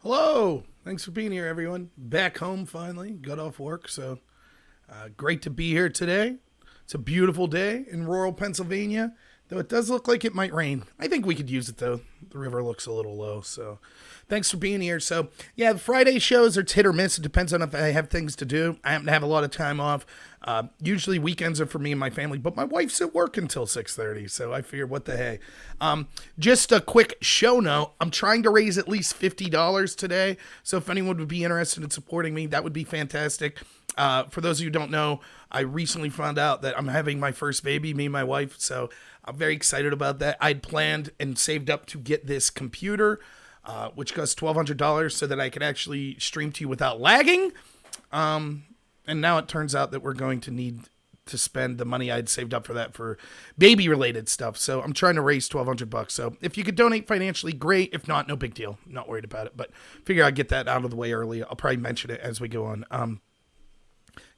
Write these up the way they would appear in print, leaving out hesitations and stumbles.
Hello. Thanks for being here, everyone. Back home finally. Got off work, so great to be here today. It's a beautiful day in rural Pennsylvania, though it does look like it might rain. I think we could use it, though. The river looks a little low, so thanks for being here. So, yeah, the Friday shows are hit or miss. It depends on if I have things to do. I happen to have a lot of time off. Usually weekends are for me and my family, but my wife's at work until 6:30, so I figure, what the hey. Just a quick show note. I'm trying to raise at least $50 today, so if anyone would be interested in supporting me, that would be fantastic. For those of you who don't know, I recently found out that I'm having my first baby, me and my wife, so I'm very excited about that. I'd planned and saved up to get this computer, which costs $1,200 so that I could actually stream to you without lagging. And now it turns out that we're going to need to spend the money I'd saved up for that for baby related stuff. So I'm trying to raise $1,200. So if you could donate financially, great. If not, no big deal. Not worried about it, but figure I'd get that out of the way early. I'll probably mention it as we go on.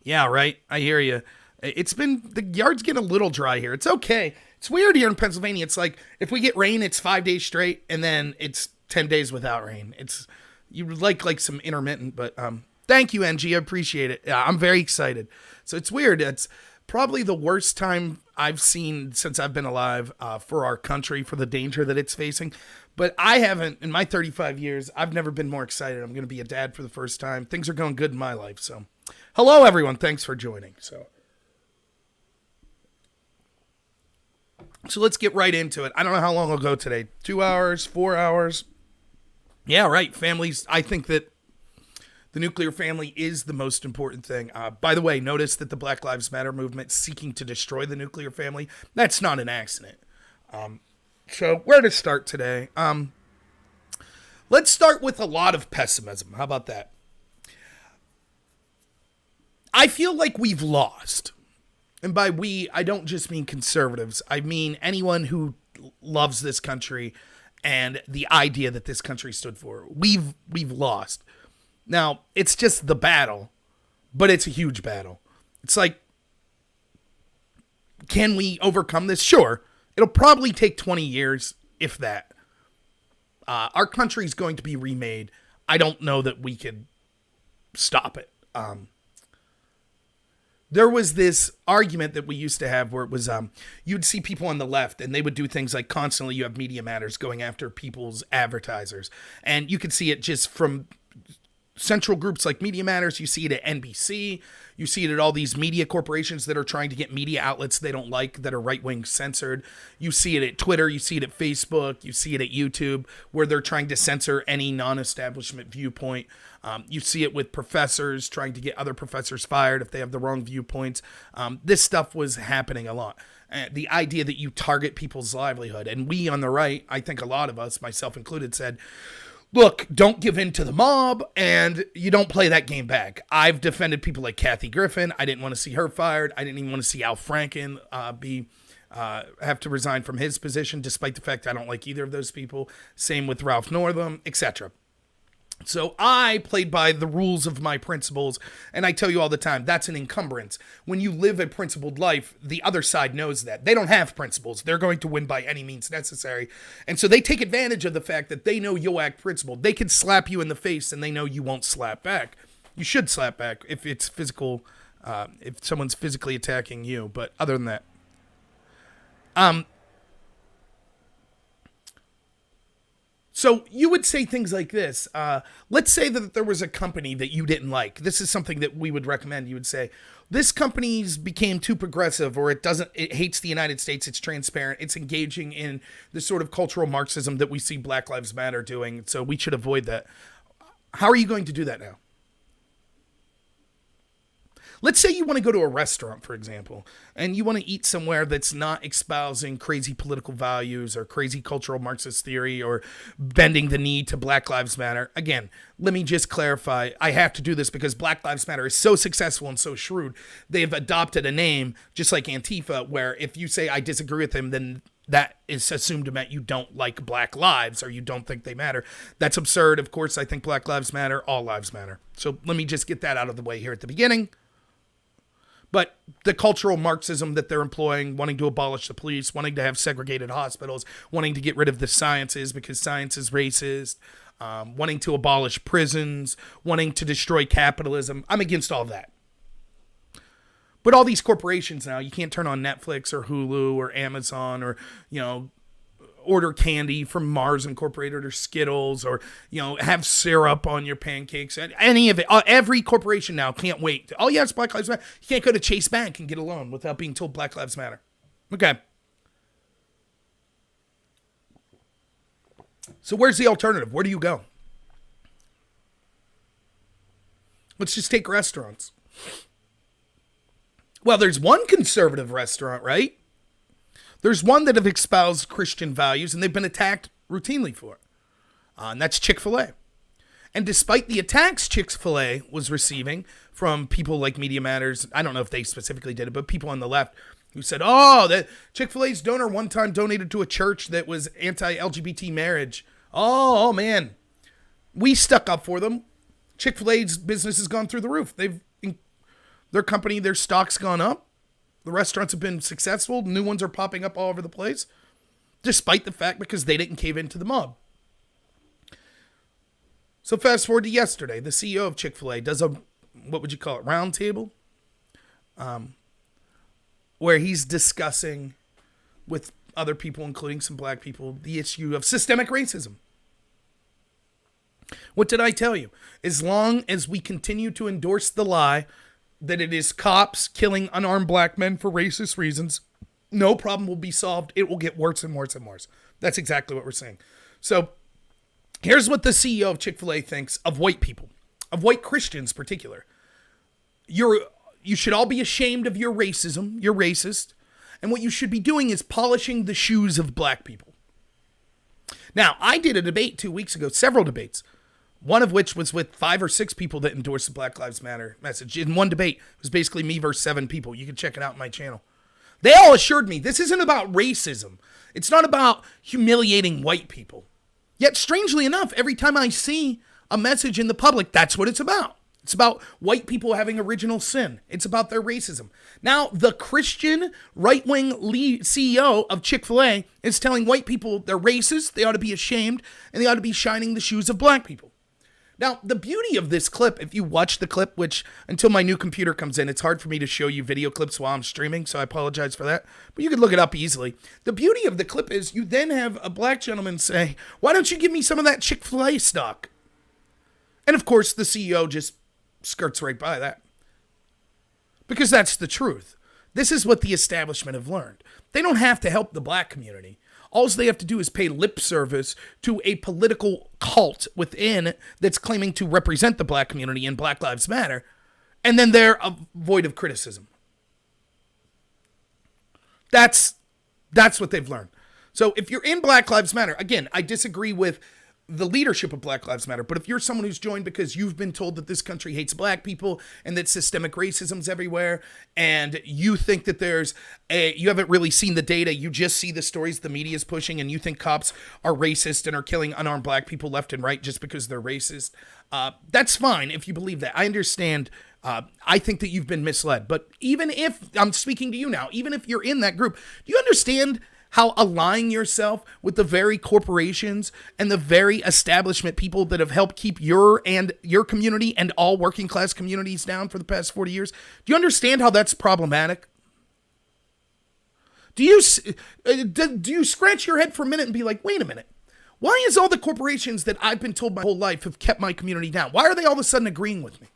Yeah, right. I hear you. The yard's getting a little dry here. It's okay. It's weird here in Pennsylvania. It's like if we get rain, it's 5 days straight, and then it's 10 days without rain. You would like some intermittent, but thank you, NG. I appreciate it. Yeah, I'm very excited. So it's weird. It's probably the worst time I've seen since I've been alive for our country, for the danger that it's facing. But I haven't, in my 35 years, I've never been more excited. I'm going to be a dad for the first time. Things are going good in my life. So hello, everyone. Thanks for joining. So let's get right into it. I don't know how long I'll go today. 2 hours, 4 hours. Yeah, right. Families, I think that the nuclear family is the most important thing. By the way, notice that the Black Lives Matter movement seeking to destroy the nuclear family, that's not an accident. So where to start today? Let's start with a lot of pessimism. How about that? I feel like we've lost. And by we, I don't just mean conservatives. I mean anyone who loves this country and the idea that this country stood for. We've lost. Now, it's just the battle, but it's a huge battle. It's like, can we overcome this? Sure. It'll probably take 20 years, if that. Our country's going to be remade. I don't know that we could stop it. There was this argument that we used to have where it was, you'd see people on the left and they would do things like constantly you have Media Matters going after people's advertisers. And you could see it just from central groups like Media Matters. You see it at NBC. You see it at all these media corporations that are trying to get media outlets they don't like that are right-wing censored. You see it at Twitter. You see it at Facebook. You see it at YouTube where they're trying to censor any non-establishment viewpoint. You see it with professors trying to get other professors fired if they have the wrong viewpoints. This stuff was happening a lot. The idea that you target people's livelihood. And we on the right, I think a lot of us, myself included, said, look, don't give in to the mob, and you don't play that game back. I've defended people like Kathy Griffin. I didn't want to see her fired. I didn't even want to see Al Franken have to resign from his position, despite the fact I don't like either of those people. Same with Ralph Northam, etc. So I played by the rules of my principles, and I tell you all the time, that's an encumbrance. When you live a principled life, the other side knows that. They don't have principles. They're going to win by any means necessary. And so they take advantage of the fact that they know you'll act principled. They can slap you in the face, and they know you won't slap back. You should slap back if it's physical, if someone's physically attacking you. But other than that, so you would say things like this. Let's say that there was a company that you didn't like. This is something that we would recommend. You would say, this company's became too progressive, or it hates the United States. It's transparent. It's engaging in the sort of cultural Marxism that we see Black Lives Matter doing. So we should avoid that. How are you going to do that now? Let's say you want to go to a restaurant, for example, and you want to eat somewhere that's not espousing crazy political values or crazy cultural Marxist theory or bending the knee to Black Lives Matter. Again, let me just clarify. I have to do this because Black Lives Matter is so successful and so shrewd. They've adopted a name, just like Antifa, where if you say I disagree with him, then that is assumed to mean you don't like black lives or you don't think they matter. That's absurd. Of course, I think Black Lives Matter. All lives matter. So let me just get that out of the way here at the beginning. But the cultural Marxism that they're employing, wanting to abolish the police, wanting to have segregated hospitals, wanting to get rid of the sciences because science is racist, wanting to abolish prisons, wanting to destroy capitalism. I'm against all that. But all these corporations now, you can't turn on Netflix or Hulu or Amazon or, order candy from Mars Incorporated or Skittles or, have syrup on your pancakes. Any of it. Every corporation now can't wait. Oh, yes, Black Lives Matter. You can't go to Chase Bank and get a loan without being told Black Lives Matter. Okay. So where's the alternative? Where do you go? Let's just take restaurants. Well, there's one conservative restaurant, right? There's one that have espoused Christian values, and they've been attacked routinely for it. And that's Chick-fil-A. And despite the attacks Chick-fil-A was receiving from people like Media Matters, I don't know if they specifically did it, but people on the left who said, that Chick-fil-A's donor one time donated to a church that was anti-LGBT marriage. Oh, man. We stuck up for them. Chick-fil-A's business has gone through the roof. Their company, their stock's gone up. The restaurants have been successful. New ones are popping up all over the place, despite the fact because they didn't cave into the mob. So fast forward to yesterday, the CEO of Chick-fil-A does a, what would you call it, round table, where he's discussing with other people, including some black people, the issue of systemic racism. What did I tell you? As long as we continue to endorse the lie that it is cops killing unarmed black men for racist reasons, no problem will be solved. It will get worse and worse and worse. That's exactly what we're saying. So here's what the CEO of Chick-fil-A thinks of white people, of white Christians in particular. You should all be ashamed of your racism. You're racist. And what you should be doing is polishing the shoes of black people. Now, I did a debate 2 weeks ago, several debates, one of which was with 5 or 6 people that endorsed the Black Lives Matter message. In one debate, it was basically me versus 7 people. You can check it out on my channel. They all assured me this isn't about racism. It's not about humiliating white people. Yet, strangely enough, every time I see a message in the public, that's what it's about. It's about white people having original sin. It's about their racism. Now, the Christian right-wing CEO of Chick-fil-A is telling white people they're racist, they ought to be ashamed, and they ought to be shining the shoes of black people. Now, the beauty of this clip, if you watch the clip, which until my new computer comes in, it's hard for me to show you video clips while I'm streaming, so I apologize for that. But you can look it up easily. The beauty of the clip is you then have a black gentleman say, "Why don't you give me some of that Chick-fil-A stock?" And of course, the CEO just skirts right by that. Because that's the truth. This is what the establishment have learned. They don't have to help the black community. All they have to do is pay lip service to a political cult within that's claiming to represent the black community in Black Lives Matter, and then they're void of criticism. That's what they've learned. So if you're in Black Lives Matter, again, I disagree with the leadership of Black Lives Matter, but if you're someone who's joined because you've been told that this country hates black people and that systemic racism's everywhere, and you think that you haven't really seen the data, you just see the stories the media's pushing, and you think cops are racist and are killing unarmed black people left and right just because they're racist, that's fine if you believe that. I understand. I think that you've been misled, but even if, I'm speaking to you now, even if you're in that group, do you understand how aligning yourself with the very corporations and the very establishment people that have helped keep your community and all working class communities down for the past 40 years? Do you understand how that's problematic? Do you scratch your head for a minute and be like, wait a minute, why is all the corporations that I've been told my whole life have kept my community down? Why are they all of a sudden agreeing with me?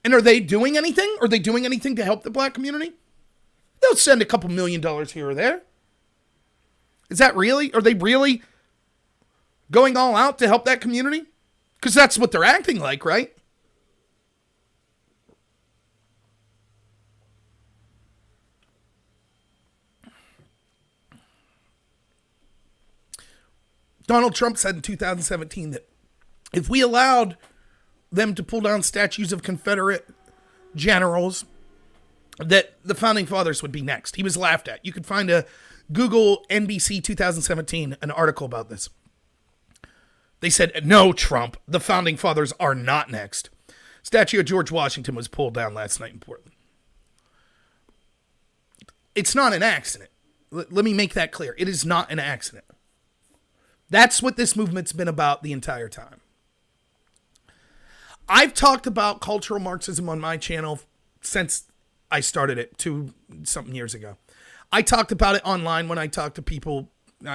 And are they doing anything? Are they doing anything to help the black community? They'll send a couple $1 million here or there. Is that really? Are they really going all out to help that community? Because that's what they're acting like, right? Donald Trump said in 2017 that if we allowed them to pull down statues of Confederate generals, that the founding fathers would be next. He was laughed at. You could find a Google NBC 2017, an article about this. They said, no, Trump, the founding fathers are not next. Statue of George Washington was pulled down last night in Portland. It's not an accident. Let me make that clear. It is not an accident. That's what this movement's been about the entire time. I've talked about cultural Marxism on my channel since I started it 2-something years ago. I talked about it online when I talked to people.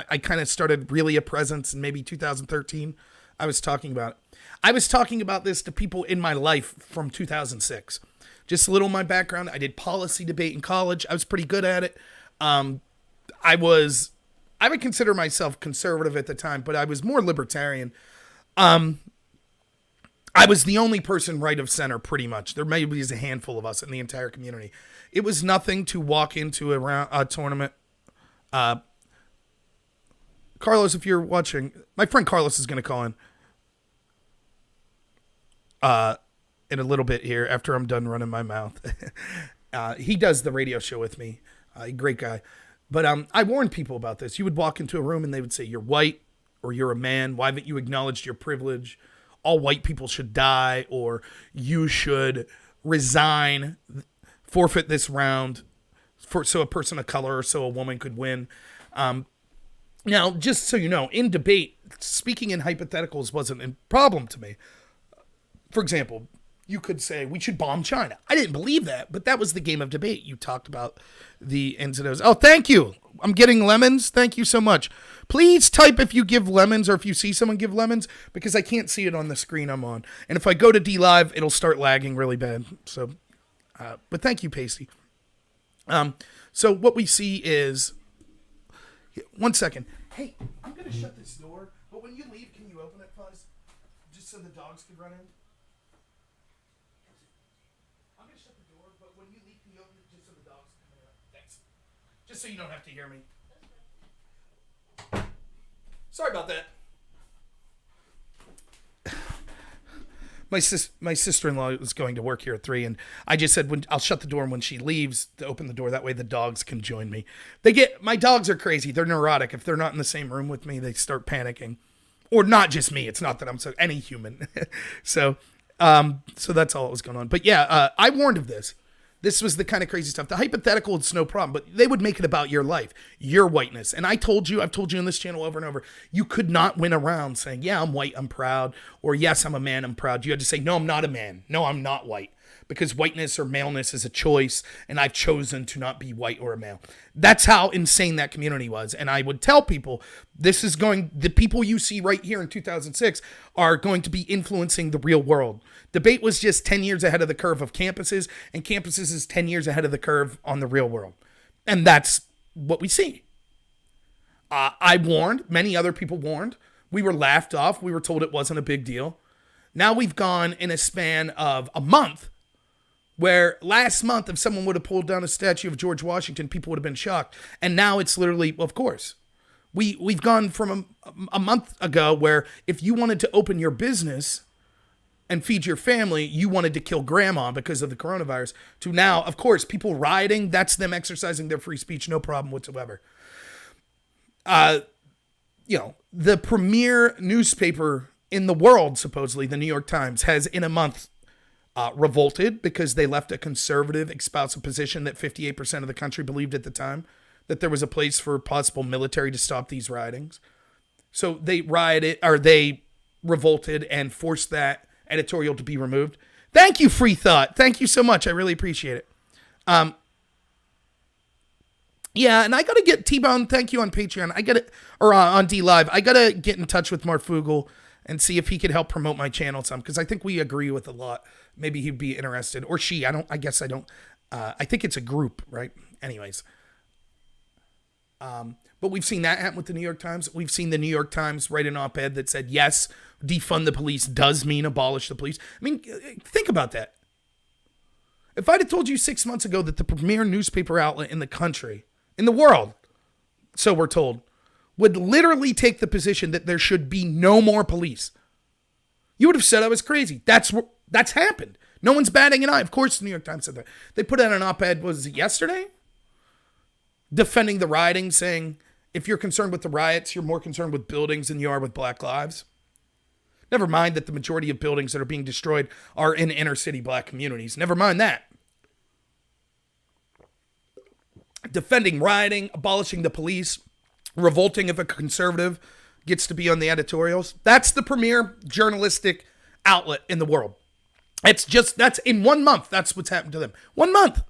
I kind of started really a presence in maybe 2013. I was talking about it. I was talking about this to people in my life from 2006. Just a little of my background. I did policy debate in college. I was pretty good at it. I would consider myself conservative at the time, but I was more libertarian. I was the only person right of center, pretty much. There maybe is a handful of us in the entire community. It was nothing to walk into a tournament. Carlos, if you're watching, my friend Carlos is going to call in a little bit here after I'm done running my mouth. He does the radio show with me. Great guy. But I warned people about this. You would walk into a room and they would say, you're white or you're a man. Why haven't you acknowledged your privilege? All white people should die, or you should resign, forfeit this round so a person of color or so a woman could win. Now, just so you know, in debate, speaking in hypotheticals wasn't a problem to me. For example, you could say we should bomb China. I didn't believe that, but that was the game of debate. You talked about the ins and outs. Oh, thank you. I'm getting lemons. Thank you so much. Please type if you give lemons or if you see someone give lemons, because I can't see it on the screen I'm on. And if I go to DLive, it'll start lagging really bad. So, but thank you, Pasty. So what we see is, one second. Hey, I'm going to shut this door, but when you leave, can you open it, Fuzz? Just so the dogs can run in. I'm going to shut the door, but when you leave, can you open it just so the dogs can come in? Thanks. Just so you don't have to hear me. Sorry about that. My sister-in-law was going to work here at 3, and I just said I'll shut the door when she leaves to open the door. That way the dogs can join me. My dogs are crazy. They're neurotic. If they're not in the same room with me, they start panicking. Or not just me. It's not that I'm any human. So that's all that was going on. But yeah, I warned of this. This was the kind of crazy stuff. The hypothetical, it's no problem, but they would make it about your life, your whiteness. And I've told you on this channel over and over, you could not win around saying, yeah, I'm white, I'm proud, or yes, I'm a man, I'm proud. You had to say, no, I'm not a man. No, I'm not white. Because whiteness or maleness is a choice, and I've chosen to not be white or a male. That's how insane that community was. And I would tell people, the people you see right here in 2006 are going to be influencing the real world. Debate was just 10 years ahead of the curve of campuses, and campuses is 10 years ahead of the curve on the real world. And that's what we see. I warned, many other people warned. We were laughed off. We were told it wasn't a big deal. Now we've gone in a span of a month, where last month, if someone would have pulled down a statue of George Washington, people would have been shocked. And now it's literally, of course. We've gone from a month ago where if you wanted to open your business and feed your family, you wanted to kill grandma because of the coronavirus, to now, of course, people rioting, that's them exercising their free speech, no problem whatsoever. The premier newspaper in the world, supposedly, the New York Times, has in a month revolted because they left a conservative espoused position that 58% of the country believed at the time, that there was a place for possible military to stop these riotings. So they revolted and forced that editorial to be removed. Thank you, Free Thought. Thank you so much. I really appreciate it. Yeah, and I got to get T-Bone. Thank you on Patreon. On DLive. I got to get in touch with Marfugel and see if he could help promote my channel some, because I think we agree with a lot. Maybe he'd be interested, or she. I think it's a group, right? Anyways. But we've seen that happen with the New York Times. We've seen the New York Times write an op-ed that said, yes, defund the police does mean abolish the police. I mean, think about that. If I'd have told you 6 months ago that the premier newspaper outlet in the country, in the world, so we're told, would literally take the position that there should be no more police, you would have said I was crazy. That's happened. No one's batting an eye. Of course, the New York Times said that. They put out an op-ed, was it yesterday? Defending the rioting, saying, if you're concerned with the riots, you're more concerned with buildings than you are with Black lives. Never mind that the majority of buildings that are being destroyed are in inner city Black communities. Never mind that. Defending rioting, abolishing the police, revolting if a conservative gets to be on the editorials. That's the premier journalistic outlet in the world. That's in 1 month. That's what's happened to them. 1 month.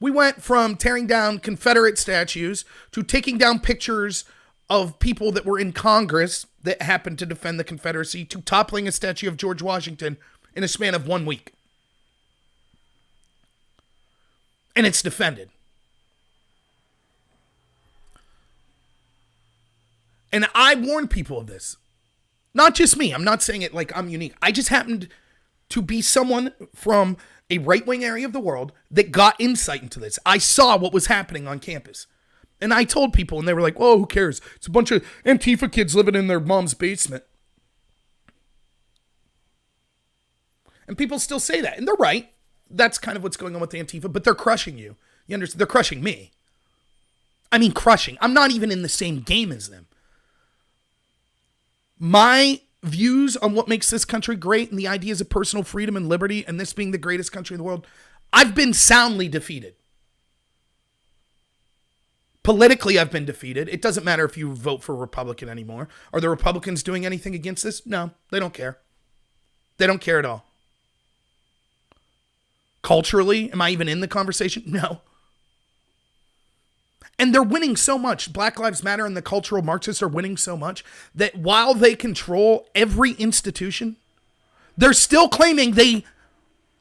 We went from tearing down Confederate statues to taking down pictures of people that were in Congress that happened to defend the Confederacy to toppling a statue of George Washington in a span of 1 week. And it's defended. And I warn people of this. Not just me. I'm not saying it like I'm unique. I just happened to be someone from a right-wing area of the world that got insight into this. I saw what was happening on campus. And I told people, and they were like, oh, who cares? It's a bunch of Antifa kids living in their mom's basement. And people still say that. And they're right. That's kind of what's going on with Antifa. But they're crushing you. You understand? They're crushing me. I mean, crushing. I'm not even in the same game as them. My views on what makes this country great and the ideas of personal freedom and liberty and this being the greatest country in the world, I've been soundly defeated. Politically, I've been defeated. It doesn't matter if you vote for a Republican anymore. Are the Republicans doing anything against this? No, they don't care. They don't care at all. Culturally, am I even in the conversation? No. And they're winning so much. Black Lives Matter and the cultural Marxists are winning so much that while they control every institution, they're still claiming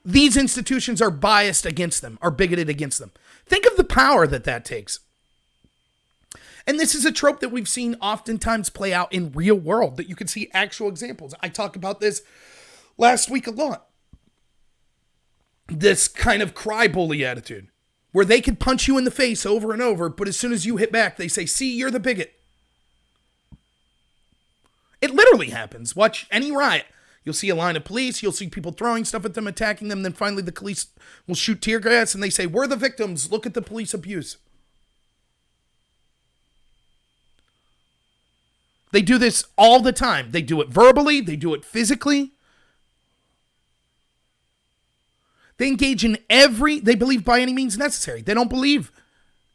these institutions are biased against them, are bigoted against them. Think of the power that takes. And this is a trope that we've seen oftentimes play out in real world, that you can see actual examples. I talked about this last week a lot. This kind of cry bully attitude, where they could punch you in the face over and over, but as soon as you hit back, they say, see, you're the bigot. It literally happens. Watch any riot. You'll see a line of police, you'll see people throwing stuff at them, attacking them, then finally the police will shoot tear gas and they say, we're the victims, look at the police abuse. They do this all the time. They do it verbally. They do it physically. They engage in they believe by any means necessary. They don't believe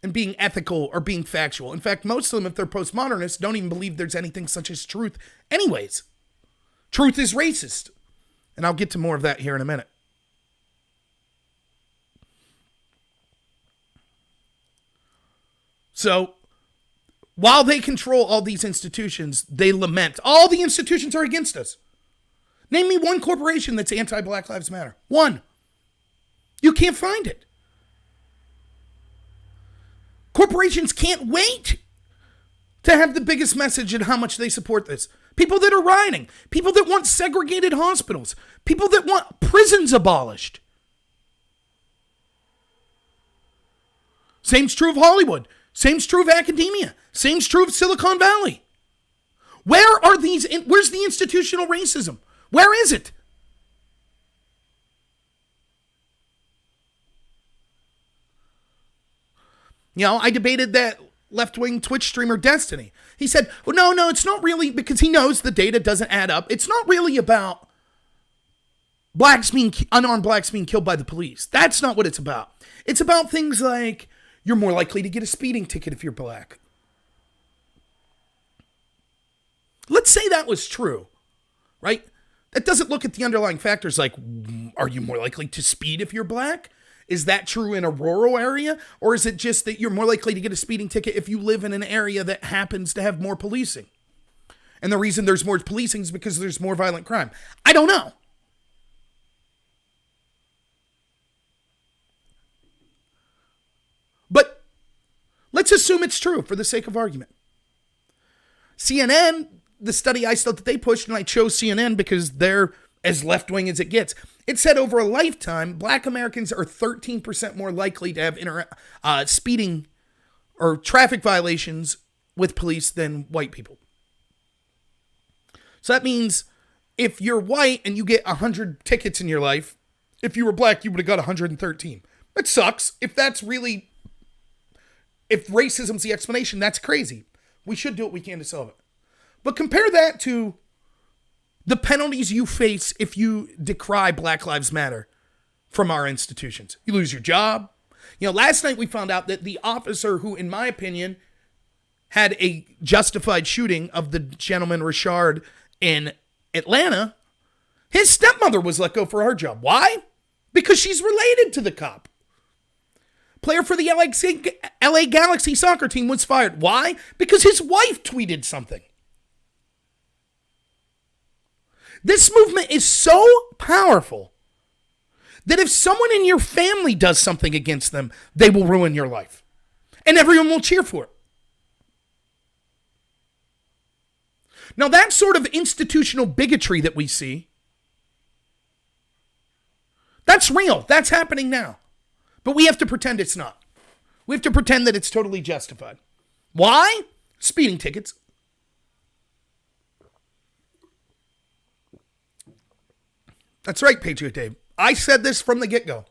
in being ethical or being factual. In fact, most of them, if they're postmodernists, don't even believe there's anything such as truth anyways. Truth is racist. And I'll get to more of that here in a minute. So, while they control all these institutions, they lament, all the institutions are against us. Name me one corporation that's anti-Black Lives Matter. One. You can't find it. Corporations can't wait to have the biggest message and how much they support this. People that are rioting, people that want segregated hospitals, people that want prisons abolished. Same's true of Hollywood. Same's true of academia. Same's true of Silicon Valley. Where's the institutional racism? Where is it? You know, I debated that left-wing Twitch streamer Destiny. He said, well, no, it's not really, because he knows the data doesn't add up. It's not really about unarmed blacks being killed by the police. That's not what it's about. It's about things like you're more likely to get a speeding ticket if you're black. Let's say that was true, right? That doesn't look at the underlying factors like, are you more likely to speed if you're black? Is that true in a rural area? Or is it just that you're more likely to get a speeding ticket if you live in an area that happens to have more policing? And the reason there's more policing is because there's more violent crime. I don't know. But let's assume it's true for the sake of argument. CNN, the study I saw that they pushed, and I chose CNN because they're as left-wing as it gets. It said over a lifetime, black Americans are 13% more likely to have speeding or traffic violations with police than white people. So that means if you're white and you get 100 tickets in your life, if you were black, you would have got 113. That sucks. If racism's the explanation, that's crazy. We should do what we can to solve it. But compare that to the penalties you face if you decry Black Lives Matter from our institutions. You lose your job. You know, last night we found out that the officer who, in my opinion, had a justified shooting of the gentleman Richard in Atlanta, his stepmother was let go for her job. Why? Because she's related to the cop. Player for the LA Galaxy soccer team was fired. Why? Because his wife tweeted something. This movement is so powerful that if someone in your family does something against them, they will ruin your life. And everyone will cheer for it. Now, that sort of institutional bigotry that we see, that's real. That's happening now. But we have to pretend it's not. We have to pretend that it's totally justified. Why? Speeding tickets. That's right, Patriot Dave. I said this from the get-go.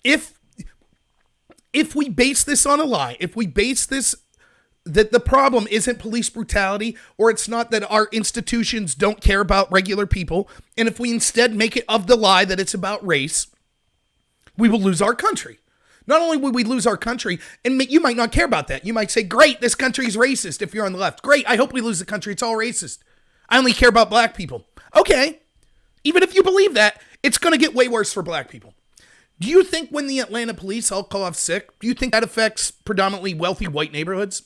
If we base this on a lie, if we base this that the problem isn't police brutality, or it's not that our institutions don't care about regular people, and if we instead make it of the lie that it's about race, we will lose our country. Not only will we lose our country, and you might not care about that. You might say, great, this country is racist if you're on the left. Great, I hope we lose the country. It's all racist. I only care about black people. Okay, even if you believe that, it's going to get way worse for black people. Do you think when the Atlanta police all call off sick, do you think that affects predominantly wealthy white neighborhoods?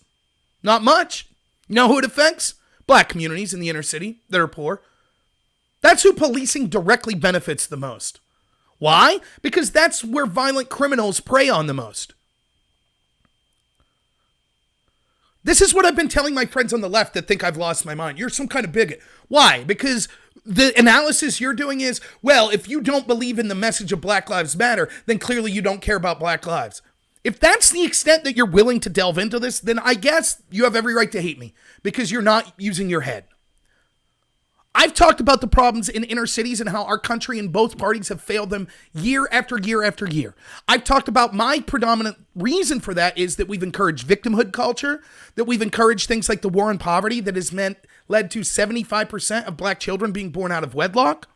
Not much. You know who it affects? Black communities in the inner city that are poor. That's who policing directly benefits the most. Why? Because that's where violent criminals prey on the most. This is what I've been telling my friends on the left that think I've lost my mind. You're some kind of bigot. Why? Because the analysis you're doing is, well, if you don't believe in the message of Black Lives Matter, then clearly you don't care about black lives. If that's the extent that you're willing to delve into this, then I guess you have every right to hate me because you're not using your head. I've talked about the problems in inner cities and how our country and both parties have failed them year after year after year. I've talked about my predominant reason for that is that we've encouraged victimhood culture, that we've encouraged things like the war on poverty that has led to 75% of black children being born out of wedlock,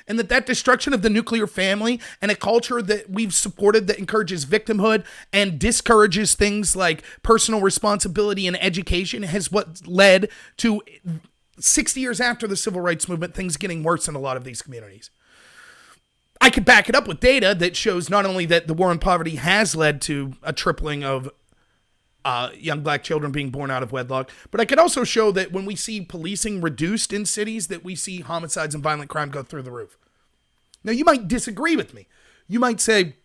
and that destruction of the nuclear family and a culture that we've supported that encourages victimhood and discourages things like personal responsibility and education has what led to 60 years after the civil rights movement, things getting worse in a lot of these communities. I could back it up with data that shows not only that the war on poverty has led to a tripling of young black children being born out of wedlock, but I could also show that when we see policing reduced in cities, that we see homicides and violent crime go through the roof. Now, you might disagree with me. You might say,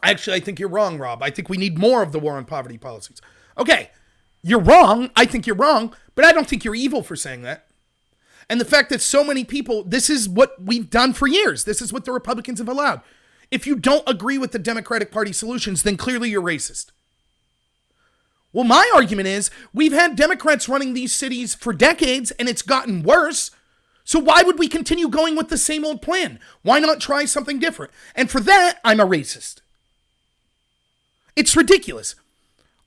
actually, I think you're wrong, Rob. I think we need more of the war on poverty policies. Okay, you're wrong. I think you're wrong, but I don't think you're evil for saying that. And the fact that so many people, this is what we've done for years. This is what the Republicans have allowed. If you don't agree with the Democratic Party solutions, then clearly you're racist. Well, my argument is we've had Democrats running these cities for decades and it's gotten worse. So why would we continue going with the same old plan? Why not try something different? And for that, I'm a racist. It's ridiculous.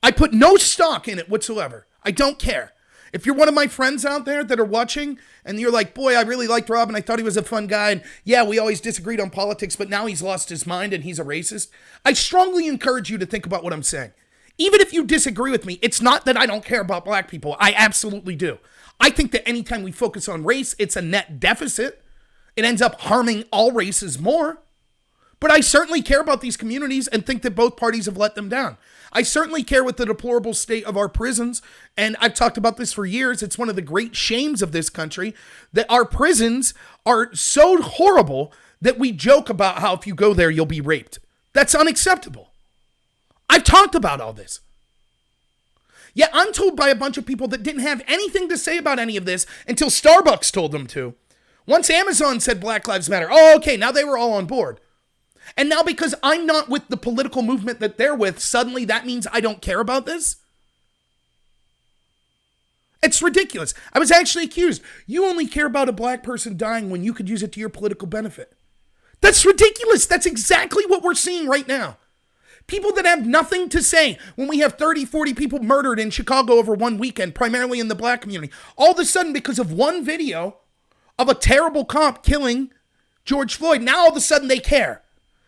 I put no stock in it whatsoever. I don't care. If you're one of my friends out there that are watching and you're like, boy, I really liked Rob and I thought he was a fun guy. And yeah, we always disagreed on politics, but now he's lost his mind and he's a racist. I strongly encourage you to think about what I'm saying. Even if you disagree with me, it's not that I don't care about black people. I absolutely do. I think that anytime we focus on race, it's a net deficit. It ends up harming all races more. But I certainly care about these communities and think that both parties have let them down. I certainly care with the deplorable state of our prisons. And I've talked about this for years. It's one of the great shames of this country that our prisons are so horrible that we joke about how if you go there, you'll be raped. That's unacceptable. I've talked about all this. Yet I'm told by a bunch of people that didn't have anything to say about any of this until Starbucks told them to. Once Amazon said Black Lives Matter, oh, okay, now they were all on board. And now because I'm not with the political movement that they're with, suddenly that means I don't care about this? It's ridiculous. I was actually accused. You only care about a black person dying when you could use it to your political benefit. That's ridiculous. That's exactly what we're seeing right now. People that have nothing to say when we have 30, 40 people murdered in Chicago over one weekend, primarily in the black community. All of a sudden, because of one video of a terrible cop killing George Floyd, now all of a sudden they care.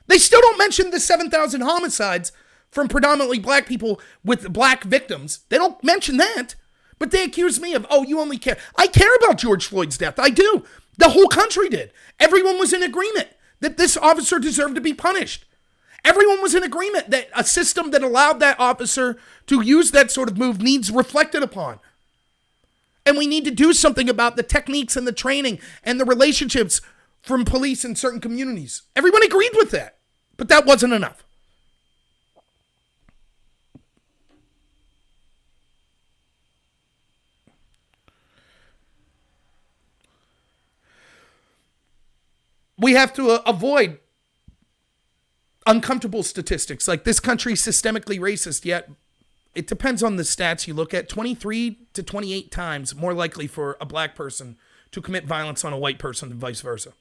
They still don't mention the 7,000 homicides from predominantly black people with black victims. They don't mention that. But they accuse me of, oh, you only care. I care about George Floyd's death. I do. The whole country did. Everyone was in agreement that this officer deserved to be punished. Everyone was in agreement that a system that allowed that officer to use that sort of move needs reflected upon. And we need to do something about the techniques and the training and the relationships from police in certain communities. Everyone agreed with that, but that wasn't enough. We have to avoid uncomfortable statistics like this country is systemically racist, yet it depends on the stats you look at. 23 to 28 times more likely for a black person to commit violence on a white person than vice versa.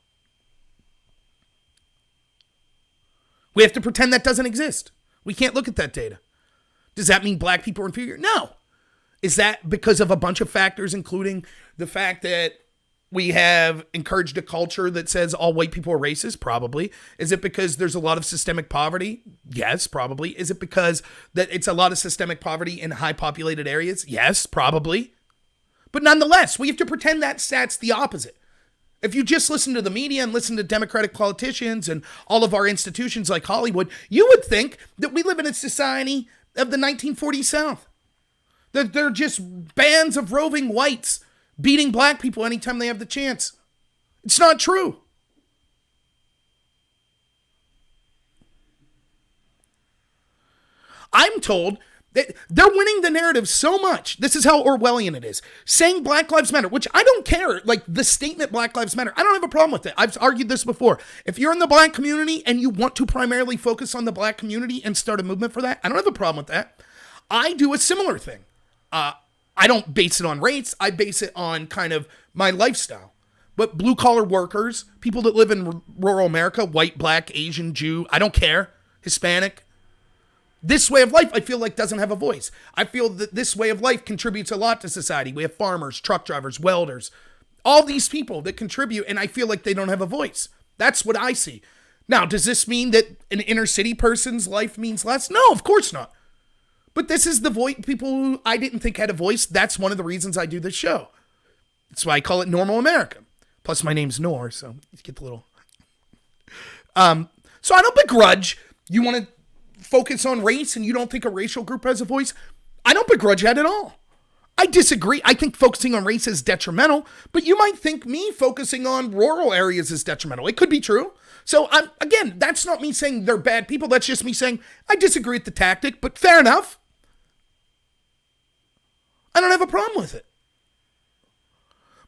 We have to pretend that doesn't exist. We can't look at that data. Does that mean black people are inferior? No. Is that because of a bunch of factors, including the fact that we have encouraged a culture that says all white people are racist? Probably. Is it because there's a lot of systemic poverty? Yes, probably. Is it because that it's a lot of systemic poverty in high populated areas? Yes, probably. But nonetheless, we have to pretend that stat's the opposite. If you just listen to the media and listen to Democratic politicians and all of our institutions like Hollywood, you would think that we live in a society of the 1940s South. That they're just bands of roving whites beating black people anytime they have the chance. It's not true. I'm told that they're winning the narrative so much. This is how Orwellian it is. Saying Black Lives Matter, which I don't care. Like the statement Black Lives Matter, I don't have a problem with it. I've argued this before. If you're in the black community and you want to primarily focus on the black community and start a movement for that, I don't have a problem with that. I do a similar thing. I don't base it on race. I base it on kind of my lifestyle. But blue collar workers, people that live in rural America, white, black, Asian, Jew, I don't care, Hispanic. This way of life, I feel like doesn't have a voice. I feel that this way of life contributes a lot to society. We have farmers, truck drivers, welders, all these people that contribute, and I feel like they don't have a voice. That's what I see. Now, does this mean that an inner city person's life means less? No, of course not. But this is the voice, people who I didn't think had a voice. That's one of the reasons I do this show. That's why I call it Normal America. Plus my name's Nor, so you get the little... So I don't begrudge you want to focus on race and you don't think a racial group has a voice. I don't begrudge that at all. I disagree. I think focusing on race is detrimental, but you might think me focusing on rural areas is detrimental. It could be true. So again, that's not me saying they're bad people. That's just me saying I disagree with the tactic, but fair enough. I don't have a problem with it.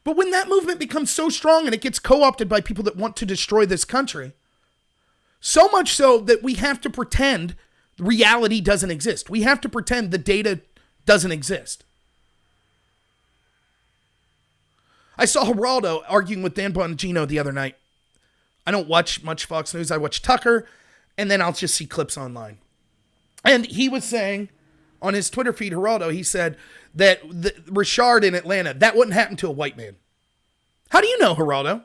But when that movement becomes so strong and it gets co-opted by people that want to destroy this country, so much so that we have to pretend reality doesn't exist. We have to pretend the data doesn't exist. I saw Geraldo arguing with Dan Bongino the other night. I don't watch much Fox News. I watch Tucker, and then I'll just see clips online. And he was saying on his Twitter feed, Geraldo, he said that Richard in Atlanta, that wouldn't happen to a white man. How do you know, Geraldo?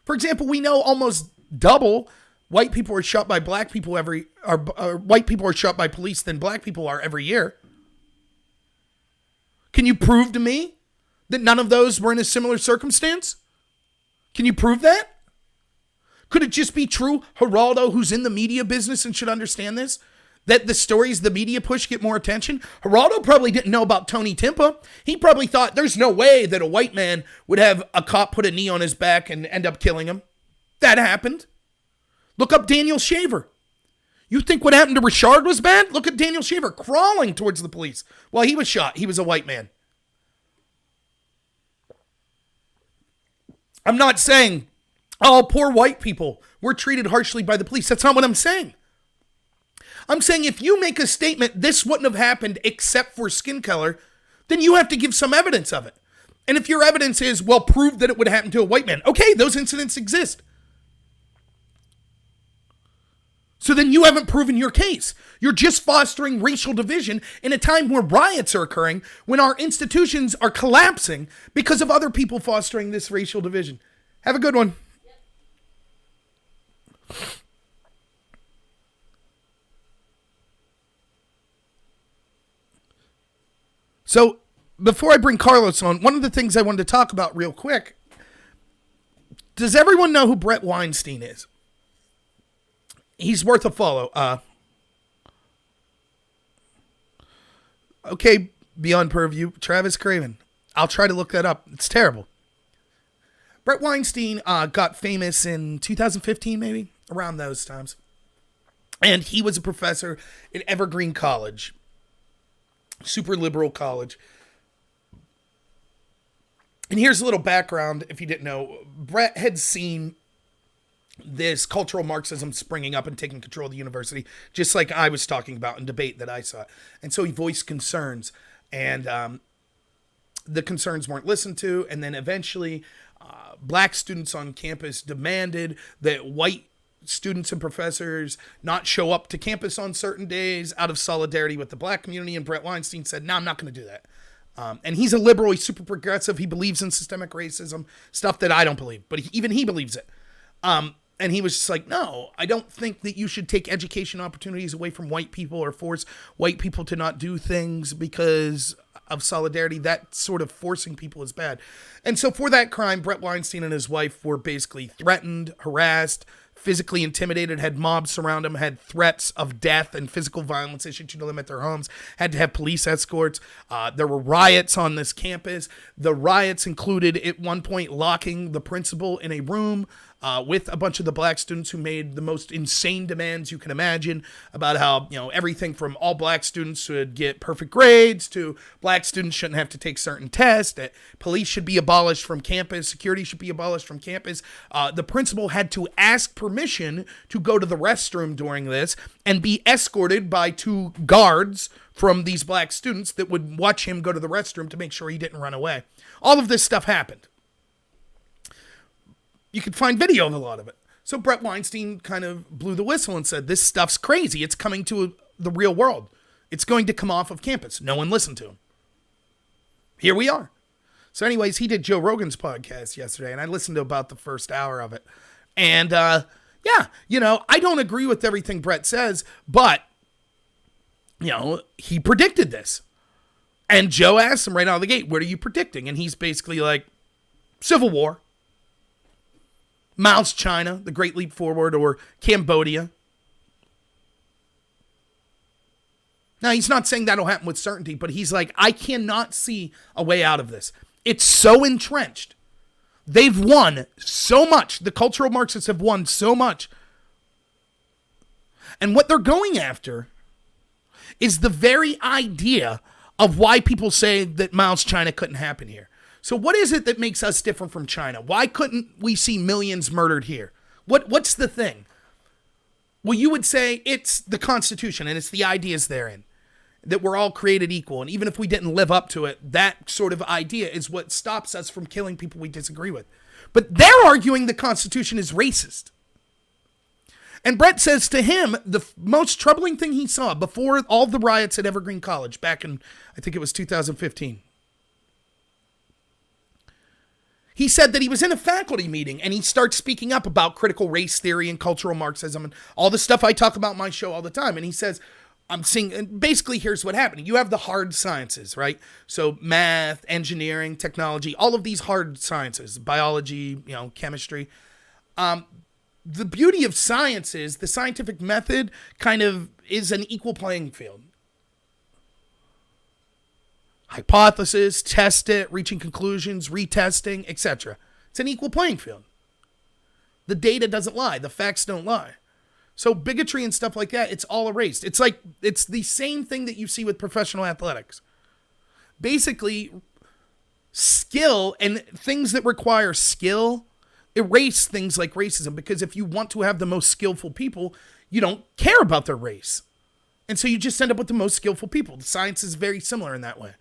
For example, we know almost double white people are shot by black people white people are shot by police than black people are every year. Can you prove to me that none of those were in a similar circumstance? Can you prove that? Could it just be true, Geraldo, who's in the media business and should understand this, that the stories the media push get more attention? Geraldo probably didn't know about Tony Timpa. He probably thought there's no way that a white man would have a cop put a knee on his back and end up killing him. That happened. Look up Daniel Shaver. You think what happened to Richard was bad? Look at Daniel Shaver crawling towards the police while he was shot. He was a white man. I'm not saying, oh, poor white people were treated harshly by the police. That's not what I'm saying. I'm saying if you make a statement, this wouldn't have happened except for skin color, then you have to give some evidence of it. And if your evidence is, well, prove that it would happen to a white man. Okay, those incidents exist. So then you haven't proven your case. You're just fostering racial division in a time where riots are occurring, when our institutions are collapsing because of other people fostering this racial division. Have a good one. So before I bring Carlos on, one of the things I wanted to talk about real quick, does everyone know who Bret Weinstein is? He's worth a follow. Okay, Beyond Purview, Travis Craven. I'll try to look that up. It's terrible. Bret Weinstein got famous in 2015, maybe, around those times. And he was a professor at Evergreen College, super liberal college. And here's a little background, if you didn't know. Bret had seen this cultural Marxism springing up and taking control of the university, just like I was talking about in debate that I saw. And so he voiced concerns, and the concerns weren't listened to. And then eventually, black students on campus demanded that white students and professors not show up to campus on certain days out of solidarity with the black community. And Bret Weinstein said, no, I'm not going to do that. And he's a liberal. He's super progressive. He believes in systemic racism, stuff that I don't believe, but even he believes it. And he was just like, no, I don't think that you should take education opportunities away from white people or force white people to not do things because of solidarity. That sort of forcing people is bad. And so for that crime, Bret Weinstein and his wife were basically threatened, harassed, physically intimidated, had mobs surround them, had threats of death and physical violence issued to them at their homes, had to have police escorts. There were riots on this campus. The riots included at one point locking the principal in a room with a bunch of the black students who made the most insane demands you can imagine about how, everything from all black students should get perfect grades to black students shouldn't have to take certain tests, that police should be abolished from campus, security should be abolished from campus. The principal had to ask permission to go to the restroom during this and be escorted by 2 guards from these black students that would watch him go to the restroom to make sure he didn't run away. All of this stuff happened. You could find video of a lot of it. So Bret Weinstein kind of blew the whistle and said, this stuff's crazy. It's coming to the real world. It's going to come off of campus. No one listened to him. Here we are. So anyways, he did Joe Rogan's podcast yesterday, and I listened to about the first hour of it. And I don't agree with everything Bret says, but, he predicted this. And Joe asked him right out of the gate, what are you predicting? And he's basically like, Civil War. Mao's China, the Great Leap Forward, or Cambodia. Now, he's not saying that'll happen with certainty, but he's like, I cannot see a way out of this. It's so entrenched. They've won so much. The cultural Marxists have won so much. And what they're going after is the very idea of why people say that Mao's China couldn't happen here. So what is it that makes us different from China? Why couldn't we see millions murdered here? What's the thing? Well, you would say it's the Constitution and it's the ideas therein, that we're all created equal. And even if we didn't live up to it, that sort of idea is what stops us from killing people we disagree with. But they're arguing the Constitution is racist. And Bret says to him, the most troubling thing he saw before all the riots at Evergreen College back in, I think it was 2015, he said that he was in a faculty meeting and he starts speaking up about critical race theory and cultural Marxism and all the stuff I talk about in my show all the time. And he says, I'm seeing, and basically here's what happened. You have the hard sciences, right? So math, engineering, technology, all of these hard sciences, biology, chemistry. The beauty of science is the scientific method kind of is an equal playing field. Hypothesis, test it, reaching conclusions, retesting, etc. It's an equal playing field. The data doesn't lie. The facts don't lie. So bigotry and stuff like that, it's all erased. It's the same thing that you see with professional athletics. Basically, skill and things that require skill erase things like racism, because if you want to have the most skillful people, you don't care about their race. And so you just end up with the most skillful people. The science is very similar in that way.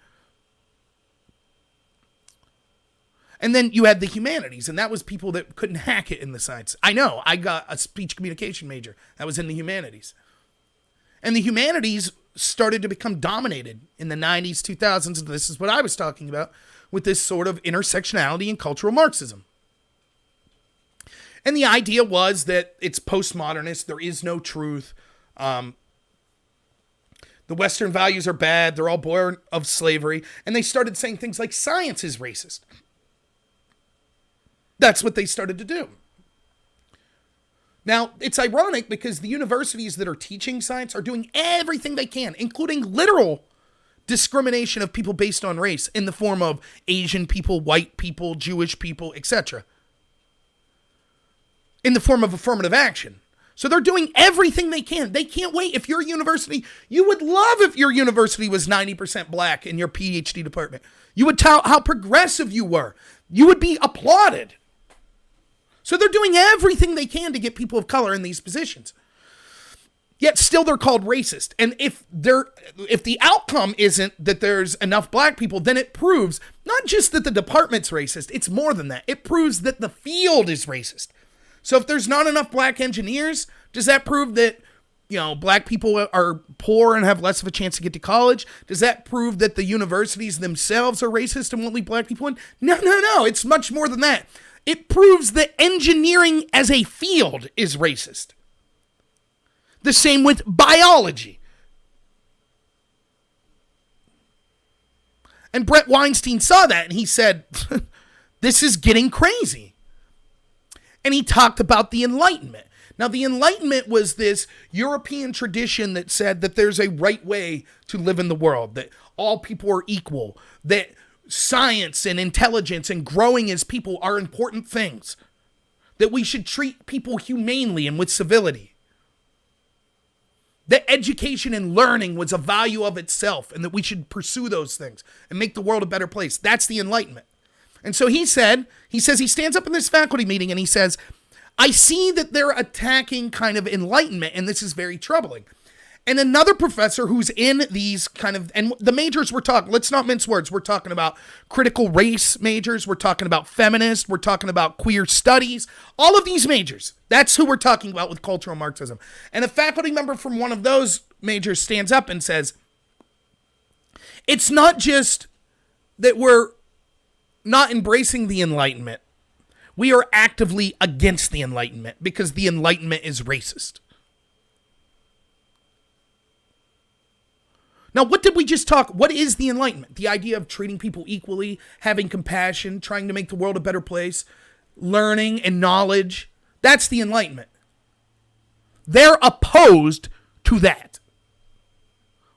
And then you had the humanities, and that was people that couldn't hack it in the science. I know, I got a speech communication major. That was in the humanities. And the humanities started to become dominated in the 90s, 2000s, and this is what I was talking about, with this sort of intersectionality and cultural Marxism. And the idea was that it's postmodernist, there is no truth. The Western values are bad. They're all born of slavery. And they started saying things like science is racist. That's what they started to do. Now, it's ironic because the universities that are teaching science are doing everything they can, including literal discrimination of people based on race in the form of Asian people, white people, Jewish people, etc. in the form of affirmative action. So they're doing everything they can. They can't wait. If you're a university, you would love if your university was 90% black in your PhD department. You would tell how progressive you were. You would be applauded. So they're doing everything they can to get people of color in these positions. Yet still they're called racist. And if the outcome isn't that there's enough black people, then it proves not just that the department's racist, it's more than that. It proves that the field is racist. So if there's not enough black engineers, does that prove that, black people are poor and have less of a chance to get to college? Does that prove that the universities themselves are racist and won't leave black people in? No. It's much more than that. It proves that engineering as a field is racist. The same with biology. And Brett Weinstein saw that and he said, this is getting crazy. And he talked about the Enlightenment. Now, the Enlightenment was this European tradition that said that there's a right way to live in the world, that all people are equal, that science and intelligence and growing as people are important things, that we should treat people humanely and with civility, that education and learning was a value of itself and that we should pursue those things and make the world a better place. That's the Enlightenment. And so he says he stands up in this faculty meeting and he says, I see that they're attacking kind of enlightenment and this is very troubling. And another professor who's in these and the majors we're talking, let's not mince words. We're talking about critical race majors. We're talking about feminist. We're talking about queer studies. All of these majors. That's who we're talking about with cultural Marxism. And a faculty member from one of those majors stands up and says, it's not just that we're not embracing the Enlightenment. We are actively against the Enlightenment because the Enlightenment is racist. Now, what did we just talk? What is the Enlightenment? The idea of treating people equally, having compassion, trying to make the world a better place, learning and knowledge. That's the Enlightenment. They're opposed to that.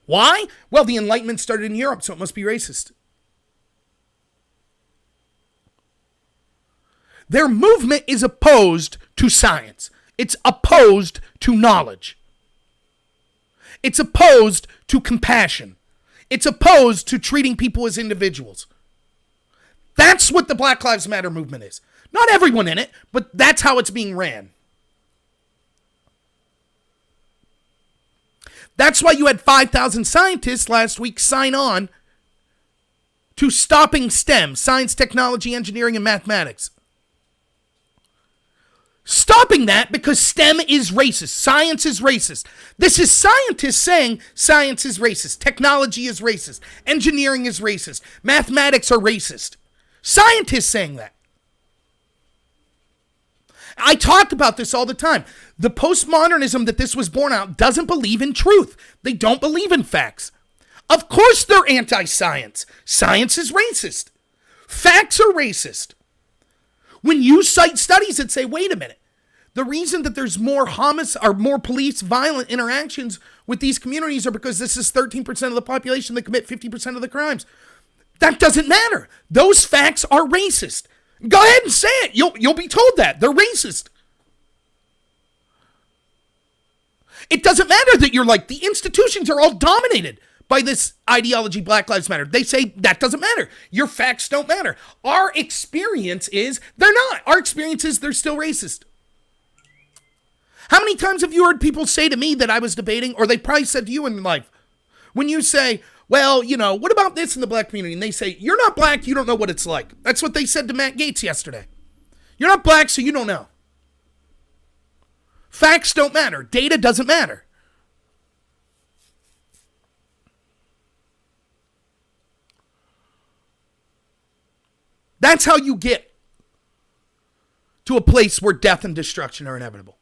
Why? Well, the Enlightenment started in Europe, so it must be racist. Their movement is opposed to science. It's opposed to knowledge. It's opposed to compassion. It's opposed to treating people as individuals. That's what the Black Lives Matter movement is. Not everyone in it, but that's how it's being ran. That's why you had 5,000 scientists last week sign on to stopping STEM, science, technology, engineering, and mathematics. Stopping that because STEM is racist. Science is racist. This is scientists saying science is racist. Technology is racist. Engineering is racist. Mathematics are racist. Scientists saying that. I talked about this all the time. The postmodernism that this was born out doesn't believe in truth. They don't believe in facts. Of course they're anti-science. Science is racist. Facts are racist. When you cite studies that say, wait a minute, the reason that there's more more police violent interactions with these communities are because this is 13% of the population that commit 50% of the crimes. That doesn't matter. Those facts are racist. Go ahead and say it. You'll be told that. They're racist. It doesn't matter that you're like, the institutions are all dominated by this ideology, Black Lives Matter. They say that doesn't matter. Your facts don't matter. Our experience is they're not. Our experience is they're still racist. How many times have you heard people say to me that I was debating, or they probably said to you in life, when you say, well, what about this in the black community? And they say, you're not black, you don't know what it's like. That's what they said to Matt Gaetz yesterday. You're not black, so you don't know. Facts don't matter. Data doesn't matter. That's how you get to a place where death and destruction are inevitable.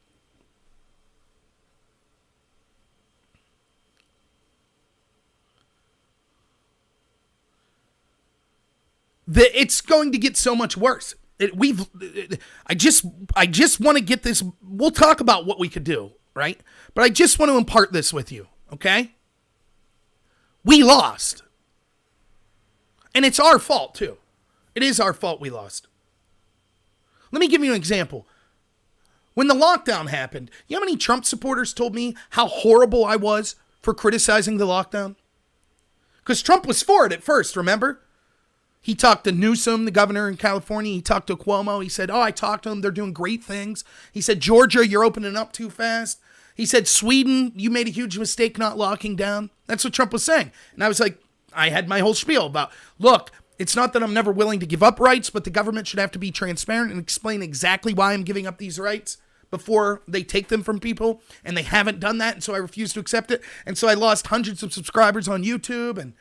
It's going to get so much worse. I just want to get this. We'll talk about what we could do, right? But I just want to impart this with you, okay? We lost. And it's our fault, too. It is our fault we lost. Let me give you an example. When the lockdown happened, you know how many Trump supporters told me how horrible I was for criticizing the lockdown? Because Trump was for it at first, remember? He talked to Newsom, the governor in California. He talked to Cuomo. He said, I talked to them. They're doing great things. He said, Georgia, you're opening up too fast. He said, Sweden, you made a huge mistake not locking down. That's what Trump was saying. And I was like, I had my whole spiel about, look, it's not that I'm never willing to give up rights, but the government should have to be transparent and explain exactly why I'm giving up these rights before they take them from people. And they haven't done that. And so I refuse to accept it. And so I lost hundreds of subscribers on YouTube, and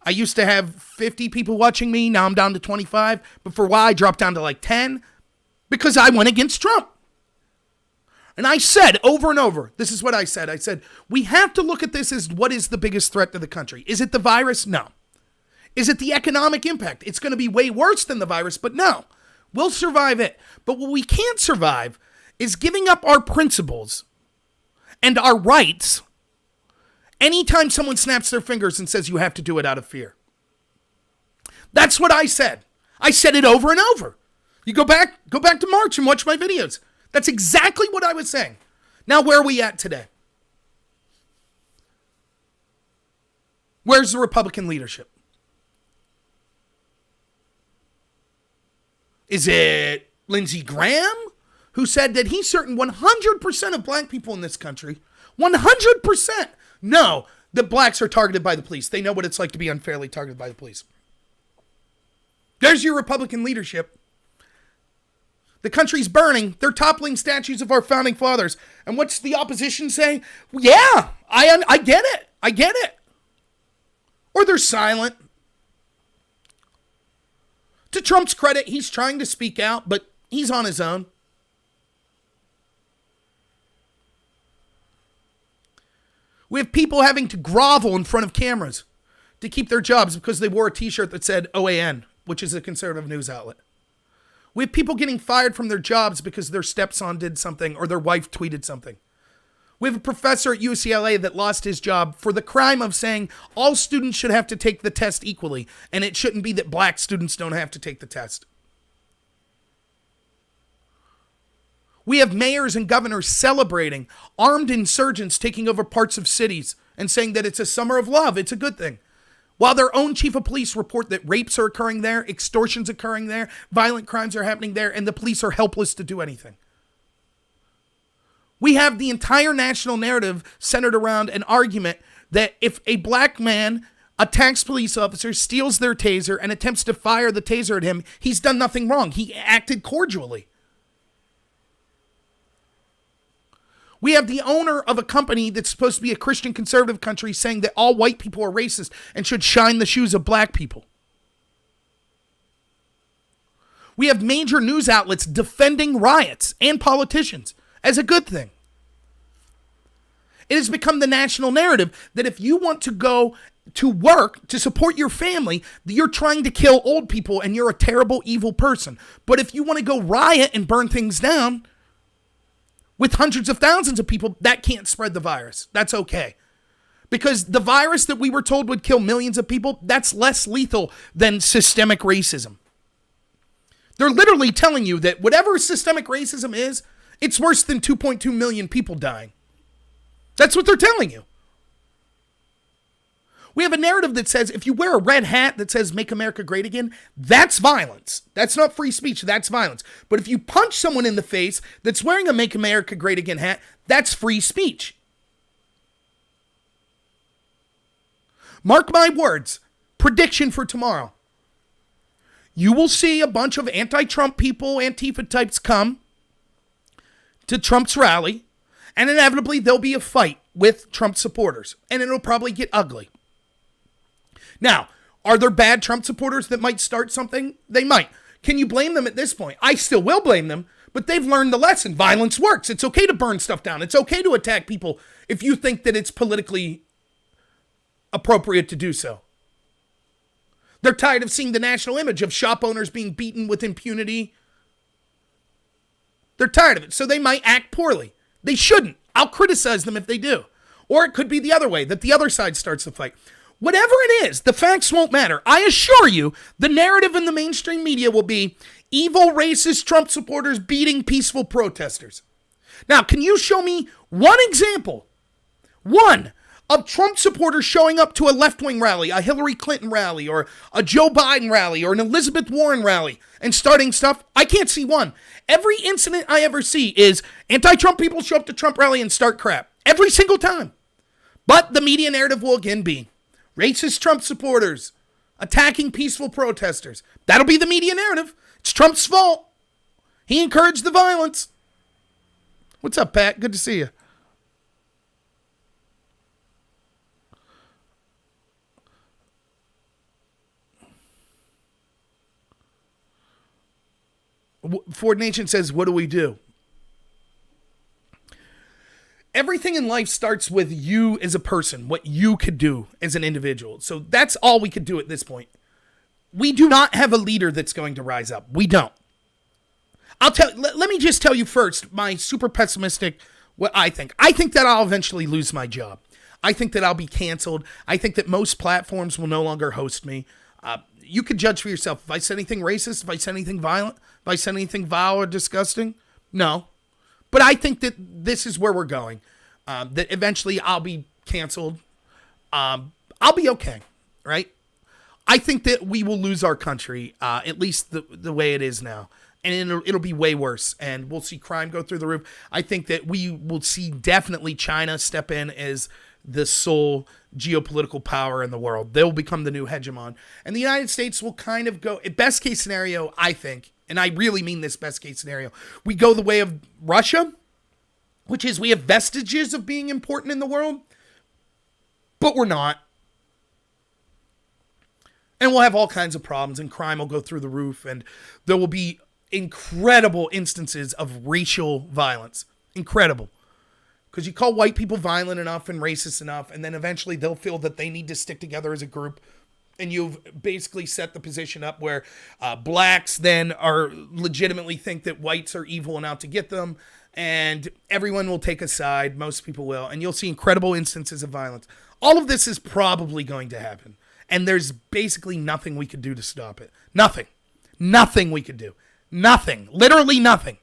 I used to have 50 people watching me. Now I'm down to 25. But for a while, I dropped down to like 10 because I went against Trump. And I said over and over, this is what I said. I said, we have to look at this as what is the biggest threat to the country. Is it the virus? No. Is it the economic impact? It's going to be way worse than the virus, but no. We'll survive it. But what we can't survive is giving up our principles and our rights anytime someone snaps their fingers and says you have to do it out of fear. That's what I said. I said it over and over. You go back to March and watch my videos. That's exactly what I was saying. Now, where are we at today? Where's the Republican leadership? Is it Lindsey Graham, who said that he's certain 100% of black people in this country, 100%, know that blacks are targeted by the police. They know what it's like to be unfairly targeted by the police. There's your Republican leadership. The country's burning. They're toppling statues of our founding fathers. And what's the opposition say? Yeah, I get it. I get it. Or they're silent. To Trump's credit, he's trying to speak out, but he's on his own. We have people having to grovel in front of cameras to keep their jobs because they wore a t-shirt that said OAN, which is a conservative news outlet. We have people getting fired from their jobs because their stepson did something or their wife tweeted something. We have a professor at UCLA that lost his job for the crime of saying all students should have to take the test equally, and it shouldn't be that black students don't have to take the test. We have mayors and governors celebrating armed insurgents taking over parts of cities and saying that it's a summer of love. It's a good thing. While their own chief of police report that rapes are occurring there, extortion's occurring there, violent crimes are happening there, and the police are helpless to do anything. We have the entire national narrative centered around an argument that if a black man attacks police officers, steals their taser, and attempts to fire the taser at him, he's done nothing wrong. He acted cordially. We have the owner of a company that's supposed to be a Christian conservative country saying that all white people are racist and should shine the shoes of black people. We have major news outlets defending riots and politicians as a good thing. It has become the national narrative that if you want to go to work to support your family, you're trying to kill old people and you're a terrible, evil person. But if you want to go riot and burn things down with hundreds of thousands of people, that can't spread the virus. That's okay. Because the virus that we were told would kill millions of people, that's less lethal than systemic racism. They're literally telling you that whatever systemic racism is, it's worse than 2.2 million people dying. That's what they're telling you. We have a narrative that says if you wear a red hat that says "Make America Great Again," that's violence. That's not free speech, that's violence. But if you punch someone in the face that's wearing a "Make America Great Again" hat, that's free speech. Mark my words, prediction for tomorrow. You will see a bunch of anti-Trump people, Antifa types come to Trump's rally, and inevitably there'll be a fight with Trump supporters, and it'll probably get ugly. Now, are there bad Trump supporters that might start something? They might. Can you blame them at this point? I still will blame them, but they've learned the lesson. Violence works. It's okay to burn stuff down. It's okay to attack people if you think that it's politically appropriate to do so. They're tired of seeing the national image of shop owners being beaten with impunity. They're tired of it, so they might act poorly. They shouldn't. I'll criticize them if they do. Or it could be the other way, that the other side starts the fight. Whatever it is, the facts won't matter. I assure you, the narrative in the mainstream media will be evil, racist Trump supporters beating peaceful protesters. Now, can you show me one example, one, of Trump supporters showing up to a left-wing rally, a Hillary Clinton rally, or a Joe Biden rally, or an Elizabeth Warren rally, and starting stuff? I can't see one. Every incident I ever see is anti-Trump people show up to Trump rally and start crap. Every single time. But the media narrative will again be racist Trump supporters attacking peaceful protesters. That'll be the media narrative. It's Trump's fault. He encouraged the violence. What's up, Pat? Good to see you. Ford Nation says, what do we do? Everything in life starts with you as a person, what you could do as an individual. So that's all we could do at this point. We do not have a leader that's going to rise up. We don't. Let me just tell you first, my super pessimistic, what I think. I think that I'll eventually lose my job. I think that I'll be canceled. I think that most platforms will no longer host me. You could judge for yourself. If I said anything racist, if I said anything violent, if I said anything vile or disgusting, no. But I think that this is where we're going. That eventually I'll be canceled. I'll be okay, right? I think that we will lose our country, at least the way it is now. And it'll be way worse. And we'll see crime go through the roof. I think that we will see definitely China step in as the sole geopolitical power in the world. They'll become the new hegemon. And the United States will kind of go, best case scenario, I think, and I really mean this best case scenario, we go the way of Russia, which is we have vestiges of being important in the world, but we're not. And we'll have all kinds of problems, and crime will go through the roof, and there will be incredible instances of racial violence. Incredible. Because you call white people violent enough and racist enough, and then eventually they'll feel that they need to stick together as a group. And you've basically set the position up where blacks then are legitimately think that whites are evil and out to get them. And everyone will take a side. Most people will. And you'll see incredible instances of violence. All of this is probably going to happen. And there's basically nothing we could do to stop it. Nothing. Nothing we could do. Nothing. Literally nothing.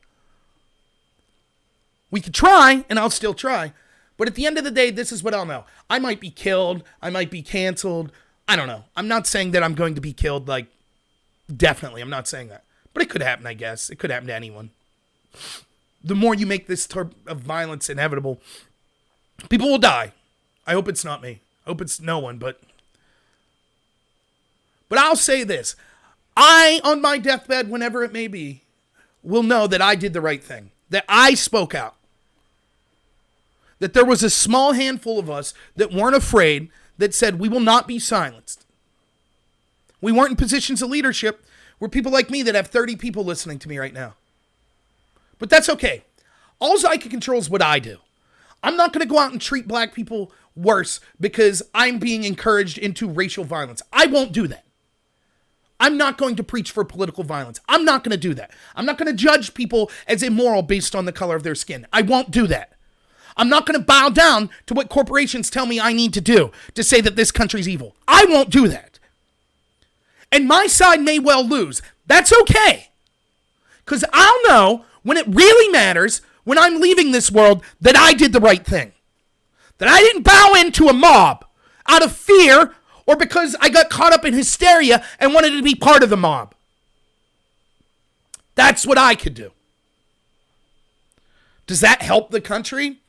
We could try, and I'll still try. But at the end of the day, this is what I'll know. I might be killed. I might be canceled. I don't know. I'm not saying that I'm going to be killed, like, definitely. I'm not saying that. But it could happen, I guess. It could happen to anyone. The more you make this type of violence inevitable, people will die. I hope it's not me. I hope it's no one, but I'll say this. I, on my deathbed, whenever it may be, will know that I did the right thing. That I spoke out. That there was a small handful of us that weren't afraid, that said we will not be silenced. We weren't in positions of leadership. We're people like me that have 30 people listening to me right now. But that's okay. All I can control is what I do. I'm not going to go out and treat black people worse because I'm being encouraged into racial violence. I won't do that. I'm not going to preach for political violence. I'm not going to do that. I'm not going to judge people as immoral based on the color of their skin. I won't do that. I'm not going to bow down to what corporations tell me I need to do to say that this country's evil. I won't do that. And my side may well lose. That's okay. Because I'll know when it really matters, when I'm leaving this world, that I did the right thing. That I didn't bow into a mob out of fear or because I got caught up in hysteria and wanted to be part of the mob. That's what I could do. Does that help the country?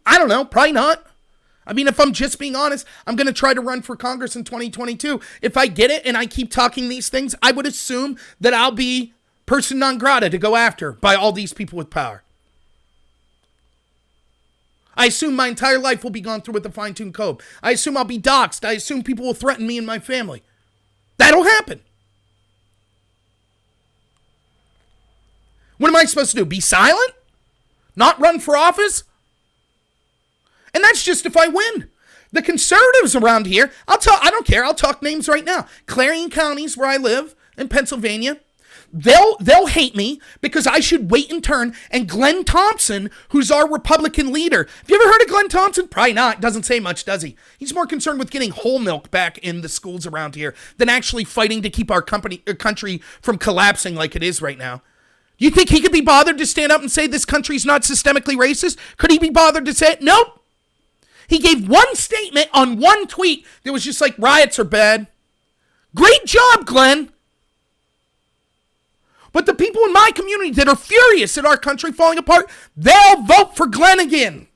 I don't know. Probably not. I mean, if I'm just being honest, I'm going to try to run for Congress in 2022. If I get it and I keep talking these things, I would assume that I'll be person non grata to go after by all these people with power. I assume my entire life will be gone through with a fine-tuned comb. I assume I'll be doxxed. I assume people will threaten me and my family. That'll happen. What am I supposed to do? Be silent? Not run for office? And that's just if I win. The conservatives around here, I don't care. I'll talk names right now. Clarion County's where I live in Pennsylvania. They'll hate me because I should wait in turn. And Glenn Thompson, who's our Republican leader. Have you ever heard of Glenn Thompson? Probably not. Doesn't say much, does he? He's more concerned with getting whole milk back in the schools around here than actually fighting to keep our country from collapsing like it is right now. You think he could be bothered to stand up and say this country's not systemically racist? Could he be bothered to say it? Nope. He gave one statement on one tweet that was just like, riots are bad. Great job, Glenn. But the people in my community that are furious at our country falling apart, they'll vote for Glenn again.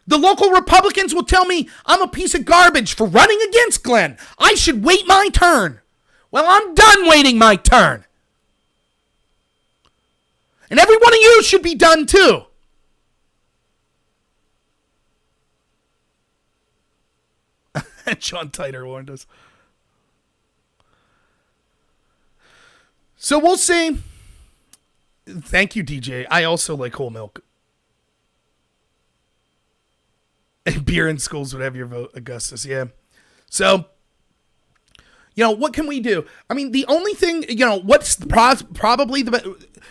The local Republicans will tell me I'm a piece of garbage for running against Glenn. I should wait my turn. Well, I'm done waiting my turn. And every one of you should be done too. John Titer warned us. So we'll see. Thank you, DJ. I also like whole milk. And beer in schools would have your vote, Augustus. Yeah. So, what can we do? I mean, the only thing, what's probably the best.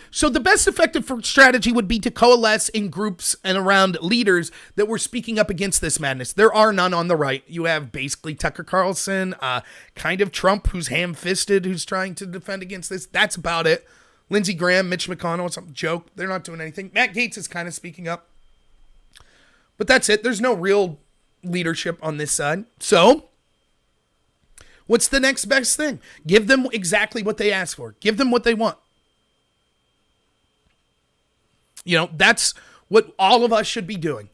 So the best effective strategy would be to coalesce in groups and around leaders that were speaking up against this madness. There are none on the right. You have basically Tucker Carlson, kind of Trump, who's ham-fisted, who's trying to defend against this. That's about it. Lindsey Graham, Mitch McConnell, some joke. They're not doing anything. Matt Gaetz is kind of speaking up. But that's it. There's no real leadership on this side. So, what's the next best thing? Give them exactly what they ask for. Give them what they want. That's what all of us should be doing.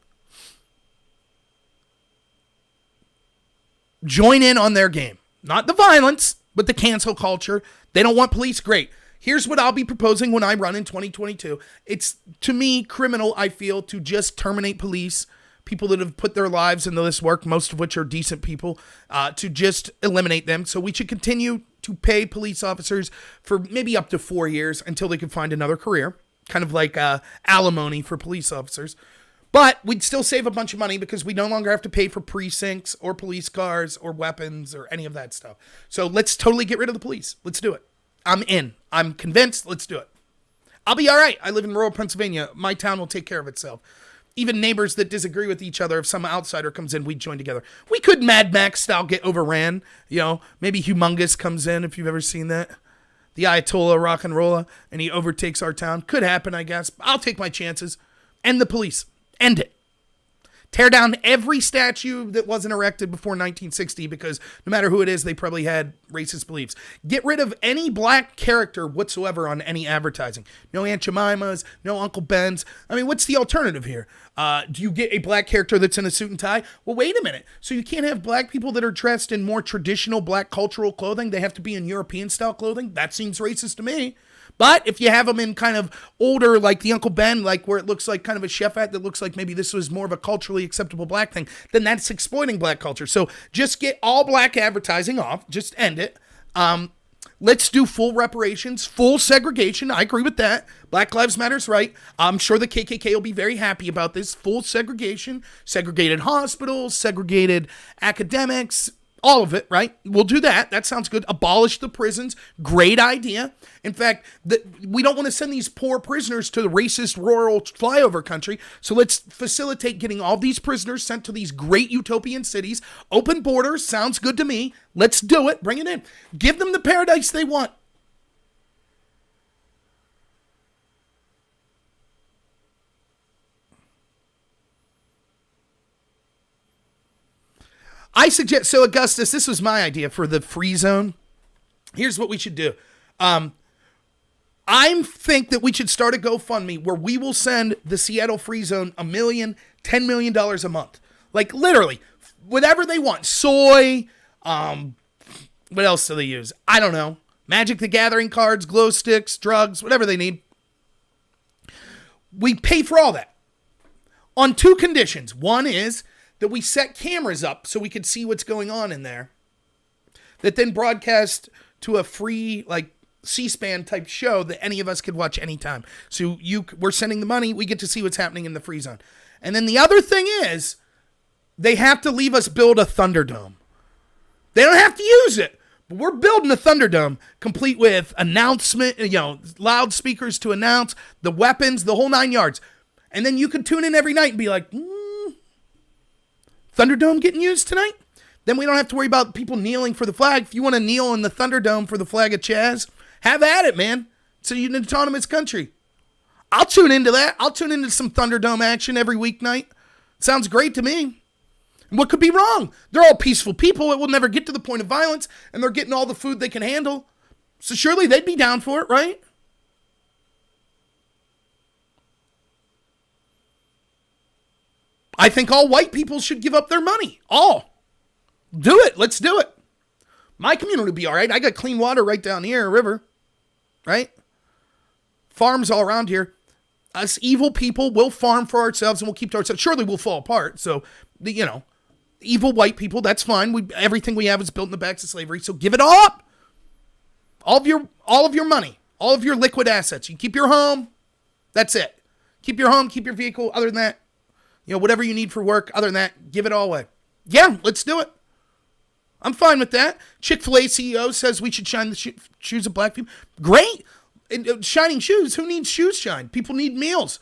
Join in on their game. Not the violence, but the cancel culture. They don't want police. Great. Here's what I'll be proposing when I run in 2022. It's, to me, criminal, I feel, to just terminate police, people that have put their lives into this work, most of which are decent people, to just eliminate them. So we should continue to pay police officers for maybe up to 4 years until they can find another career. Kind of like alimony for police officers. But we'd still save a bunch of money because we no longer have to pay for precincts or police cars or weapons or any of that stuff. So let's totally get rid of the police. Let's do it. I'm in. I'm convinced. Let's do it. I'll be all right. I live in rural Pennsylvania. My town will take care of itself. Even neighbors that disagree with each other, if some outsider comes in, we'd join together. We could Mad Max style get overran. Maybe Humongous comes in, if you've ever seen that. The Ayatollah rock and roller, and he overtakes our town. Could happen, I guess. I'll take my chances. End the police. End it. Tear down every statue that wasn't erected before 1960 because no matter who it is, they probably had racist beliefs. Get rid of any black character whatsoever on any advertising. No Aunt Jemimas, no Uncle Ben's. I mean, what's the alternative here? Do you get a black character that's in a suit and tie? Well, wait a minute. So you can't have black people that are dressed in more traditional black cultural clothing? They have to be in European style clothing? That seems racist to me. But if you have them in kind of older, like the Uncle Ben, like where it looks like kind of a chef hat that looks like maybe this was more of a culturally acceptable black thing, then that's exploiting black culture. So just get all black advertising off. Just end it. Let's do full reparations, full segregation. I agree with that. Black Lives Matter's right. I'm sure the KKK will be very happy about this. Full segregation, segregated hospitals, segregated academics, all of it, right? We'll do that. That sounds good. Abolish the prisons. Great idea. In fact, we don't want to send these poor prisoners to the racist rural flyover country. So let's facilitate getting all these prisoners sent to these great utopian cities. Open borders. Sounds good to me. Let's do it. Bring it in. Give them the paradise they want. I suggest, so Augustus, this was my idea for the free zone. Here's what we should do. I think that we should start a GoFundMe where we will send the Seattle Free Zone $1 million, $10 million a month. Like literally, whatever they want. Soy, what else do they use? I don't know. Magic the Gathering cards, glow sticks, drugs, whatever they need. We pay for all that. On two conditions. One is that we set cameras up so we could see what's going on in there. That then broadcast to a free, like, C-SPAN type show that any of us could watch anytime. So we're sending the money, we get to see what's happening in the free zone. And then the other thing is they have to leave us build a Thunderdome. They don't have to use it, but we're building a Thunderdome complete with announcement, loudspeakers to announce, the weapons, the whole 9 yards. And then you could tune in every night and be like, Thunderdome getting used tonight? Then we don't have to worry about people kneeling for the flag. If you want to kneel in the Thunderdome for the flag of Chaz, have at it, man. It's an autonomous country. I'll tune into that. I'll tune into some Thunderdome action every weeknight. Sounds great to me. And what could be wrong? They're all peaceful people. It will never get to the point of violence, and they're getting all the food they can handle. So surely they'd be down for it, right? I think all white people should give up their money. All. Do it. Let's do it. My community will be all right. I got clean water right down here, a river. Right? Farms all around here. Us evil people will farm for ourselves and we'll keep to ourselves. Surely we'll fall apart. So, evil white people, that's fine. Everything we have is built in the backs of slavery. So give it all up. All of your money. All of your liquid assets. You keep your home. That's it. Keep your home. Keep your vehicle. Other than that, whatever you need for work. Other than that, give it all away. Yeah, let's do it. I'm fine with that. Chick-fil-A CEO says we should shine the shoes of black people. Great. Shining shoes. Who needs shoes shined? People need meals.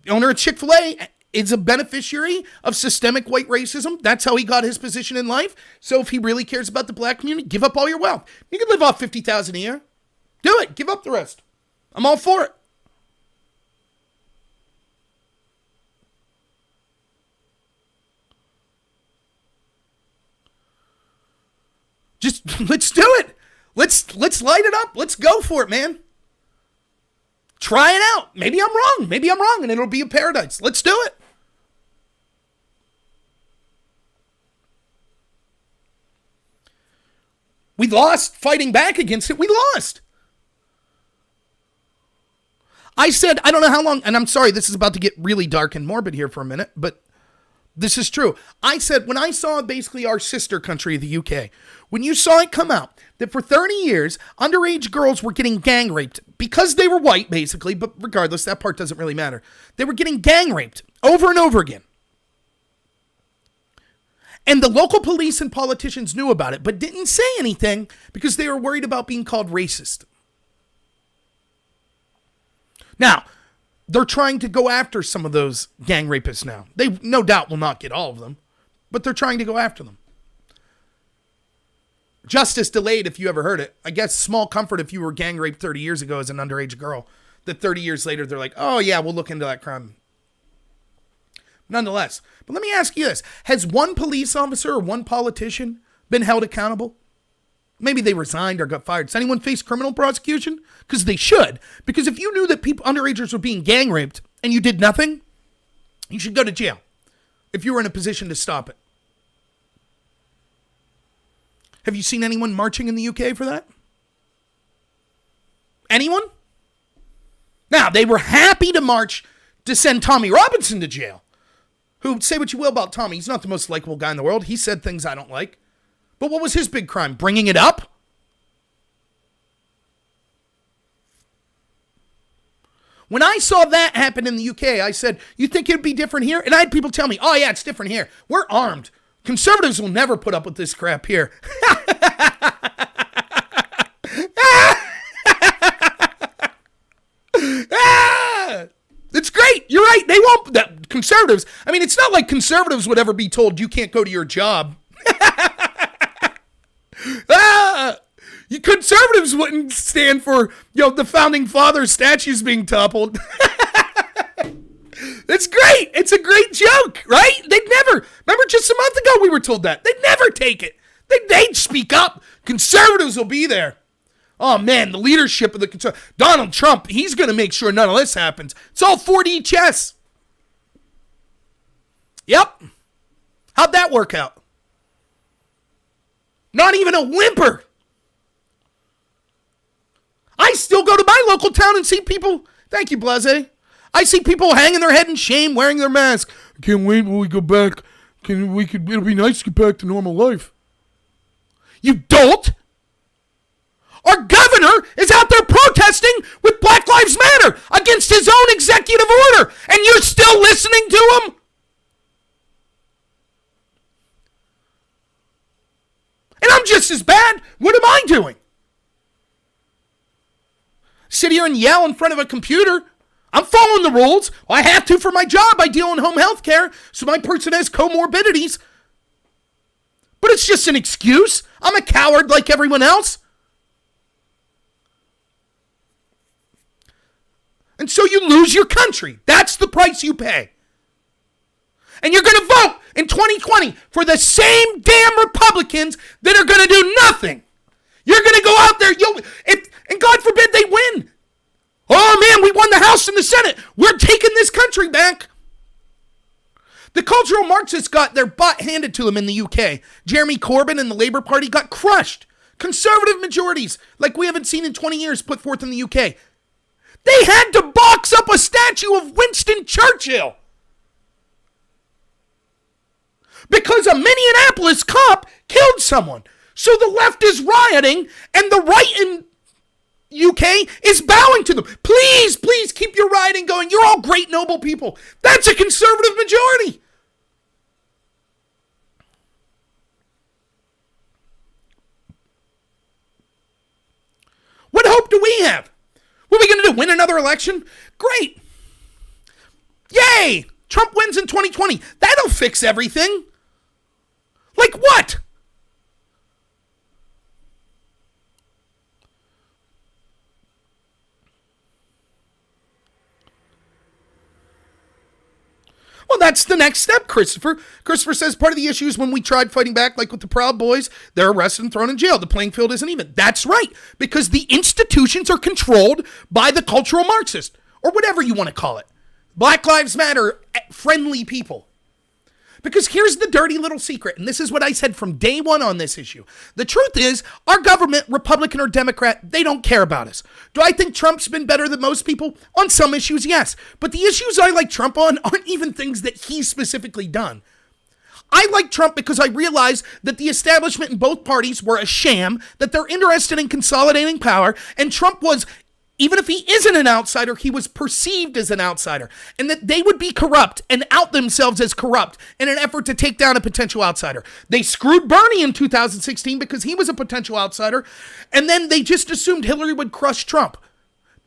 The owner of Chick-fil-A is a beneficiary of systemic white racism. That's how he got his position in life. So if he really cares about the black community, give up all your wealth. You can live off $50,000 a year. Do it. Give up the rest. I'm all for it. Just let's do it. Let's light it up. Let's go for it, man. Try it out. Maybe I'm wrong, and it'll be a paradise. Let's do it. We lost fighting back against it. We lost. I said, I don't know how long, and I'm sorry, this is about to get really dark and morbid here for a minute, but this is true. I said, when I saw basically our sister country, the UK, when you saw it come out, that for 30 years, underage girls were getting gang raped because they were white, basically, but regardless, that part doesn't really matter. They were getting gang raped over and over again. And the local police and politicians knew about it, but didn't say anything because they were worried about being called racist. Now, they're trying to go after some of those gang rapists now. They no doubt will not get all of them, but they're trying to go after them. Justice delayed, if you ever heard it. I guess small comfort if you were gang raped 30 years ago as an underage girl. That 30 years later, they're like, oh yeah, we'll look into that crime. Nonetheless. But let me ask you this. Has one police officer or one politician been held accountable? Maybe they resigned or got fired. Does anyone face criminal prosecution? Because they should. Because if you knew that underagers were being gang raped and you did nothing, you should go to jail if you were in a position to stop it. Have you seen anyone marching in the UK for that? Anyone? Now, they were happy to march to send Tommy Robinson to jail. Who, say what you will about Tommy, he's not the most likable guy in the world. He said things I don't like. But what was his big crime? Bringing it up? When I saw that happen in the UK, I said, you think it'd be different here? And I had people tell me, oh yeah, it's different here. We're armed. Conservatives will never put up with this crap here. It's great. You're right. They won't. That conservatives. I mean, it's not like conservatives would ever be told you can't go to your job. You conservatives wouldn't stand for, the founding fathers' statues being toppled. It's great. It's a great joke, right? They'd never. Remember just a month ago we were told that. They'd never take it. They'd speak up. Conservatives will be there. Oh, man, the leadership of the Donald Trump, he's going to make sure none of this happens. It's all 4D chess. Yep. How'd that work out? Not even a whimper. I still go to my local town and see people. Thank you, Blase. I see people hanging their head in shame, wearing their mask. I can't wait when we go back. It'll be nice to get back to normal life. You don't? Our governor is out there protesting with Black Lives Matter against his own executive order, and you're still listening to him? sit here and yell in front of a computer. I'm following the rules. I have to for my job. I deal in home health care, so my person has comorbidities. But it's just an excuse. I'm a coward like everyone else. And so you lose your country. That's the price you pay. And you're going to vote in 2020 for the same damn Republicans that are going to do nothing. You're going to go out there, and God forbid they win. Oh man, we won the House and the Senate. We're taking this country back. The cultural Marxists got their butt handed to them in the UK. Jeremy Corbyn and the Labour Party got crushed. Conservative majorities, like we haven't seen in 20 years, put forth in the UK. They had to box up a statue of Winston Churchill because a Minneapolis cop killed someone. So the left is rioting and the right in UK is bowing to them. Please, please keep your rioting going. You're all great, noble people. That's a conservative majority. What hope do we have? What are we going to do? Win another election? Great. Yay! Trump wins in 2020. That'll fix everything. Like what? Well, that's the next step, Christopher. Christopher says part of the issue is when we tried fighting back, like with the Proud Boys, they're arrested and thrown in jail. The playing field isn't even. That's right, because the institutions are controlled by the cultural Marxist, or whatever you want to call it. Black Lives Matter, friendly people. Because here's the dirty little secret, and this is what I said from day one on this issue. The truth is, our government, Republican or Democrat, they don't care about us. Do I think Trump's been better than most people? On some issues, yes. But the issues I like Trump on aren't even things that he's specifically done. I like Trump because I realize that the establishment in both parties were a sham, that they're interested in consolidating power, and Trump was, even if he isn't an outsider, he was perceived as an outsider, and that they would be corrupt and out themselves as corrupt in an effort to take down a potential outsider. They screwed Bernie in 2016 because he was a potential outsider, and then they just assumed Hillary would crush Trump.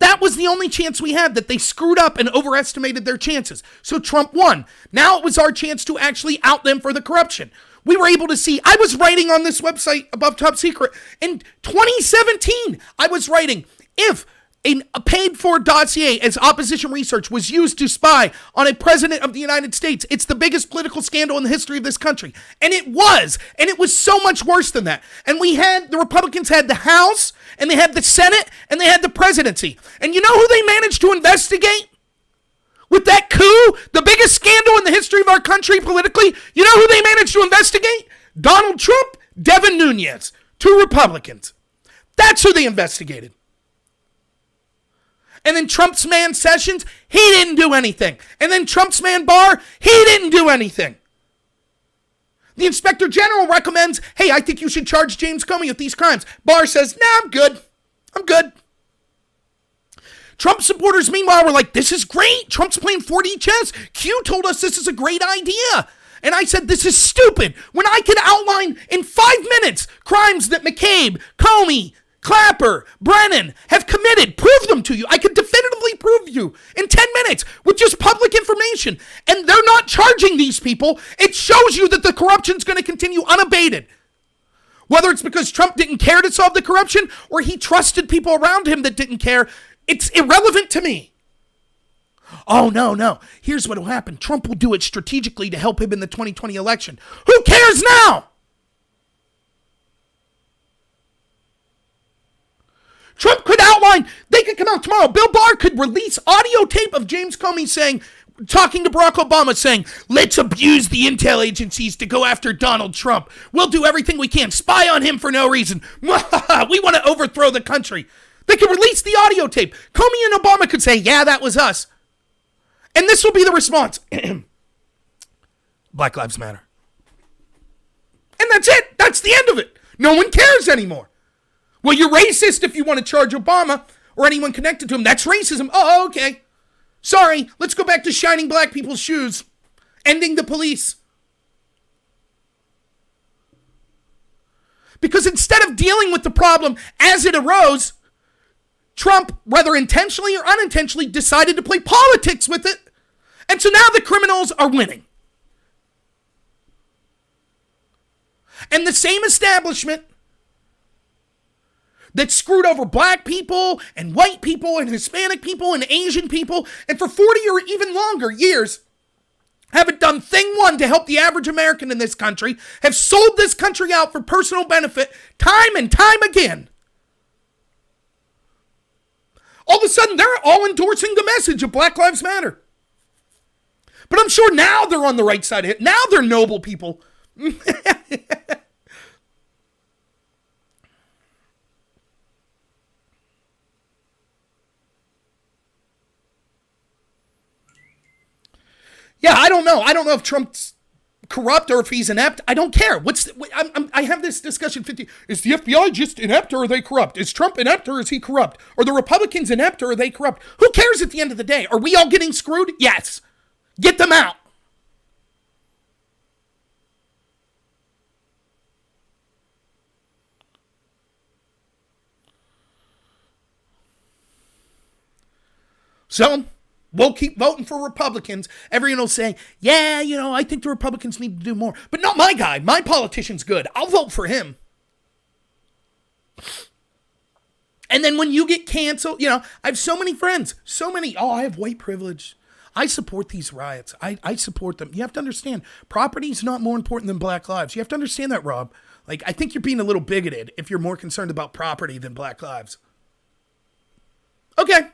That was the only chance we had, that they screwed up and overestimated their chances. So Trump won. Now it was our chance to actually out them for the corruption. We were able to see, I was writing on this website, Above Top Secret, in 2017, I was writing, if a paid-for dossier as opposition research was used to spy on a president of the United States, it's the biggest political scandal in the history of this country. And it was so much worse than that. And the Republicans had the House, and they had the Senate, and they had the presidency. And you know who they managed to investigate? With that coup, the biggest scandal in the history of our country politically, you know who they managed to investigate? Donald Trump, Devin Nunes, two Republicans. That's who they investigated. And then Trump's man Sessions, he didn't do anything. And then Trump's man Barr, he didn't do anything. The Inspector General recommends, hey, I think you should charge James Comey with these crimes. Barr says, nah, I'm good. I'm good. Trump supporters, meanwhile, were like, this is great. Trump's playing 4D chess. Q told us this is a great idea. And I said, this is stupid. When I can outline in 5 minutes crimes that McCabe, Comey, Clapper, Brennan have committed, prove them to you. I could definitively prove you in 10 minutes with just public information. And they're not charging these people. It shows you that the corruption's going to continue unabated. Whether it's because Trump didn't care to solve the corruption or he trusted people around him that didn't care, it's irrelevant to me. Oh, no. Here's what will happen. Trump will do it strategically to help him in the 2020 election. Who cares now? Trump could outline, they could come out tomorrow. Bill Barr could release audio tape of James Comey talking to Barack Obama saying, let's abuse the intel agencies to go after Donald Trump. We'll do everything we can. Spy on him for no reason. We want to overthrow the country. They could release the audio tape. Comey and Obama could say, yeah, that was us. And this will be the response. Black Lives Matter. And that's it. That's the end of it. No one cares anymore. Well, you're racist if you want to charge Obama or anyone connected to him. That's racism. Oh, okay. Sorry, let's go back to shining black people's shoes. Ending the police. Because instead of dealing with the problem as it arose, Trump, whether intentionally or unintentionally, decided to play politics with it. And so now the criminals are winning. And the same establishment that screwed over black people and white people and Hispanic people and Asian people, and for 40 or even longer years, haven't done thing one to help the average American in this country, have sold this country out for personal benefit time and time again. All of a sudden, they're all endorsing the message of Black Lives Matter. But I'm sure now they're on the right side of it. Now they're noble people. Yeah, I don't know. I don't know if Trump's corrupt or if he's inept. I don't care. I have this discussion 50. Is the FBI just inept or are they corrupt? Is Trump inept or is he corrupt? Are the Republicans inept or are they corrupt? Who cares at the end of the day? Are we all getting screwed? Yes. Get them out. So, we'll keep voting for Republicans. Everyone will say, yeah, I think the Republicans need to do more. But not my guy. My politician's good. I'll vote for him. And then when you get canceled, I have so many friends. I have white privilege. I support these riots. I support them. You have to understand, property is not more important than black lives. You have to understand that, Rob. I think you're being a little bigoted if you're more concerned about property than black lives. Okay.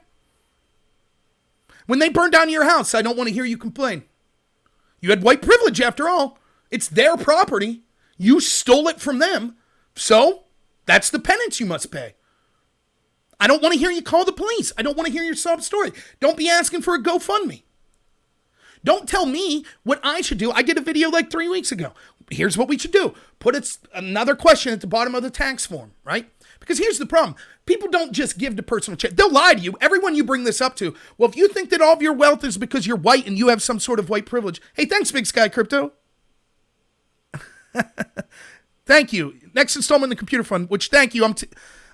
When they burn down your house, I don't want to hear you complain. You had white privilege after all. It's their property. You stole it from them. So, that's the penance you must pay. I don't want to hear you call the police. I don't want to hear your sob story. Don't be asking for a GoFundMe. Don't tell me what I should do. I did a video 3 weeks ago. Here's what we should do. Put another question at the bottom of the tax form, right? Because here's the problem. People don't just give to personal check. They'll lie to you. Everyone you bring this up to. Well, if you think that all of your wealth is because you're white and you have some sort of white privilege. Hey, thanks, Big Sky Crypto. Thank you. Next installment in the computer fund, which thank you.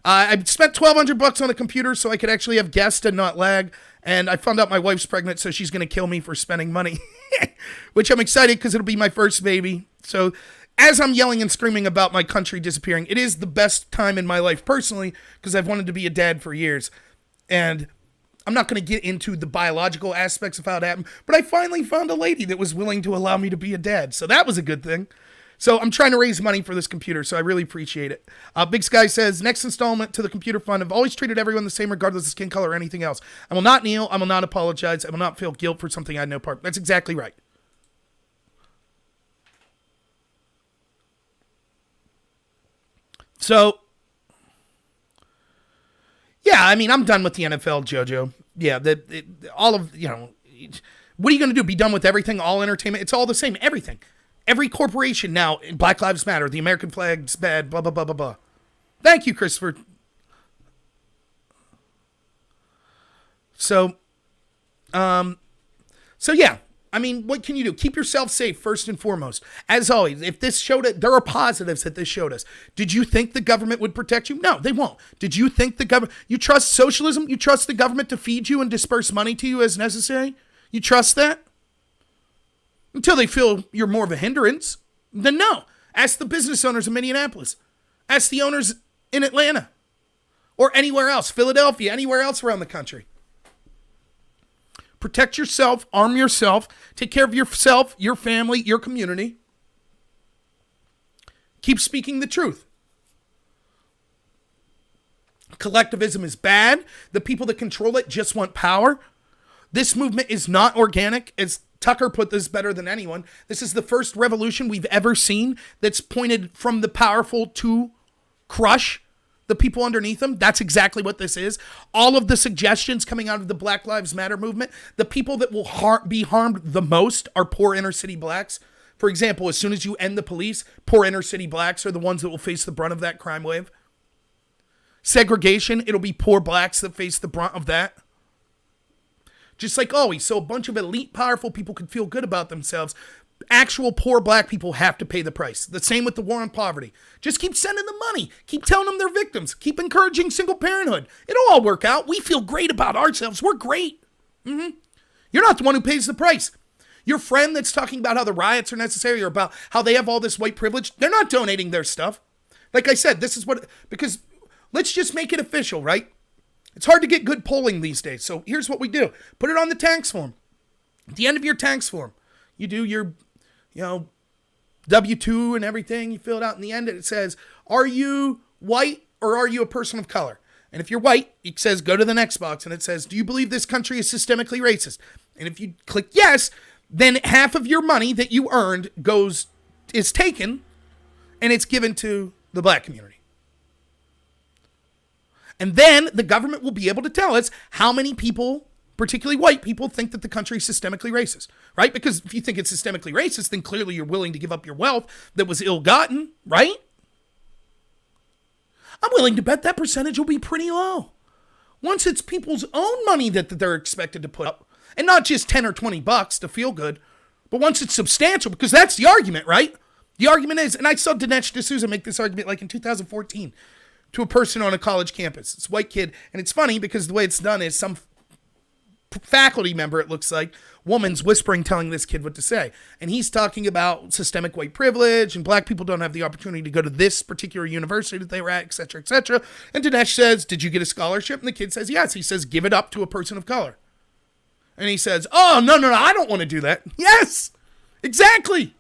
I spent $1,200 on a computer so I could actually have guests and not lag. And I found out my wife's pregnant, so she's going to kill me for spending money. Which I'm excited because it'll be my first baby. So as I'm yelling and screaming about my country disappearing, it is the best time in my life personally because I've wanted to be a dad for years. And I'm not going to get into the biological aspects of how it happened, but I finally found a lady that was willing to allow me to be a dad. So that was a good thing. So I'm trying to raise money for this computer, so I really appreciate it. Big Sky says, next installment to the computer fund. I've always treated everyone the same regardless of skin color or anything else. I will not kneel. I will not apologize. I will not feel guilt for something I had no part. That's exactly right. So, yeah, I mean, I'm done with the NFL, JoJo. Yeah, what are you going to do? Be done with everything, all entertainment? It's all the same, everything. Every corporation now, Black Lives Matter, the American flag's bad, blah, blah, blah, blah, blah. Thank you, Christopher. So yeah. I mean, what can you do? Keep yourself safe first and foremost. As always, if this showed it, there are positives that this showed us. Did you think the government would protect you? No, they won't. Did you think the government, you trust socialism? You trust the government to feed you and disperse money to you as necessary? You trust that? Until they feel you're more of a hindrance, then no. Ask the business owners in Minneapolis. Ask the owners in Atlanta or anywhere else, Philadelphia, anywhere else around the country. Protect yourself, arm yourself, take care of yourself, your family, your community. Keep speaking the truth. Collectivism is bad. The people that control it just want power. This movement is not organic. As Tucker put this better than anyone, this is the first revolution we've ever seen that's pointed from the powerful to crush the people underneath them. That's exactly what this is. All of the suggestions coming out of the Black Lives Matter movement, the people that will be harmed the most are poor inner city blacks. For example, as soon as you end the police, poor inner city blacks are the ones that will face the brunt of that crime wave. Segregation, it'll be poor blacks that face the brunt of that. Just like always, so a bunch of elite, powerful people can feel good about themselves. actual poor black people have to pay the price. The same with the war on poverty. Just keep sending them money. Keep telling them they're victims. Keep encouraging single parenthood. It'll all work out. We feel great about ourselves. We're great. You're not the one who pays the price. Your friend that's talking about how the riots are necessary or about how they have all this white privilege, they're not donating their stuff. Like I said, this is what, because let's just make it official, right? It's hard to get good polling these days. So here's what we do. Put it on the tax form. At the end of your tax form, you do your, W-2 and everything. You fill it out in the end and it says, are you white or are you a person of color? And if you're white, it says go to the next box and it says, do you believe this country is systemically racist? And if you click yes, then half of your money that you earned is taken and it's given to the black community. And then the government will be able to tell us how many people, particularly white people, think that the country is systemically racist, right? Because if you think it's systemically racist, then clearly you're willing to give up your wealth that was ill-gotten, right? I'm willing to bet that percentage will be pretty low. Once it's people's own money that they're expected to put up, and not just 10 or 20 bucks to feel good, but once it's substantial, because that's the argument, right? The argument is, and I saw Dinesh D'Souza make this argument like in 2014 to a person on a college campus. It's a white kid, and it's funny because the way it's done is some faculty member, it looks like, woman's whispering, telling this kid what to say. And he's talking about systemic white privilege and black people don't have the opportunity to go to this particular university that they were at, et cetera, et cetera. And Dinesh says, did you get a scholarship? And the kid says, yes. He says, give it up to a person of color. And he says, oh, no, I don't want to do that. Yes, exactly.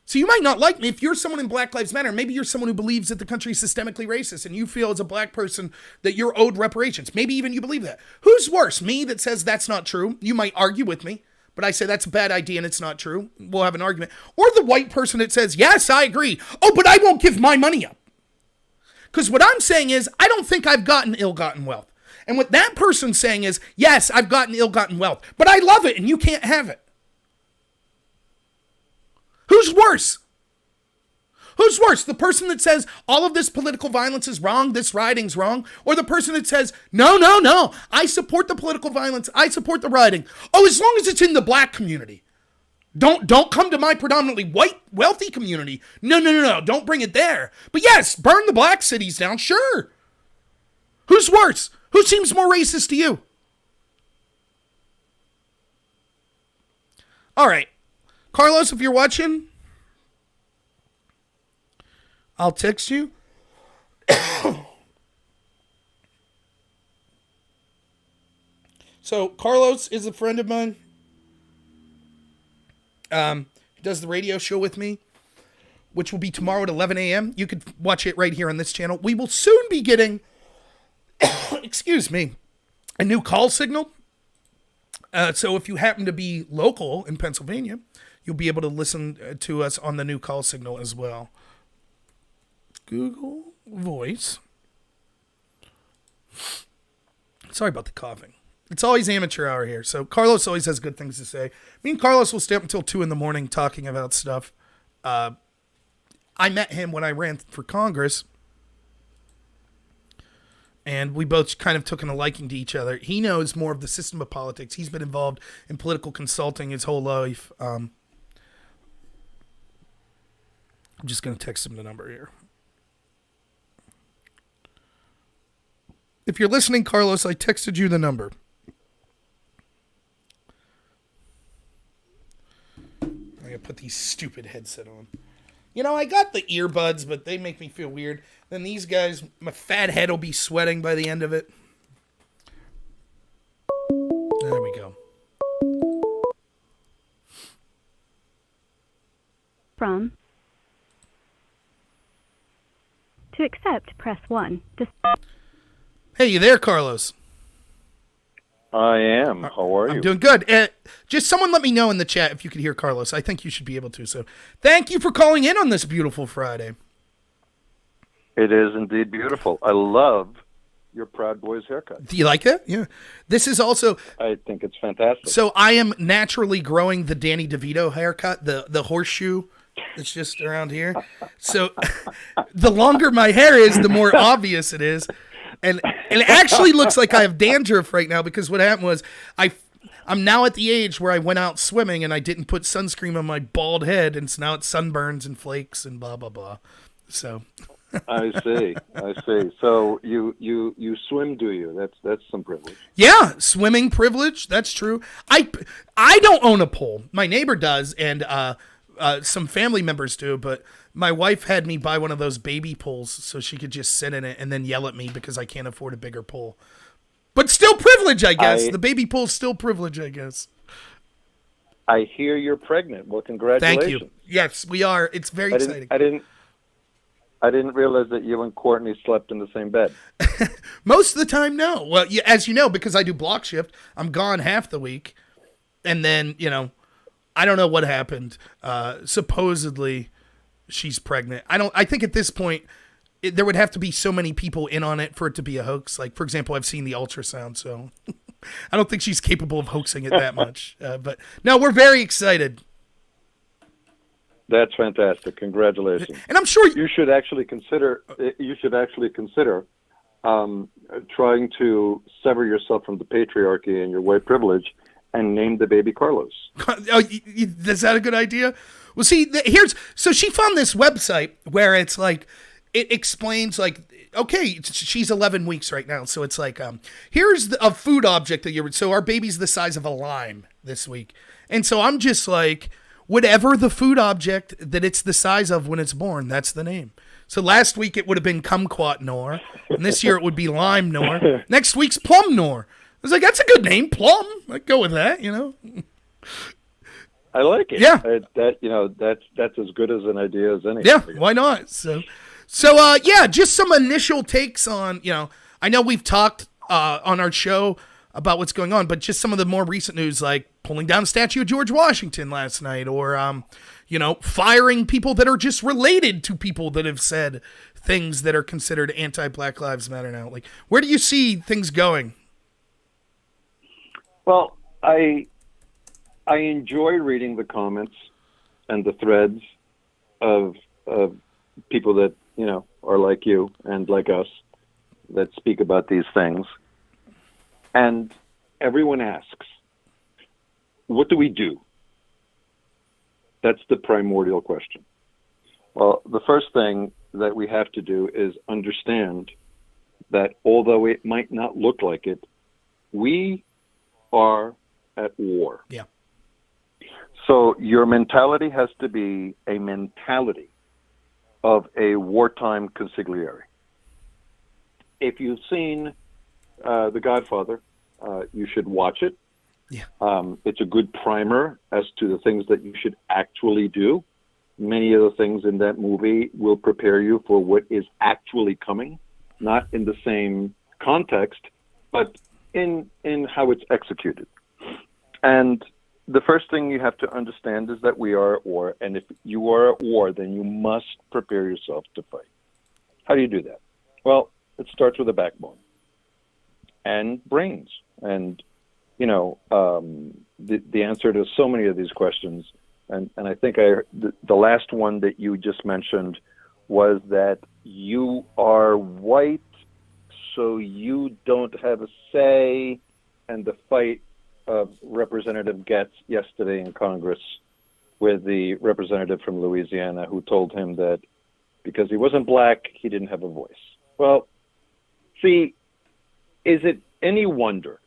So you might not like me if you're someone in Black Lives Matter. Maybe you're someone who believes that the country is systemically racist and you feel as a black person that you're owed reparations. Maybe even you believe that. Who's worse? Me that says that's not true. You might argue with me, but I say that's a bad idea and it's not true. We'll have an argument. Or the white person that says, yes, I agree. Oh, but I won't give my money up. Because what I'm saying is, I don't think I've gotten ill-gotten wealth. And what that person's saying is, yes, I've gotten ill-gotten wealth, but I love it and you can't have it. Who's worse? Who's worse? The person that says all of this political violence is wrong, this rioting's wrong, or the person that says, no, I support the political violence, I support the rioting. Oh, as long as it's in the black community. Don't come to my predominantly white, wealthy community. No, don't bring it there. But yes, burn the black cities down, sure. Who's worse? Who seems more racist to you? All right. Carlos, if you're watching, I'll text you. So Carlos is a friend of mine. He does the radio show with me, which will be tomorrow at 11 a.m. You could watch it right here on this channel. We will soon be getting, excuse me, a new call signal. So if you happen to be local in Pennsylvania, you'll be able to listen to us on the new call signal as well. Google Voice. Sorry about the coughing. It's always amateur hour here, so Carlos always has good things to say. Me and Carlos will stay up until 2 a.m. talking about stuff. I met him when I ran for Congress, and we both kind of took a liking to each other. He knows more of the system of politics. He's been involved in political consulting his whole life. I'm just going to text him the number here. If you're listening, Carlos, I texted you the number. I'm going to put these stupid headset on. You know, I got the earbuds, but they make me feel weird. Then these guys, my fat head will be sweating by the end of it. There we go. From. To accept, press 1. Hey, you there, Carlos? I am. How are you? I'm doing good. Just someone let me know in the chat if you could hear Carlos. I think you should be able to. So thank you for calling in on this beautiful Friday. It is indeed beautiful. I love your Proud Boys haircut. Do you like it? Yeah. This is also... I think it's fantastic. So I am naturally growing the Danny DeVito haircut, the horseshoe that's just around here. So the longer my hair is, the more obvious it is. And it actually looks like I have dandruff right now because what happened was I I'm now at the age where I went out swimming and I didn't put sunscreen on my bald head, and so now it's sunburns and flakes and blah blah blah. So I see. So you swim, do you? That's some privilege. yeah, swimming privilege. That's true. I don't own a pool. My neighbor does, and some family members do. But my wife had me buy one of those baby pools so she could just sit in it and then yell at me because I can't afford a bigger pool. But still privilege, I guess. The baby pool's still privilege, I guess. I hear you're pregnant. Well, congratulations. Thank you. Yes, we are. It's very exciting. I didn't realize that you and Courtney slept in the same bed. Most of the time, no. Well, as you know, because I do block shift, I'm gone half the week. And then, I don't know what happened. Supposedly, she's pregnant. I think at this point, there would have to be so many people in on it for it to be a hoax. Like, for example, I've seen the ultrasound, so I don't think she's capable of hoaxing it that much. But no, we're very excited. That's fantastic. Congratulations. And I'm sure you should actually consider. Trying to sever yourself from the patriarchy and your white privilege, and name the baby Carlos. Is that a good idea? Well, see, so she found this website where it's like, it explains like, okay, she's 11 weeks right now. So it's like, here's a food object so our baby's the size of a lime this week. And so I'm just like, whatever the food object that it's the size of when it's born, that's the name. So last week it would have been kumquat nor, and this year it would be lime nor. Next week's plum nor. I was like, that's a good name, Plum. I'd go with that, I like it. Yeah. That's as good as an idea as any. Yeah, why not? So yeah, just some initial takes on, I know we've talked on our show about what's going on, but just some of the more recent news, like pulling down a statue of George Washington last night, or, firing people that are just related to people that have said things that are considered anti-Black Lives Matter now. Like, where do you see things going? Well, I enjoy reading the comments and the threads of people that, are like you and like us that speak about these things. And everyone asks, what do we do? That's the primordial question. Well, the first thing that we have to do is understand that although it might not look like it, we are at war. Yeah. So your mentality has to be a mentality of a wartime consigliere. If you've seen The Godfather, you should watch it. Yeah. It's a good primer as to the things that you should actually do. Many of the things in that movie will prepare you for what is actually coming, not in the same context, but in how it's executed. And the first thing you have to understand is that we are at war, and if you are at war, then you must prepare yourself to fight. How do you do that? Well, it starts with a backbone and brains. And, the answer to so many of these questions, and I think the last one that you just mentioned was that you are white, so you don't have a say, and the fight of Representative Getz yesterday in Congress with the representative from Louisiana who told him that because he wasn't black, he didn't have a voice. Well, see, is it any wonder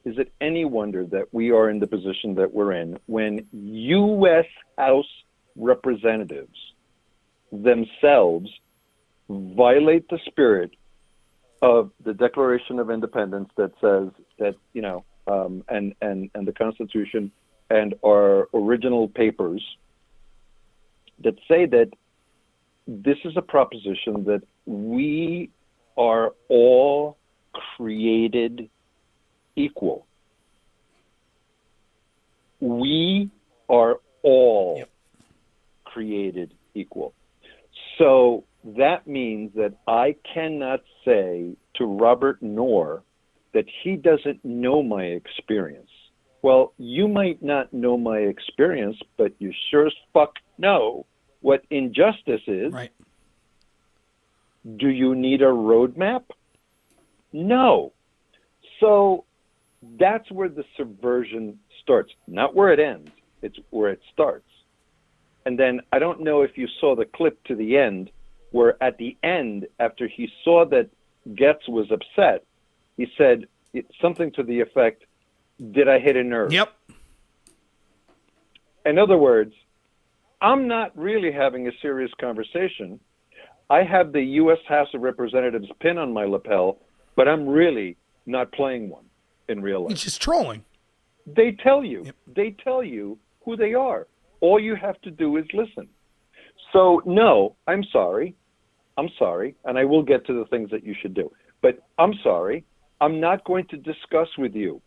that we are in the position that we're in when U.S. House representatives themselves violate the spirit of the Declaration of Independence that says that, and the Constitution and our original papers that say that this is a proposition that we are all created equal. We are all created equal. So that means that I cannot say to Robert Knorr that he doesn't know my experience. Well, you might not know my experience, but you sure as fuck know what injustice is. Right. Do you need a roadmap? No. So That's where the subversion starts, not where it ends. It's where it starts. And then I don't know if you saw the clip to the end, where at the end, after he saw that Getz was upset, he said something to the effect, "Did I hit a nerve?" Yep. In other words, I'm not really having a serious conversation. I have the U.S. House of Representatives pin on my lapel, but I'm really not playing one in real life. He's just trolling. They tell you. Yep. They tell you who they are. All you have to do is listen. So, no, I'm sorry. I'm sorry, and I will get to the things that you should do. But I'm sorry. I'm not going to discuss with you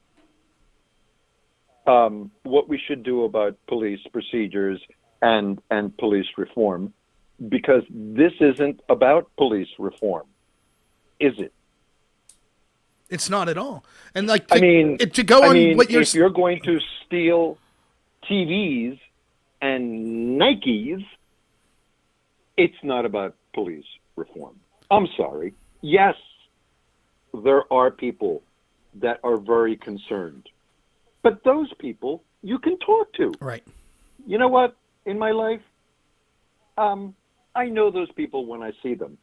what we should do about police procedures and police reform, because this isn't about police reform, is it? It's not at all. And like, to go on what if you're going to steal TVs and Nikes, it's not about police reform. I'm sorry. Yes, there are people that are very concerned, but those people you can talk to. Right. You know what? In my life, I know those people when I see them.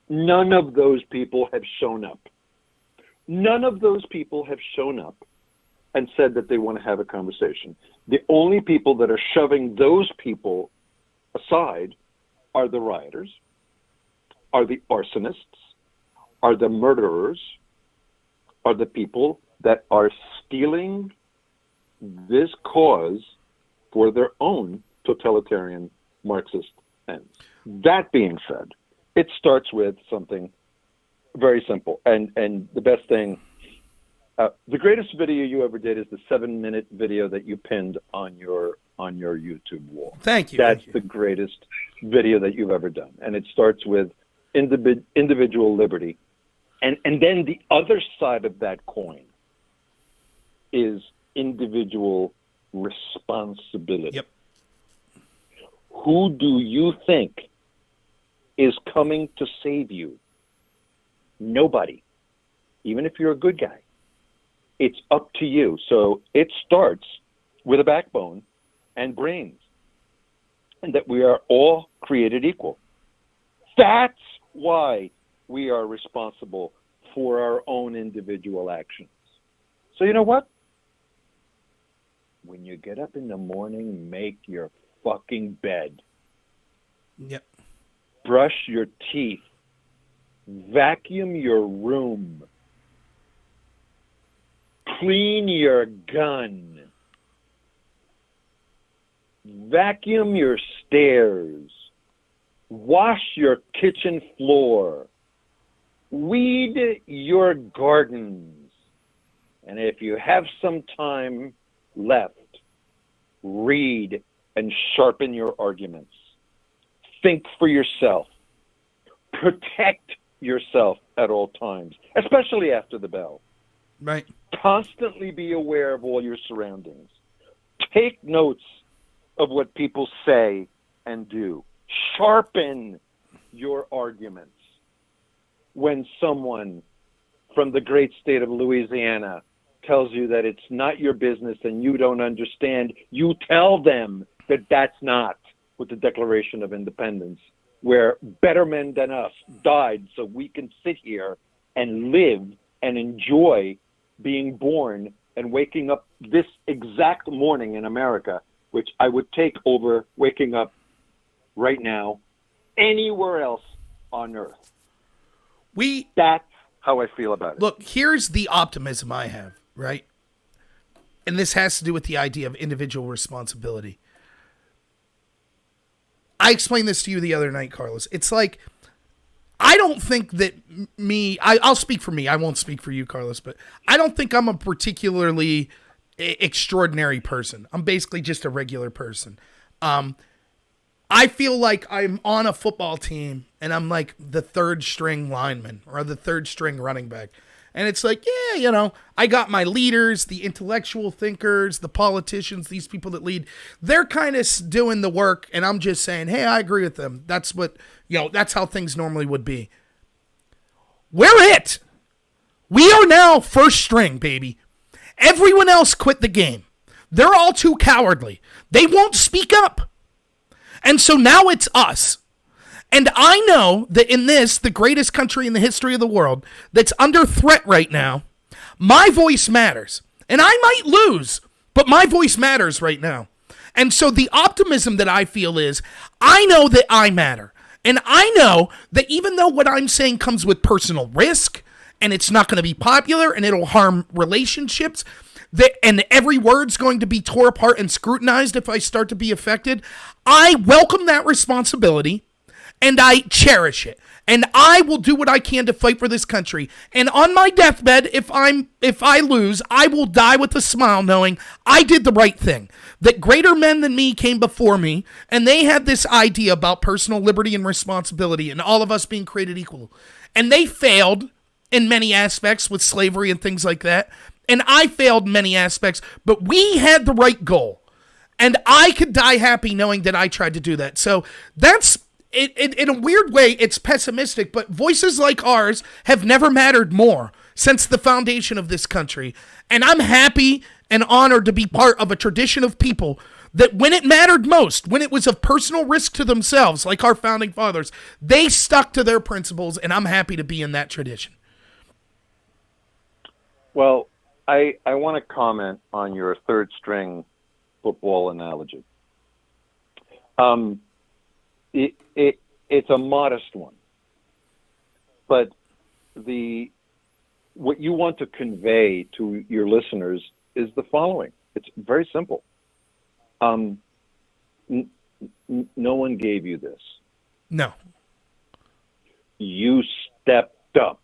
None of those people have shown up. None of those people have shown up and said that they want to have a conversation. The only people that are shoving those people aside are the rioters, are the arsonists, are the murderers, are the people that are stealing this cause for their own totalitarian Marxist ends. That being said, it starts with something very simple. And the best thing, the greatest video you ever did is the 7-minute video that you pinned on your YouTube wall. Thank you. That's the greatest video that you've ever done. And it starts with individual liberty. And then the other side of that coin is individual responsibility. Yep. Who do you think is coming to save you? Nobody. Even if you're a good guy. It's up to you. So it starts with a backbone and brains. And that we are all created equal. That's why we are responsible for our own individual actions. So you know what? When you get up in the morning, make your fucking bed. Yep. Brush your teeth. Vacuum your room. Clean your gun. Vacuum your stairs. Wash your kitchen floor. Weed your gardens. And if you have some time left, read and sharpen your arguments. Think for yourself. Protect yourself at all times, especially after the bell. Right. Constantly be aware of all your surroundings. Take notes of what people say and do. Sharpen your arguments. When someone from the great state of Louisiana tells you that it's not your business and you don't understand, you tell them that that's not what the Declaration of Independence, where better men than us died so we can sit here and live and enjoy being born and waking up this exact morning in America, which I would take over waking up right now anywhere else on earth. That's how I feel about it. Look, here's the optimism I have, right? And this has to do with the idea of individual responsibility. I explained this to you the other night, Carlos. It's like, I don't think that I'll speak for me. I won't speak for you, Carlos, but I don't think I'm a particularly extraordinary person. I'm basically just a regular person. I feel like I'm on a football team and I'm like the third string lineman or the third string running back. And it's like, yeah, you know, I got my leaders, the intellectual thinkers, the politicians, these people that lead. They're kind of doing the work, and I'm just saying, hey, I agree with them. That's what, you know, that's how things normally would be. We're it. We are now first string, baby. Everyone else quit the game. They're all too cowardly. They won't speak up. And so now it's us. And I know that in this, the greatest country in the history of the world, that's under threat right now, my voice matters. And I might lose, but my voice matters right now. And so the optimism that I feel is, I know that I matter. And I know that even though what I'm saying comes with personal risk, and it's not going to be popular, and it'll harm relationships, and every word's going to be tore apart and scrutinized if I start to be affected, I welcome that responsibility, and I cherish it. And I will do what I can to fight for this country. And on my deathbed, if I lose, I will die with a smile knowing I did the right thing. That greater men than me came before me, and they had this idea about personal liberty and responsibility and all of us being created equal. And they failed in many aspects with slavery and things like that. And I failed in many aspects, but we had the right goal. And I could die happy knowing that I tried to do that. So that's, in a weird way, it's pessimistic, but voices like ours have never mattered more since the foundation of this country. And I'm happy and honored to be part of a tradition of people that when it mattered most, when it was of personal risk to themselves, like our founding fathers, they stuck to their principles, and I'm happy to be in that tradition. Well, I want to comment on your third string football analogy. It's a modest one, but what you want to convey to your listeners is the following. It's very simple. No one gave you this. No. You stepped up.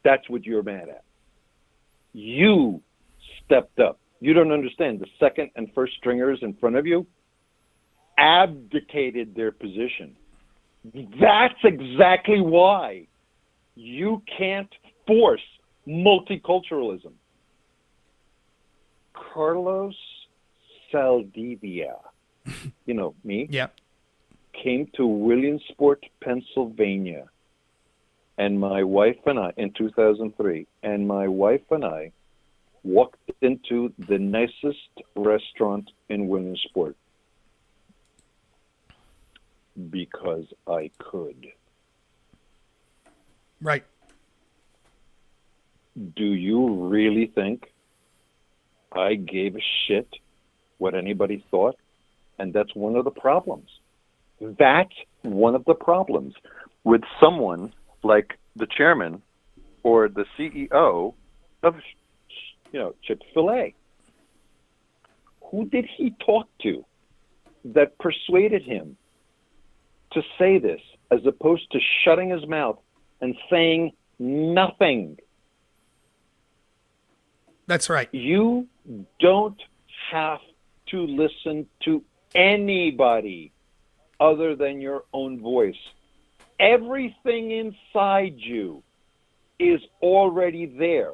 That's what you're mad at. You stepped up. You don't understand. The second and first stringers in front of you abdicated their position. That's exactly why you can't force multiculturalism. Carlos Saldivia, you know me, came to Williamsport, Pennsylvania, and my wife and I, in 2003, and my wife and I walked into the nicest restaurant in Williamsport because I could. Right. Do you really think I gave a shit what anybody thought? And that's one of the problems. That's one of the problems with someone like the chairman or the CEO of, Chick-fil-A. Who did he talk to that persuaded him to say this as opposed to shutting his mouth and saying nothing? That's right. You don't have to listen to anybody other than your own voice. Everything inside you is already there.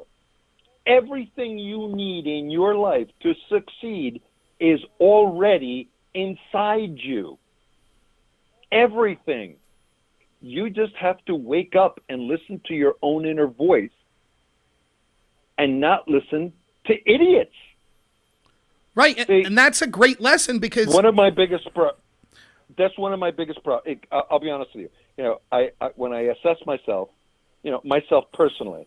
Everything you need in your life to succeed is already inside you. Everything. You just have to wake up and listen to your own inner voice and not listen to idiots. Right. See, and that's a great lesson because one of my biggest that's one of my biggest I'll be honest with you. I when I assess myself, myself personally,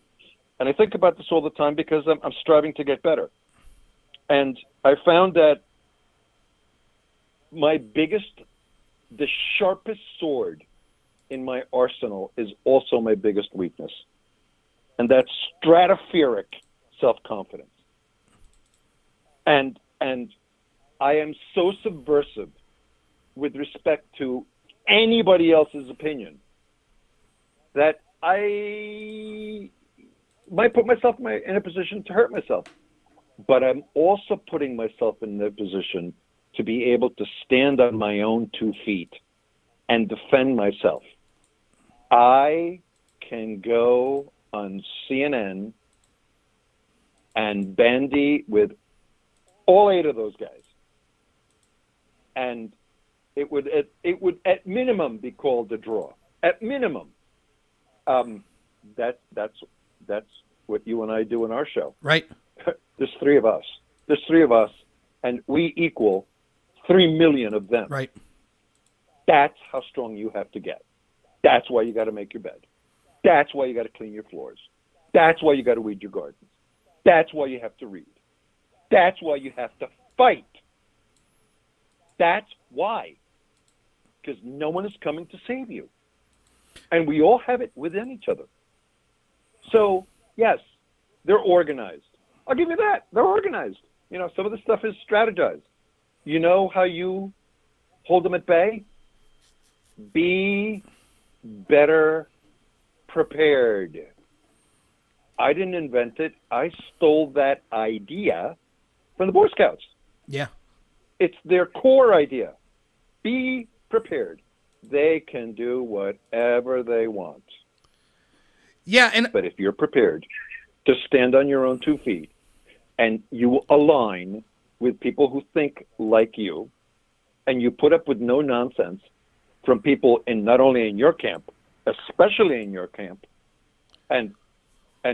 and I think about this all the time because I'm striving to get better. And I found that the sharpest sword in my arsenal is also my biggest weakness. And that's stratospheric self-confidence. And I am so subversive with respect to anybody else's opinion that I might put myself in a position to hurt myself. But I'm also putting myself in the position to be able to stand on my own 2 feet and defend myself. I can go on CNN and bandy with all 8 of those guys, and it would at minimum be called a draw. At minimum, that's what you and I do in our show. Right. There's three of us. There's three of us, and we equal 3 million of them. Right. That's how strong you have to get. That's why you got to make your bed. That's why you got to clean your floors. That's why you got to weed your gardens. That's why you have to read. That's why you have to fight. That's why. Because no one is coming to save you. And we all have it within each other. So, yes, they're organized. I'll give you that. They're organized. You know, some of the stuff is strategized. You know how you hold them at bay? Be better prepared. I didn't invent it. I stole that idea from the Boy Scouts. Yeah. It's their core idea. Be prepared. They can do whatever they want. Yeah, But if you're prepared to stand on your own 2 feet and you align with people who think like you, and you put up with no nonsense from people in not only in your camp, especially in your camp, and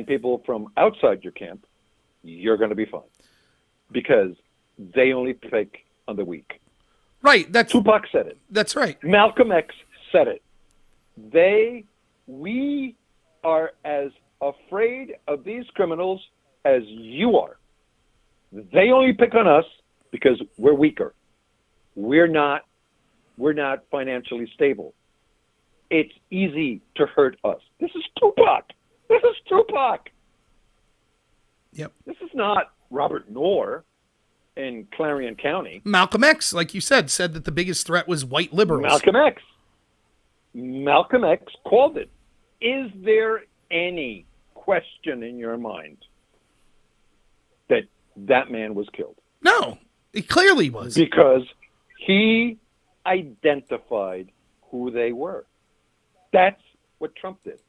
people from outside your camp, you're going to be fine. Because they only pick on the weak. right. Tupac said it. That's right. Malcolm X said it. We are as afraid of these criminals as you are. They only pick on us because we're weaker. We're not financially stable. It's easy to hurt us. This is Tupac. This is Tupac. Yep. This is not Robert Knorr in Clarion County. Malcolm X, like you said that the biggest threat was white liberals. Malcolm X called it. Is there any question in your mind that that man was killed? No, it clearly was. Because he identified who they were. That's what Trump did.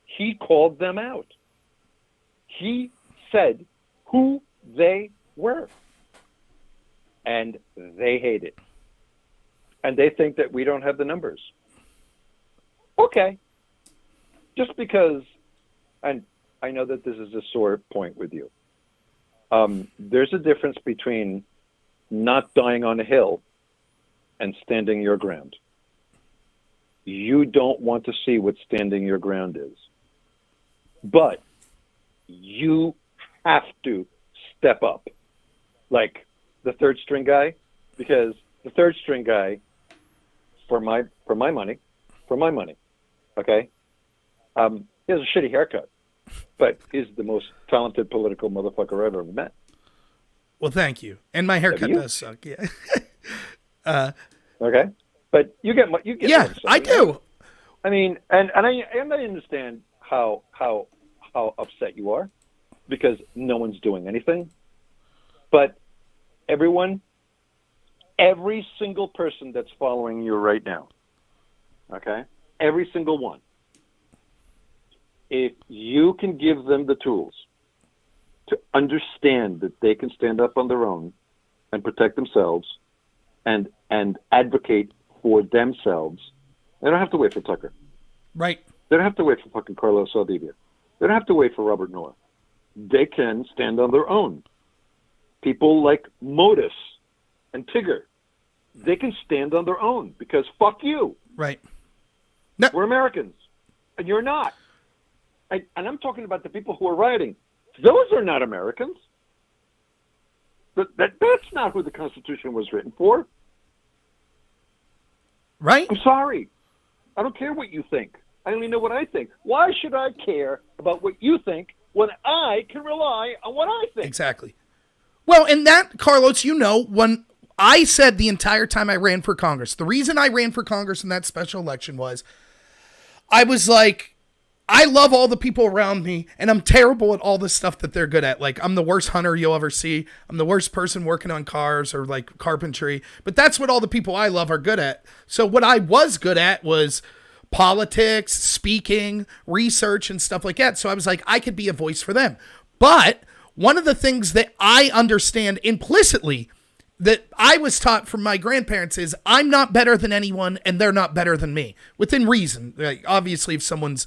He called them out. He said who they were. And they hate it. And they think that we don't have the numbers. Okay. Just because, and I know that this is a sore point with you, there's a difference between not dying on a hill and standing your ground. You don't want to see what standing your ground is. But you have to step up. Like the third string guy, because the third string guy, for my money, okay, he has a shitty haircut, but he's the most talented political motherfucker I've ever met. Well, thank you. And my haircut you? does suck. Yeah. Okay, but you get what Yeah, I'm saying, I do. I mean, and I understand how upset you are because no one's doing anything. But every single person that's following you right now, okay, every single one, if you can give them the tools to understand that they can stand up on their own and protect themselves and advocate for themselves, they don't have to wait for Tucker. Right. They don't have to wait for fucking Carlos Saldivia. They don't have to wait for Robert Knorr. They can stand on their own. People like Modus and Tigger, they can stand on their own because fuck you. Right. We're Americans, and you're not. And I'm talking about the people who are rioting. Those are not Americans. That's not who the Constitution was written for. Right. I'm sorry. I don't care what you think. I only know what I think. Why should I care about what you think when I can rely on what I think? Exactly. Well, and that, Carlos, you know, when I said the entire time I ran for Congress, the reason I ran for Congress in that special election was I was like, I love all the people around me, and I'm terrible at all the stuff that they're good at. Like, I'm the worst hunter you'll ever see. I'm the worst person working on cars or, like, carpentry. But that's what all the people I love are good at. So what I was good at was politics, speaking, research, and stuff like that. So I was like, I could be a voice for them. But one of the things that I understand implicitly that I was taught from my grandparents is I'm not better than anyone, and they're not better than me. Within reason. Like, obviously, if someone's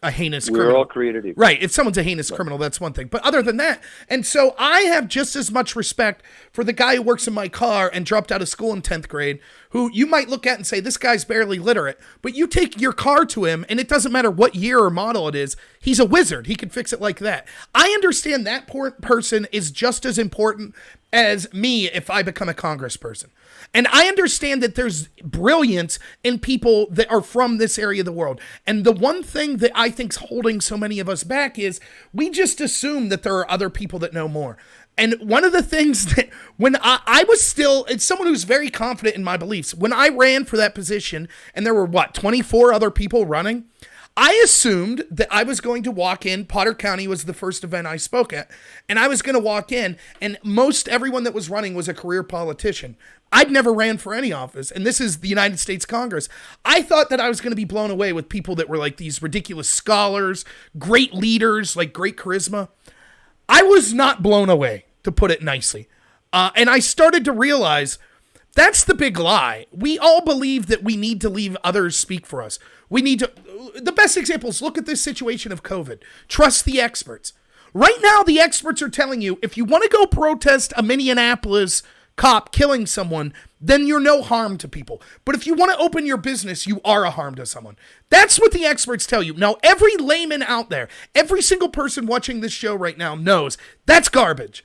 a heinous We're criminal. all created equal. Right. If someone's a heinous criminal, that's one thing. But other than that, and so I have just as much respect for the guy who works in my car and dropped out of school in 10th grade, who you might look at and say, this guy's barely literate. But you take your car to him, and it doesn't matter what year or model it is, he's a wizard. He can fix it like that. I understand that person is just as important as me if I become a congressperson. And I understand that there's brilliance in people that are from this area of the world. And the one thing that I think's holding so many of us back is we just assume that there are other people that know more. And one of the things that when I was still, it's someone who's very confident in my beliefs. When I ran for that position and there were 24 other people running, I assumed that I was going to walk in. Potter County was the first event I spoke at. And I was going to walk in, and most everyone that was running was a career politician. I'd never ran for any office, and this is the United States Congress. I thought that I was going to be blown away with people that were like these ridiculous scholars, great leaders, like great charisma. I was not blown away, to put it nicely. And I started to realize that's the big lie. We all believe that we need to leave others speak for us. We need to. The best examples, look at this situation of COVID. Trust the experts. Right now, the experts are telling you, if you want to go protest a Minneapolis cop killing someone, then you're no harm to people. But if you want to open your business, you are a harm to someone. That's what the experts tell you. Now, every layman out there, every single person watching this show right now knows that's garbage.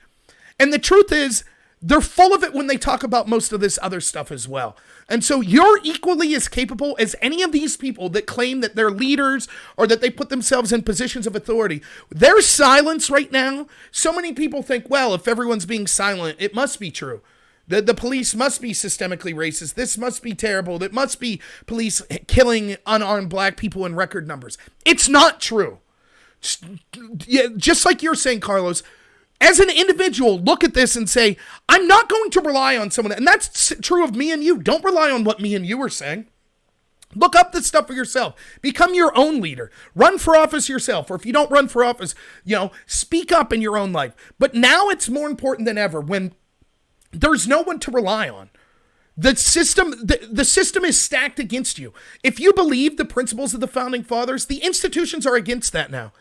And the truth is, they're full of it when they talk about most of this other stuff as well. And so you're equally as capable as any of these people that claim that they're leaders or that they put themselves in positions of authority. Their silence right now, so many people think, well, if everyone's being silent, it must be true. The police must be systemically racist. This must be terrible. That must be police killing unarmed black people in record numbers. It's not true. Just like you're saying, Carlos, as an individual, look at this and say, I'm not going to rely on someone. And that's true of me and you. Don't rely on what me and you are saying. Look up this stuff for yourself. Become your own leader. Run for office yourself. Or if you don't run for office, speak up in your own life. But now it's more important than ever when there's no one to rely on. The system is stacked against you. If you believe the principles of the founding fathers, the institutions are against that now.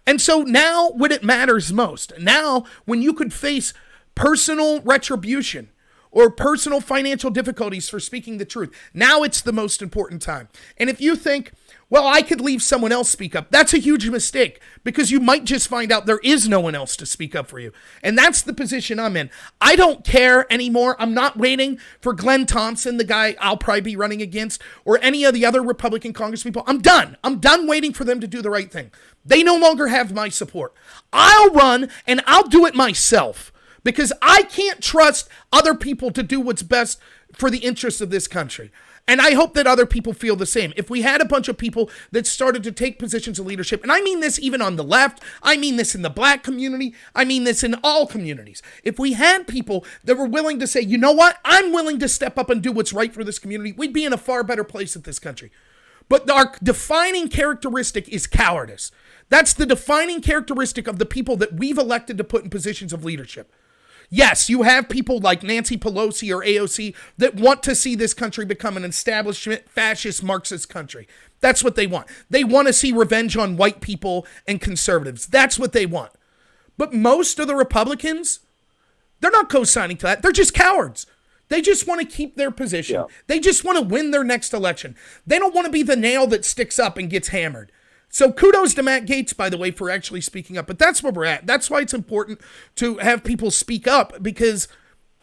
And so now when it matters most, now when you could face personal retribution or personal financial difficulties for speaking the truth, now it's the most important time. And if you think, well, I could leave someone else speak up, that's a huge mistake because you might just find out there is no one else to speak up for you. And that's the position I'm in. I don't care anymore. I'm not waiting for Glenn Thompson, the guy I'll probably be running against, or any of the other Republican congresspeople. I'm done. I'm done waiting for them to do the right thing. They no longer have my support. I'll run and I'll do it myself because I can't trust other people to do what's best for the interests of this country. And I hope that other people feel the same. If we had a bunch of people that started to take positions of leadership, and I mean this even on the left, I mean this in the black community, I mean this in all communities. If we had people that were willing to say, you know what, I'm willing to step up and do what's right for this community, we'd be in a far better place at this country. But our defining characteristic is cowardice. That's the defining characteristic of the people that we've elected to put in positions of leadership. Yes, you have people like Nancy Pelosi or AOC that want to see this country become an establishment, fascist, Marxist country. That's what they want. They want to see revenge on white people and conservatives. That's what they want. But most of the Republicans, they're not co-signing to that. They're just cowards. They just want to keep their position. Yeah. They just want to win their next election. They don't want to be the nail that sticks up and gets hammered. So kudos to Matt Gaetz, by the way, for actually speaking up. But that's where we're at. That's why it's important to have people speak up because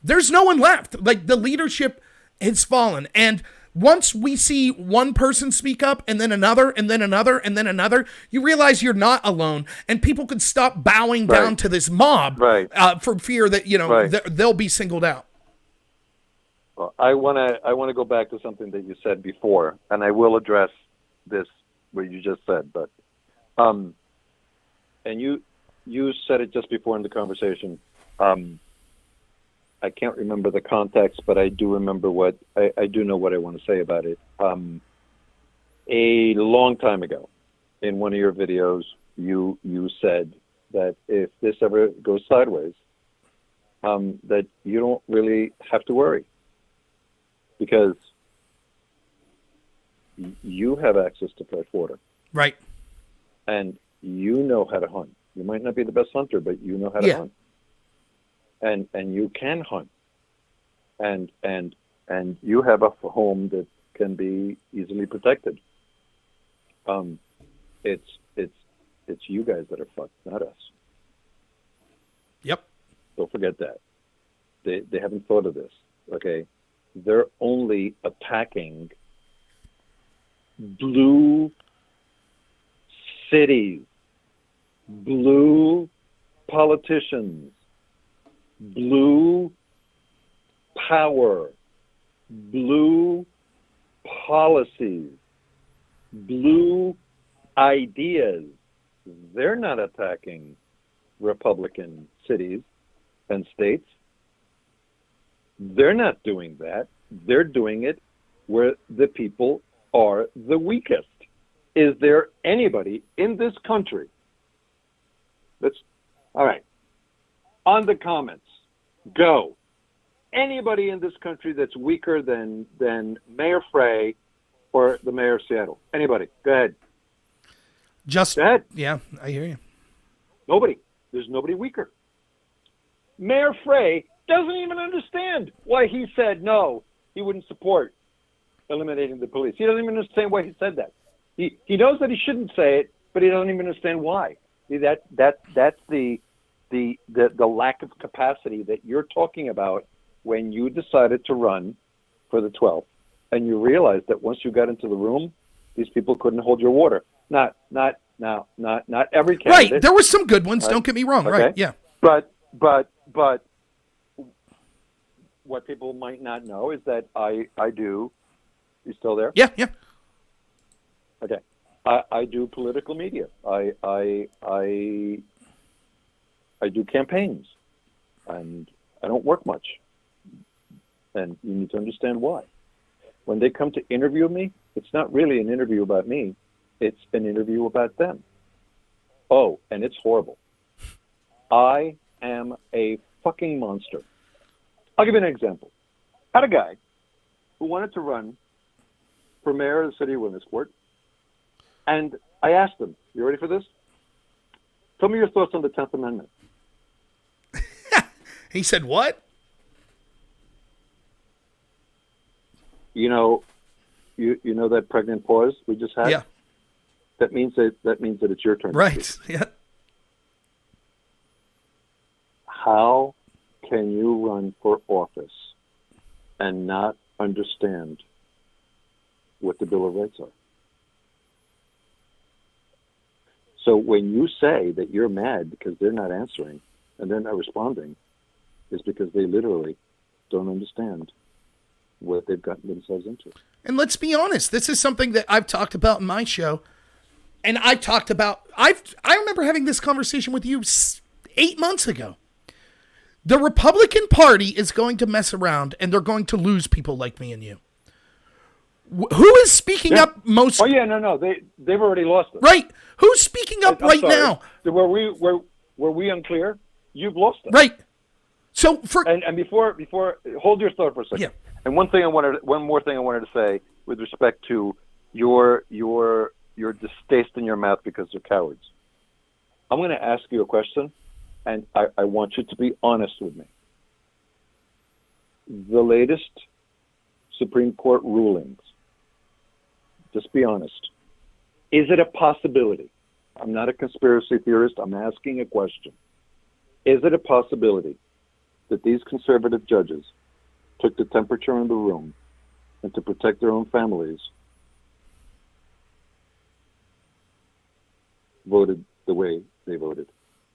there's no one left. Like the leadership has fallen. And once we see one person speak up and then another and then another and then another, you realize you're not alone. And people could stop bowing down to this mob for fear that, they'll be singled out. Well, I want to go back to something that you said before, and I will address this what you just said, but and you said it just before in the conversation. I can't remember the context, but I do remember I do know what I want to say about it. A long time ago, in one of your videos, you said that if this ever goes sideways, that you don't really have to worry because you have access to fresh water. Right. and you know how to hunt. You might not be the best hunter, but you know how to Yeah. hunt. And you can hunt. And you have a home that can be easily protected. It's you guys that are fucked, not us. Yep. Don't forget that. They haven't thought of this. Okay, they're only attacking blue cities, blue politicians, blue power, blue policies, blue ideas. They're not attacking Republican cities and states. They're not doing that. They're doing it where the people are the weakest. Is there anybody in this country? All right. On the comments, go. Anybody in this country that's weaker than Mayor Frey or the mayor of Seattle? Anybody? Go ahead. Just, Go ahead. yeah, I hear you. Nobody. There's nobody weaker. Mayor Frey doesn't even understand why he said no, he wouldn't support eliminating the police. He doesn't even understand why he said that. He knows that he shouldn't say it, but he doesn't even understand why. See, that's the lack of capacity that you're talking about when you decided to run for the 12th, and you realized that once you got into the room, these people couldn't hold your water. Not every candidate. Right. There were some good ones. Don't get me wrong. Okay. Right. Yeah. But what people might not know is that I do. You still there? Yeah. Yeah. Okay. I do political media. I do campaigns, and I don't work much. And you need to understand why. When they come to interview me, it's not really an interview about me. It's an interview about them. Oh, and it's horrible. I am a fucking monster. I'll give you an example. I had a guy who wanted to run for mayor of the city of Williamsport, and I asked him, you ready for this? Tell me your thoughts on the 10th Amendment. He said, what? You know that pregnant pause we just had? Yeah. That means that it's your turn. to Right. speak. Yeah. How can you run for office and not understand what the Bill of Rights are? So when you say that you're mad because they're not answering and they're not responding, is because they literally don't understand what they've gotten themselves into. And let's be honest, this is something that I've talked about in my show. And I remember having this conversation with you 8 months ago. The Republican Party is going to mess around and they're going to lose people like me and you. Who is speaking up most? Oh yeah, no, they've already lost it. Right. Who's speaking up I'm right sorry. now? Were we unclear? You've lost it. Right. So and before hold your thought for a second. Yeah. And one more thing I wanted to say with respect to your distaste in your mouth because they're cowards. I'm going to ask you a question, and I want you to be honest with me. The latest Supreme Court rulings, just be honest. Is it a possibility? I'm not a conspiracy theorist. I'm asking a question. Is it a possibility that these conservative judges took the temperature in the room and to protect their own families voted the way they voted?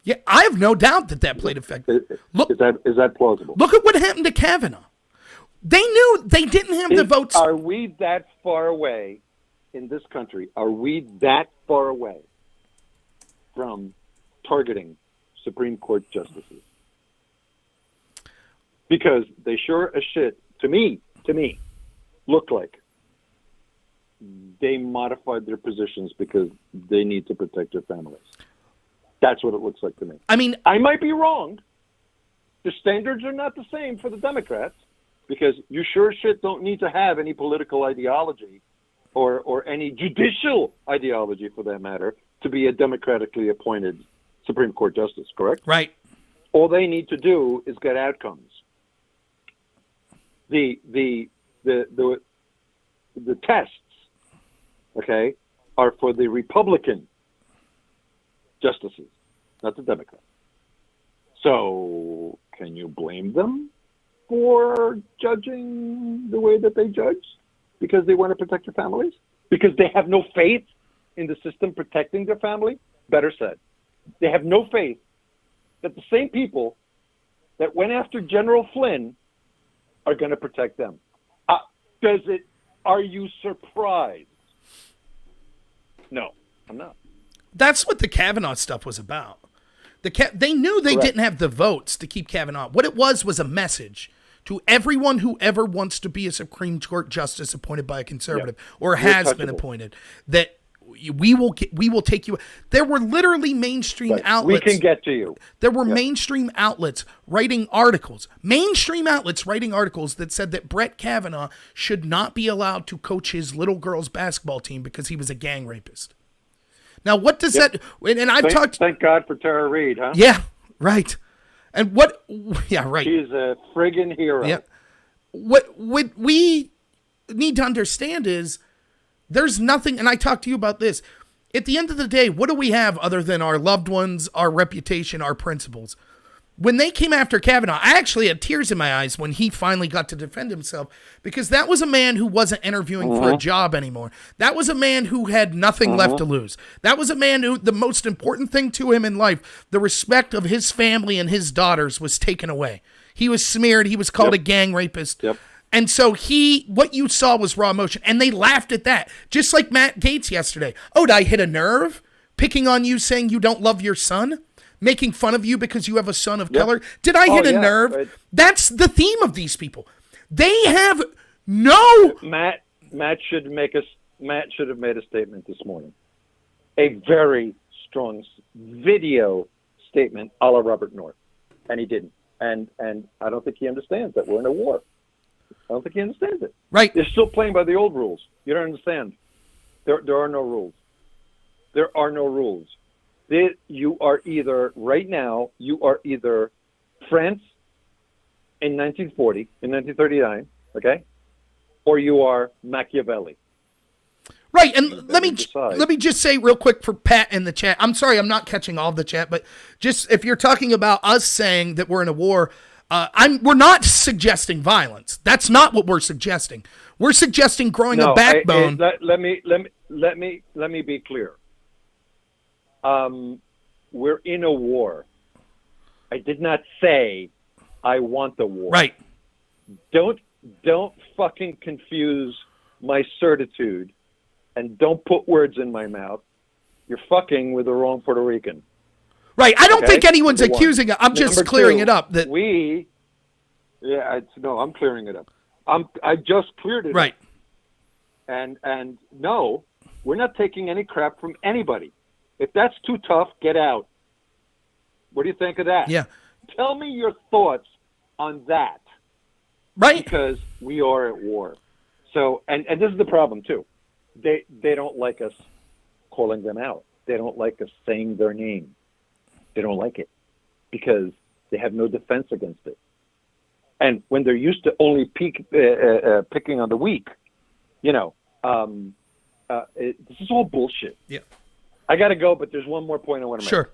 yeah, I have no doubt that played effect. Look, Is that plausible? look at what happened to Kavanaugh. They knew they didn't have the votes. Are we that far away in this country? Are we that far away from targeting Supreme Court justices? Because they sure as shit, to me, look like they modified their positions because they need to protect their families. That's what it looks like to me. I mean, I might be wrong. The standards are not the same for the Democrats because you sure as shit don't need to have any political ideology or any judicial ideology for that matter to be a democratically appointed Supreme Court justice, correct? Right. All they need to do is get outcomes. The tests, okay, are for the Republican justices, not the Democrats. So can you blame them for judging the way that they judge? Because they want to protect their families? Because they have no faith in the system protecting their family? Better said, they have no faith that the same people that went after General Flynn are going to protect them. Are you surprised? No, I'm not. That's what the Kavanaugh stuff was about. They knew they Correct. didn't have the votes to keep Kavanaugh. What it was a message to everyone who ever wants to be a Supreme Court justice appointed by a conservative or has been touchable. appointed that we will take you. There were literally mainstream Right. outlets. We can get to you. There were mainstream outlets writing articles that said that Brett Kavanaugh should not be allowed to coach his little girls' basketball team because he was a gang rapist. Now, what does that? And I've talked. Thank God for Tara Reid, huh? Yeah, right. And what? Yeah, right. She's a friggin' hero. Yeah. What we need to understand is there's nothing, and I talked to you about this. At the end of the day, what do we have other than our loved ones, our reputation, our principles? When they came after Kavanaugh, I actually had tears in my eyes when he finally got to defend himself, because that was a man who wasn't interviewing for a job anymore. That was a man who had nothing left to lose. That was a man who, the most important thing to him in life, the respect of his family and his daughters, was taken away. He was smeared. He was called a gang rapist. Yep. And so what you saw was raw emotion, and they laughed at that. Just like Matt Gaetz yesterday. Oh, did I hit a nerve? Picking on you, saying you don't love your son? Making fun of you because you have a son of color? Did I hit a nerve? Right. That's the theme of these people. They have no... Matt should have made a statement this morning. A very strong video statement a la Robert North. And he didn't. And I don't think he understands that we're in a war. I don't think he understands it. Right. They're still playing by the old rules. You don't understand. There are no rules. There are no rules. You are either France in 1940, in 1939, okay? Or you are Machiavelli. Right, and let me decide. just say real quick for Pat in the chat. I'm sorry, I'm not catching all of the chat, but just if you're talking about us saying that we're in a war, we're not suggesting violence. That's not what we're suggesting. We're suggesting growing a backbone. Let me be clear. We're in a war. I did not say I want the war. Right. Don't fucking confuse my certitude, and don't put words in my mouth. You're fucking with the wrong Puerto Rican. Right. I don't Okay? think anyone's Number one. accusing it. I'm just Number clearing two, it up. That I'm clearing it up. I just cleared it. right. up. And no, we're not taking any crap from anybody. If that's too tough, get out. What do you think of that? Yeah. Tell me your thoughts on that, Right. because we are at war. So, and this is the problem too. They don't like us calling them out. They don't like us saying their name. They don't like it because they have no defense against it. And when they're used to only picking on the weak, this is all bullshit. Yeah. I got to go, but there's one more point I want to make. Sure.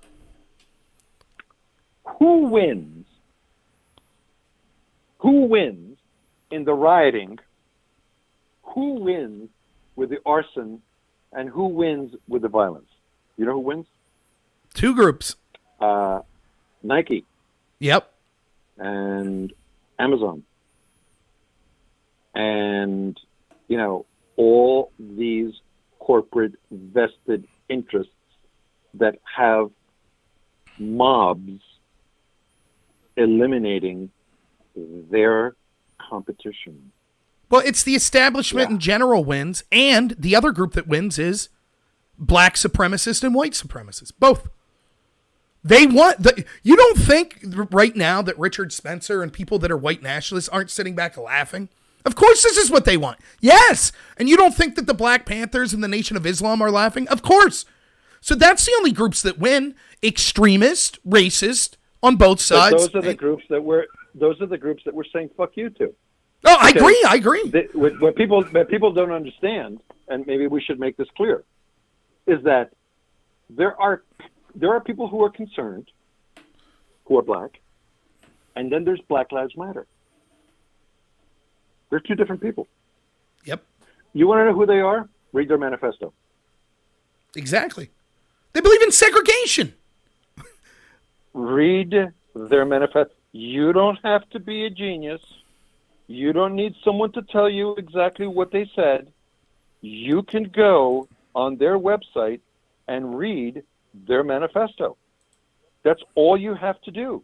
Who wins? Who wins in the rioting? Who wins with the arson? And who wins with the violence? You know who wins? Two groups. Nike Yep. and Amazon. And, all these corporate vested interests that have mobs eliminating their competition. Well, it's the establishment in general wins, and the other group that wins is black supremacists and white supremacists. Both. They want you don't think right now that Richard Spencer and people that are white nationalists aren't sitting back laughing Of course this is what they want. Yes. And you don't think that the Black Panthers and the Nation of Islam are laughing? Of course. So that's the only groups that win. Extremist, racist on both sides. But those are the groups that we're saying fuck you to. Oh, I agree. What people don't understand, and maybe we should make this clear, is that there are people who are concerned, who are black, and then there's Black Lives Matter. They're two different people. Yep. You want to know who they are? Read their manifesto. Exactly. They believe in segregation. Read their manifesto. You don't have to be a genius. You don't need someone to tell you exactly what they said. You can go on their website and read their manifesto. That's all you have to do.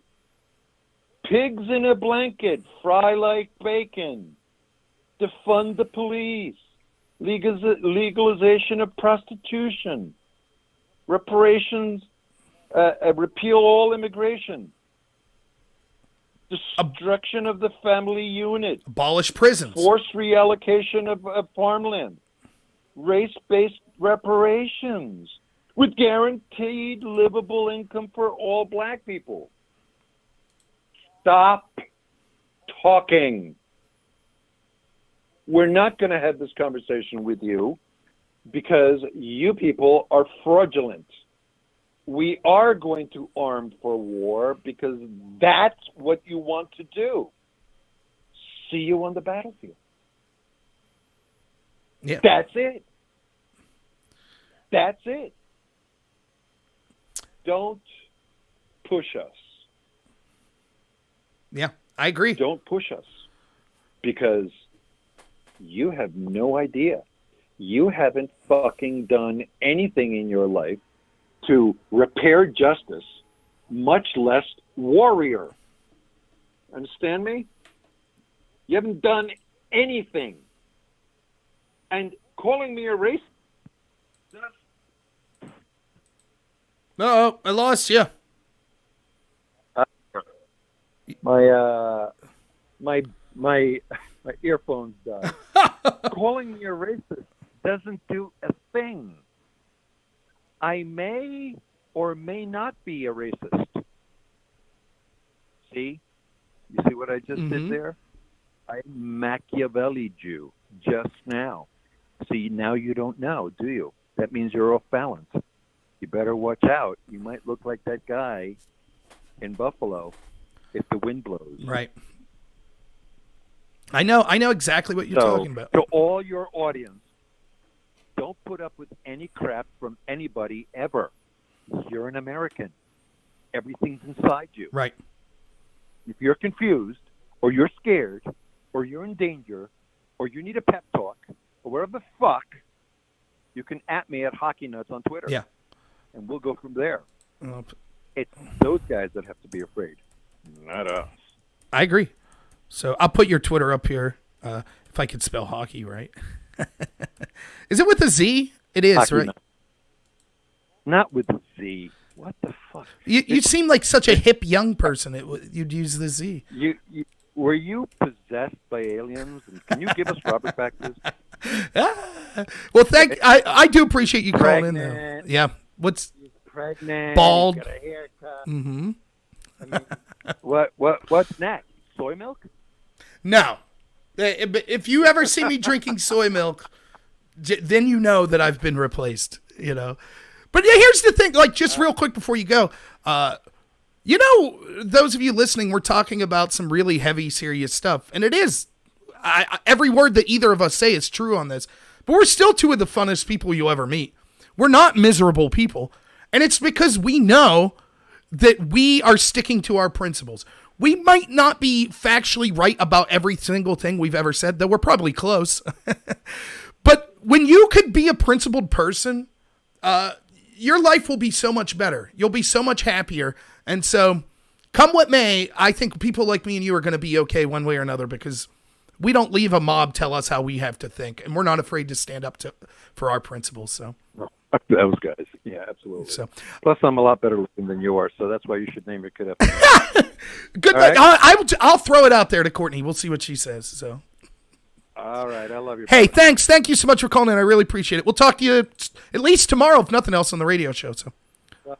Pigs in a blanket, fry like bacon, defund the police, legalization of prostitution, reparations, repeal all immigration, destruction of the family unit, abolish prisons, forced reallocation of farmland, race-based reparations with guaranteed livable income for all black people. Stop talking. We're not going to have this conversation with you because you people are fraudulent. We are going to arm for war because that's what you want to do. See you on the battlefield. Yeah. That's it. That's it. Don't push us. Yeah, I agree. Don't push us because you have no idea. You haven't fucking done anything in your life to repair justice, much less warrior. Understand me? You haven't done anything. And calling me a racist. No, I lost you. My earphones died. Calling me a racist doesn't do a thing. I may or may not be a racist. See? You see what I just did there? I Machiavelli'd you just now. See, now you don't know, do you? That means you're off balance. You better watch out. You might look like that guy in Buffalo if the wind blows. Right. I know exactly what you're talking about. To all your audience, don't put up with any crap from anybody ever. You're an American. Everything's inside you. Right. If you're confused, or you're scared, or you're in danger, or you need a pep talk, or whatever the fuck, you can at me at Hockey Nuts on Twitter. Yeah. And we'll go from there. It's those guys that have to be afraid, not us. I agree. So I'll put your Twitter up here if I could spell hockey right. Is it with a Z? It is, hockey, right? Not with a Z. What the fuck? You seem like such a hip young person. You'd use the Z. Were you possessed by aliens? And can you give us Robert back, please? Well, I do appreciate you calling in there. Yeah. What's pregnant? Bald. Got a haircut. Mm-hmm. I mean, what's next? Soy milk? No. If you ever see me drinking soy milk, then you know that I've been replaced, you know. But yeah, here's the thing, like just real quick before you go, you know, those of you listening, we're talking about some really heavy, serious stuff. And it is, every word that either of us say is true on this. But we're still two of the funnest people you'll ever meet. We're not miserable people. And it's because we know that we are sticking to our principles. We might not be factually right about every single thing we've ever said, though we're probably close. But when you could be a principled person, your life will be so much better. You'll be so much happier. And so come what may, I think people like me and you are going to be okay one way or another because we don't leave a mob tell us how we have to think. And we're not afraid to stand up for our principles. So those guys. Yeah, absolutely. So, plus, I'm a lot better looking than you are, so that's why you should name your kid after me. Good luck. Right? I'll throw it out there to Courtney. We'll see what she says. So, All right, I love you. Hey, thanks. Thank you so much for calling in. I really appreciate it. We'll talk to you at least tomorrow, if nothing else, on the radio show. So.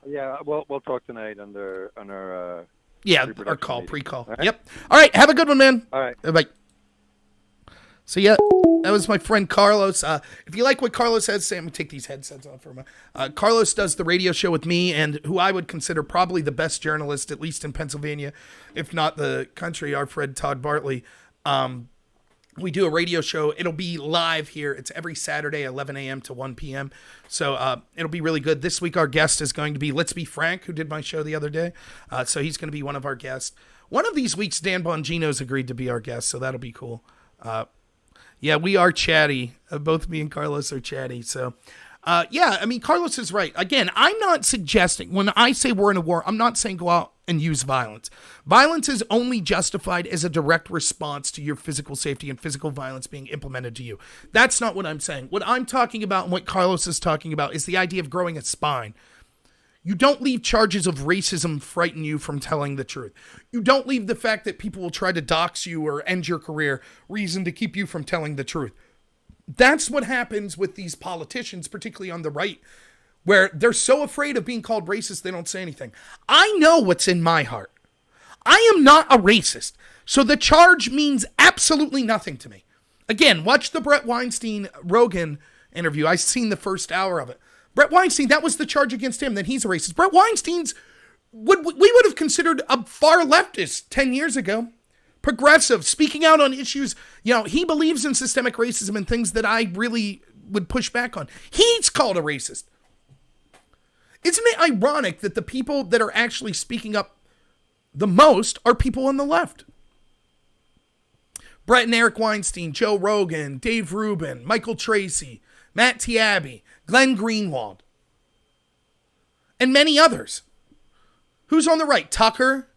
Yeah, we'll talk tonight on our Yeah, pre-production our call, meeting. pre-call. All right? Yep. All right, have a good one, man. All right. Bye. So, yeah, that was my friend Carlos. If you like what Carlos has to say, I'm going to take these headsets off for a moment. Carlos does the radio show with me and who I would consider probably the best journalist, at least in Pennsylvania, if not the country, our friend Todd Bartley. We do a radio show. It'll be live here. It's every Saturday, 11 a.m. to 1 p.m. So it'll be really good. This week, our guest is going to be Let's Be Frank, who did my show the other day. So he's going to be one of our guests. One of these weeks, Dan Bongino's agreed to be our guest, so that'll be cool. Yeah, we are chatty. Both me and Carlos are chatty. So, yeah, I mean, Carlos is right. Again, I'm not suggesting, when I say we're in a war, I'm not saying go out and use violence. Violence is only justified as a direct response to your physical safety and physical violence being implemented to you. That's not what I'm saying. What I'm talking about and what Carlos is talking about is the idea of growing a spine. You don't leave charges of racism frighten you from telling the truth. You don't leave the fact that people will try to dox you or end your career reason to keep you from telling the truth. That's what happens with these politicians, particularly on the right, where they're so afraid of being called racist, they don't say anything. I know what's in my heart. I am not a racist, so the charge means absolutely nothing to me. Again, watch the Brett Weinstein-Rogan interview. I've seen the first hour of it. Brett Weinstein, that was the charge against him, that he's a racist. Brett Weinstein's, we would have considered a far leftist 10 years ago. Progressive, speaking out on issues. You know, he believes in systemic racism and things that I really would push back on. He's called a racist. Isn't it ironic that the people that are actually speaking up the most are people on the left? Brett and Eric Weinstein, Joe Rogan, Dave Rubin, Michael Tracy, Matt Taibbi, Glenn Greenwald, and many others. Who's on the right? Tucker.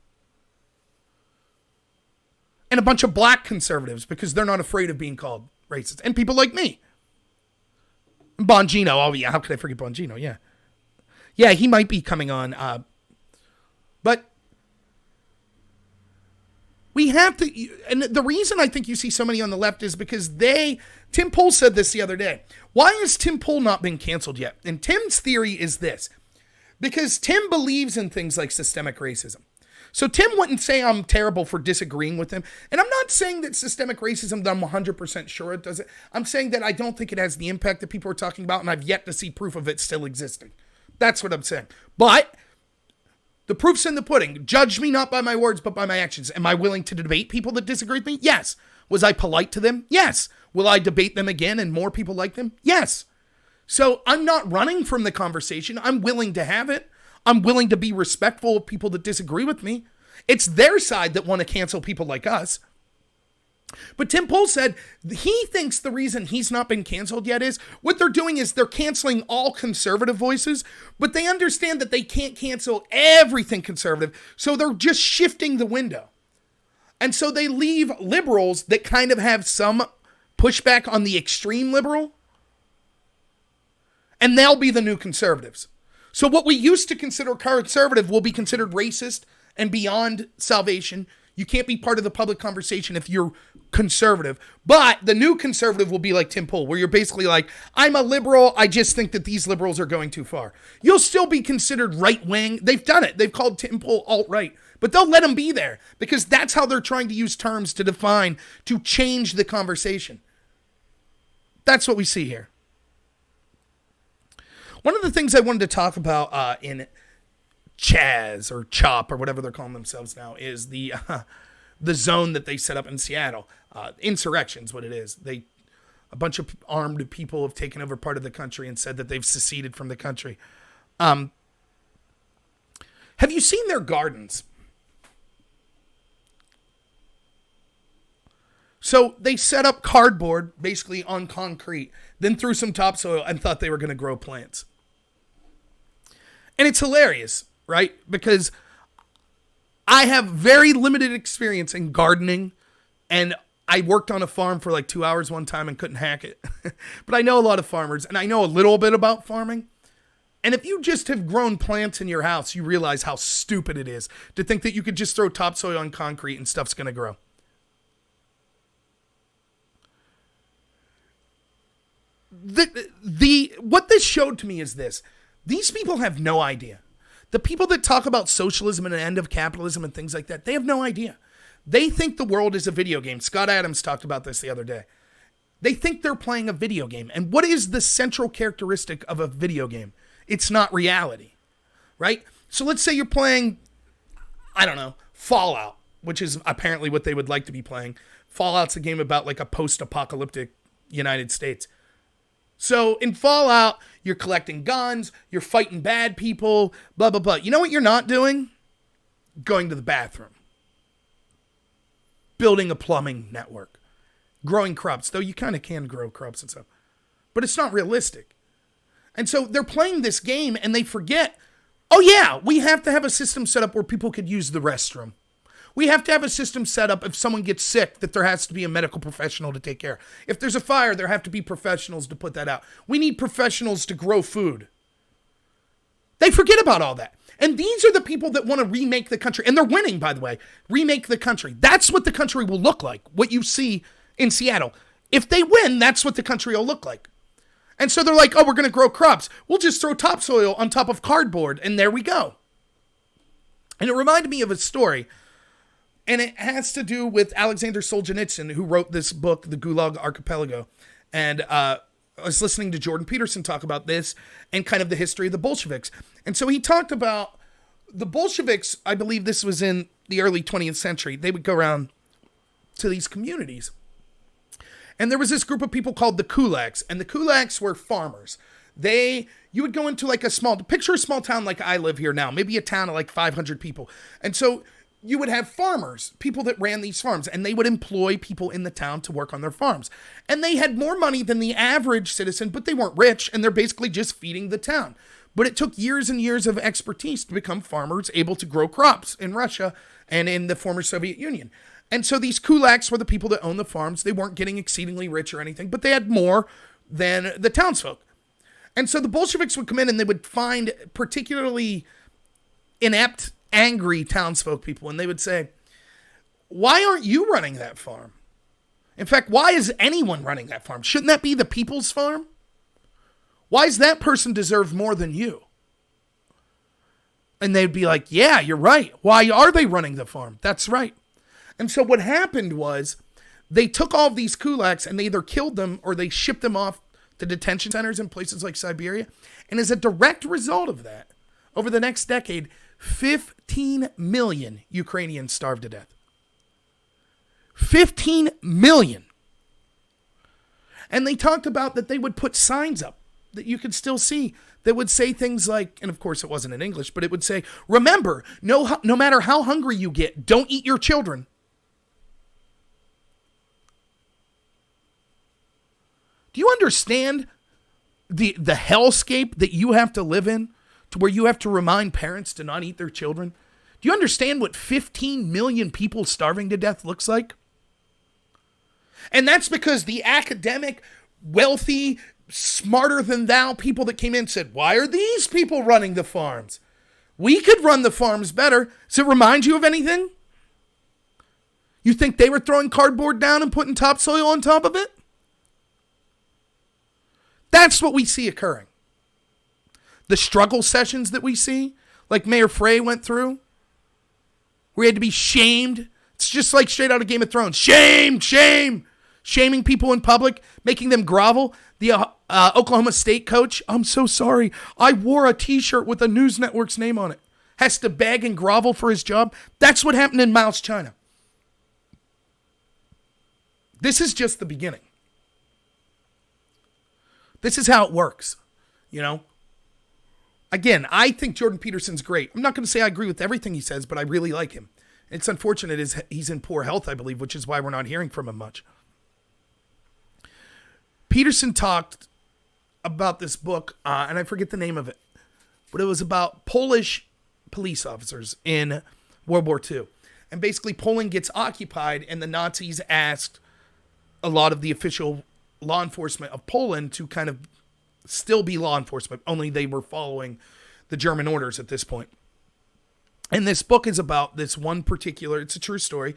And a bunch of black conservatives because they're not afraid of being called racist. And people like me. Bongino. Oh, yeah. How could I forget Bongino? Yeah. Yeah, he might be coming on. But we have to, and the reason I think you see so many on the left is because Tim Pool said this the other day. Why has Tim Pool not been canceled yet? And Tim's theory is this. Because Tim believes in things like systemic racism. So Tim wouldn't say I'm terrible for disagreeing with him. And I'm not saying that systemic racism, that I'm 100% sure it does it. I'm saying that I don't think it has the impact that people are talking about, and I've yet to see proof of it still existing. That's what I'm saying. But the proof's in the pudding. Judge me not by my words, but by my actions. Am I willing to debate people that disagree with me? Yes. Was I polite to them? Yes. Will I debate them again and more people like them? Yes. So I'm not running from the conversation. I'm willing to have it. I'm willing to be respectful of people that disagree with me. It's their side that want to cancel people like us. But Tim Pool said he thinks the reason he's not been canceled yet is what they're doing is they're canceling all conservative voices, but they understand that they can't cancel everything conservative, so they're just shifting the window. And so they leave liberals that kind of have some pushback on the extreme liberal, and they'll be the new conservatives. So what we used to consider conservative will be considered racist and beyond salvation. You can't be part of the public conversation if you're conservative. But the new conservative will be like Tim Pool, where you're basically like, I'm a liberal. I just think that these liberals are going too far. You'll still be considered right-wing. They've done it. They've called Tim Pool alt-right. But they'll let him be there because that's how they're trying to use terms to define, to change the conversation. That's what we see here. One of the things I wanted to talk about in Chaz or CHOP or whatever they're calling themselves now is the zone that they set up in Seattle. Insurrection's what it is. A bunch of armed people have taken over part of the country and said that they've seceded from the country. Have you seen their gardens? So they set up cardboard basically on concrete, then threw some topsoil and thought they were going to grow plants. And it's hilarious, right? Because I have very limited experience in gardening, and I worked on a farm for like 2 hours one time and couldn't hack it. But I know a lot of farmers, and I know a little bit about farming. And if you just have grown plants in your house, you realize how stupid it is to think that you could just throw topsoil on concrete and stuff's going to grow. the what this showed to me is this. These people have no idea. The people that talk about socialism and an end of capitalism and things like that, they have no idea. They think the world is a video game. Scott Adams talked about this the other day. They think they're playing a video game. And what is the central characteristic of a video game? It's not reality, right? So let's say you're playing, I don't know, Fallout, which is apparently what they would like to be playing. Fallout's a game about like a post-apocalyptic United States. So in Fallout, you're collecting guns, you're fighting bad people, blah, blah, blah. You know what you're not doing? Going to the bathroom. Building a plumbing network. Growing crops, though you kind of can grow crops and stuff. But it's not realistic. And so they're playing this game and they forget, oh yeah, we have to have a system set up where people could use the restroom. We have to have a system set up if someone gets sick that there has to be a medical professional to take care. If there's a fire, there have to be professionals to put that out. We need professionals to grow food. They forget about all that. And these are the people that want to remake the country. And they're winning, by the way. Remake the country. That's what the country will look like. What you see in Seattle. If they win, that's what the country will look like. And so they're like, oh, we're going to grow crops. We'll just throw topsoil on top of cardboard. And there we go. And it reminded me of a story. And it has to do with Alexander Solzhenitsyn, who wrote this book, The Gulag Archipelago. And I was listening to Jordan Peterson talk about this and kind of the history of the Bolsheviks. And so he talked about the Bolsheviks, I believe this was in the early 20th century. They would go around to these communities. And there was this group of people called the kulaks. And the kulaks were farmers. You would go into like picture a small town like I live here now. Maybe a town of like 500 people. And so you would have farmers, people that ran these farms, and they would employ people in the town to work on their farms. And they had more money than the average citizen, but they weren't rich, and they're basically just feeding the town. But it took years and years of expertise to become farmers able to grow crops in Russia and in the former Soviet Union. And so these kulaks were the people that owned the farms. They weren't getting exceedingly rich or anything, but they had more than the townsfolk. And so the Bolsheviks would come in and they would find particularly inept, angry townsfolk people, and they would say, why aren't you running that farm? In fact, why is anyone running that farm? Shouldn't that be the people's farm? Why does that person deserve more than you? And they'd be like, yeah, you're right. Why are they running the farm? That's right. And so what happened was they took all of these kulaks and they either killed them or they shipped them off to detention centers in places like Siberia. And as a direct result of that, over the next decade, 15 million Ukrainians starved to death. 15 million. And they talked about that they would put signs up that you could still see that would say things like, and of course it wasn't in English, but it would say, remember, no matter how hungry you get, don't eat your children. Do you understand the hellscape that you have to live in? To where you have to remind parents to not eat their children? Do you understand what 15 million people starving to death looks like? And that's because the academic, wealthy, smarter than thou people that came in said, why are these people running the farms? We could run the farms better. Does it remind you of anything? You think they were throwing cardboard down and putting topsoil on top of it? That's what we see occurring. The struggle sessions that we see, like Mayor Frey went through, where he had to be shamed. It's just like straight out of Game of Thrones. Shame, shame. Shaming people in public, making them grovel. The Oklahoma State coach, I'm so sorry. I wore a t-shirt with a news network's name on it. Has to beg and grovel for his job. That's what happened in Miles, China. This is just the beginning. This is how it works, you know? Again, I think Jordan Peterson's great. I'm not going to say I agree with everything he says, but I really like him. It's unfortunate he's in poor health, I believe, which is why we're not hearing from him much. Peterson talked about this book, and I forget the name of it, but it was about Polish police officers in World War II. And basically Poland gets occupied, and the Nazis asked a lot of the official law enforcement of Poland to kind of still be law enforcement, only they were following the German orders at this point. And this book is about this one particular, it's a true story,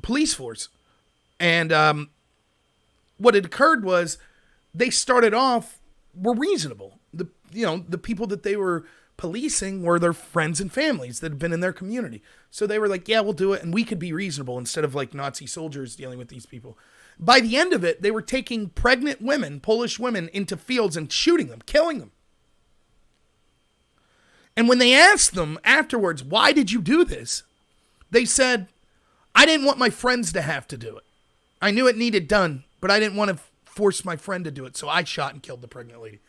police force. And what had occurred was they started off were reasonable. The people that they were policing were their friends and families that had been in their community. So they were like, yeah, we'll do it. And we could be reasonable instead of like Nazi soldiers dealing with these people. By the end of it, they were taking pregnant women, Polish women, into fields and shooting them, killing them. And when they asked them afterwards, why did you do this? They said, I didn't want my friends to have to do it. I knew it needed done, but I didn't want to force my friend to do it. So I shot and killed the pregnant lady.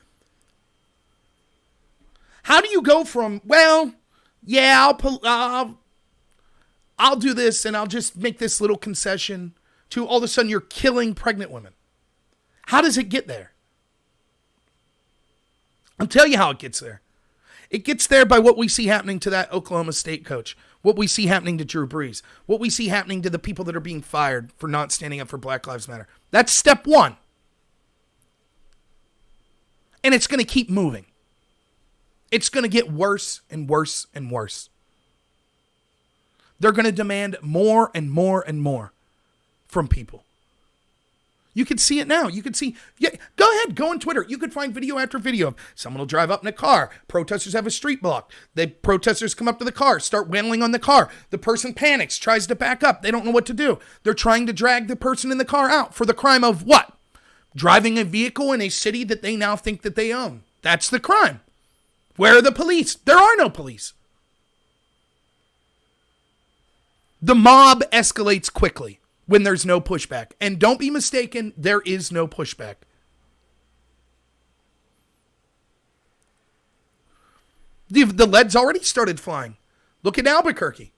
How do you go from, well, yeah, I'll do this and I'll just make this little concession, to all of a sudden you're killing pregnant women? How does it get there? I'll tell you how it gets there. It gets there by what we see happening to that Oklahoma State coach, what we see happening to Drew Brees, what we see happening to the people that are being fired for not standing up for Black Lives Matter. That's step one. And it's going to keep moving. It's going to get worse and worse and worse. They're going to demand more and more and more from people. You can see it now. You can see, yeah, go ahead, go on Twitter. You could find video after video of someone will drive up in a car. Protesters have a street blocked. Protesters come up to the car, start wailing on the car. The person panics, tries to back up. They don't know what to do. They're trying to drag the person in the car out for the crime of what? Driving a vehicle in a city that they now think that they own. That's the crime. Where are the police? There are no police. The mob escalates quickly when there's no pushback. And don't be mistaken, there is no pushback. The lead's already started flying. Look at Albuquerque.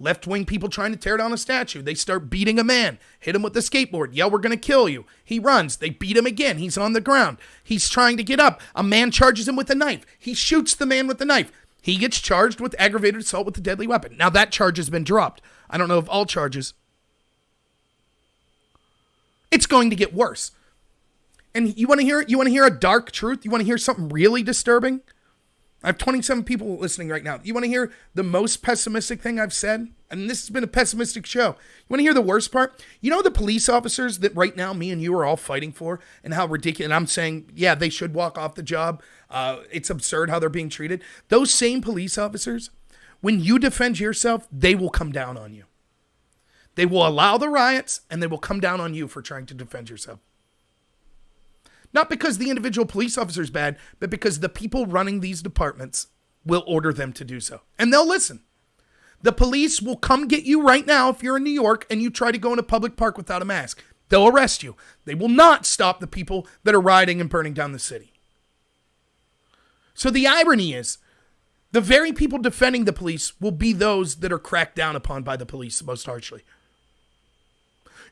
Left-wing people trying to tear down a statue. They start beating a man. Hit him with the skateboard. Yeah, we're going to kill you. He runs. They beat him again. He's on the ground. He's trying to get up. A man charges him with a knife. He shoots the man with the knife. He gets charged with aggravated assault with a deadly weapon. Now that charge has been dropped. I don't know if all charges. It's going to get worse. And you want to hear it? You want to hear a dark truth? You want to hear something really disturbing? I have 27 people listening right now. You want to hear the most pessimistic thing I've said? And this has been a pessimistic show. You want to hear the worst part? You know the police officers that right now me and you are all fighting for, and how ridiculous, and I'm saying, yeah, they should walk off the job. It's absurd how they're being treated. Those same police officers, when you defend yourself, they will come down on you. They will allow the riots, and they will come down on you for trying to defend yourself. Not because the individual police officer is bad, but because the people running these departments will order them to do so. And they'll listen. The police will come get you right now if you're in New York and you try to go in a public park without a mask. They'll arrest you. They will not stop the people that are rioting and burning down the city. So the irony is, the very people defending the police will be those that are cracked down upon by the police most harshly.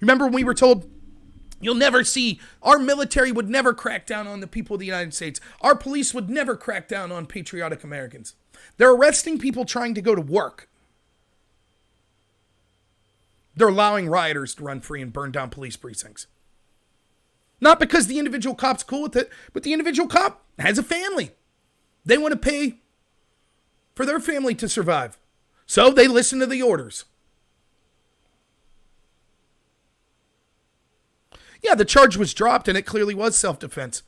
Remember when we were told, you'll never see, our military would never crack down on the people of the United States. Our police would never crack down on patriotic Americans. They're arresting people trying to go to work. They're allowing rioters to run free and burn down police precincts. Not because the individual cop's cool with it, but the individual cop has a family. They want to pay for their family to survive. So they listen to the orders. Yeah, the charge was dropped and it clearly was self-defense.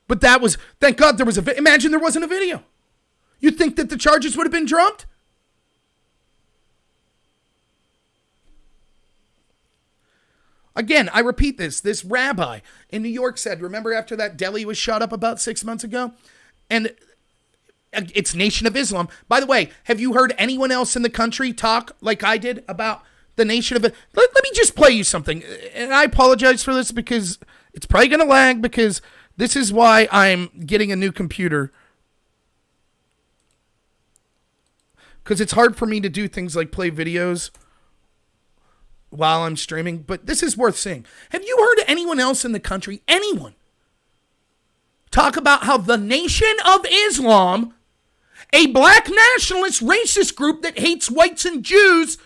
But that was, thank God there was imagine there wasn't a video. You'd think that the charges would have been dropped? Again, I repeat this rabbi in New York said, remember after that deli was shot up about 6 months ago? And it's Nation of Islam. By the way, have you heard anyone else in the country talk like I did about the Nation of Islam? Let me just play you something. And I apologize for this because it's probably going to lag because this is why I'm getting a new computer. Because it's hard for me to do things like play videos while I'm streaming, but this is worth seeing. Have you heard anyone else in the country, anyone, talk about how the Nation of Islam, a black nationalist racist group that hates whites and Jews,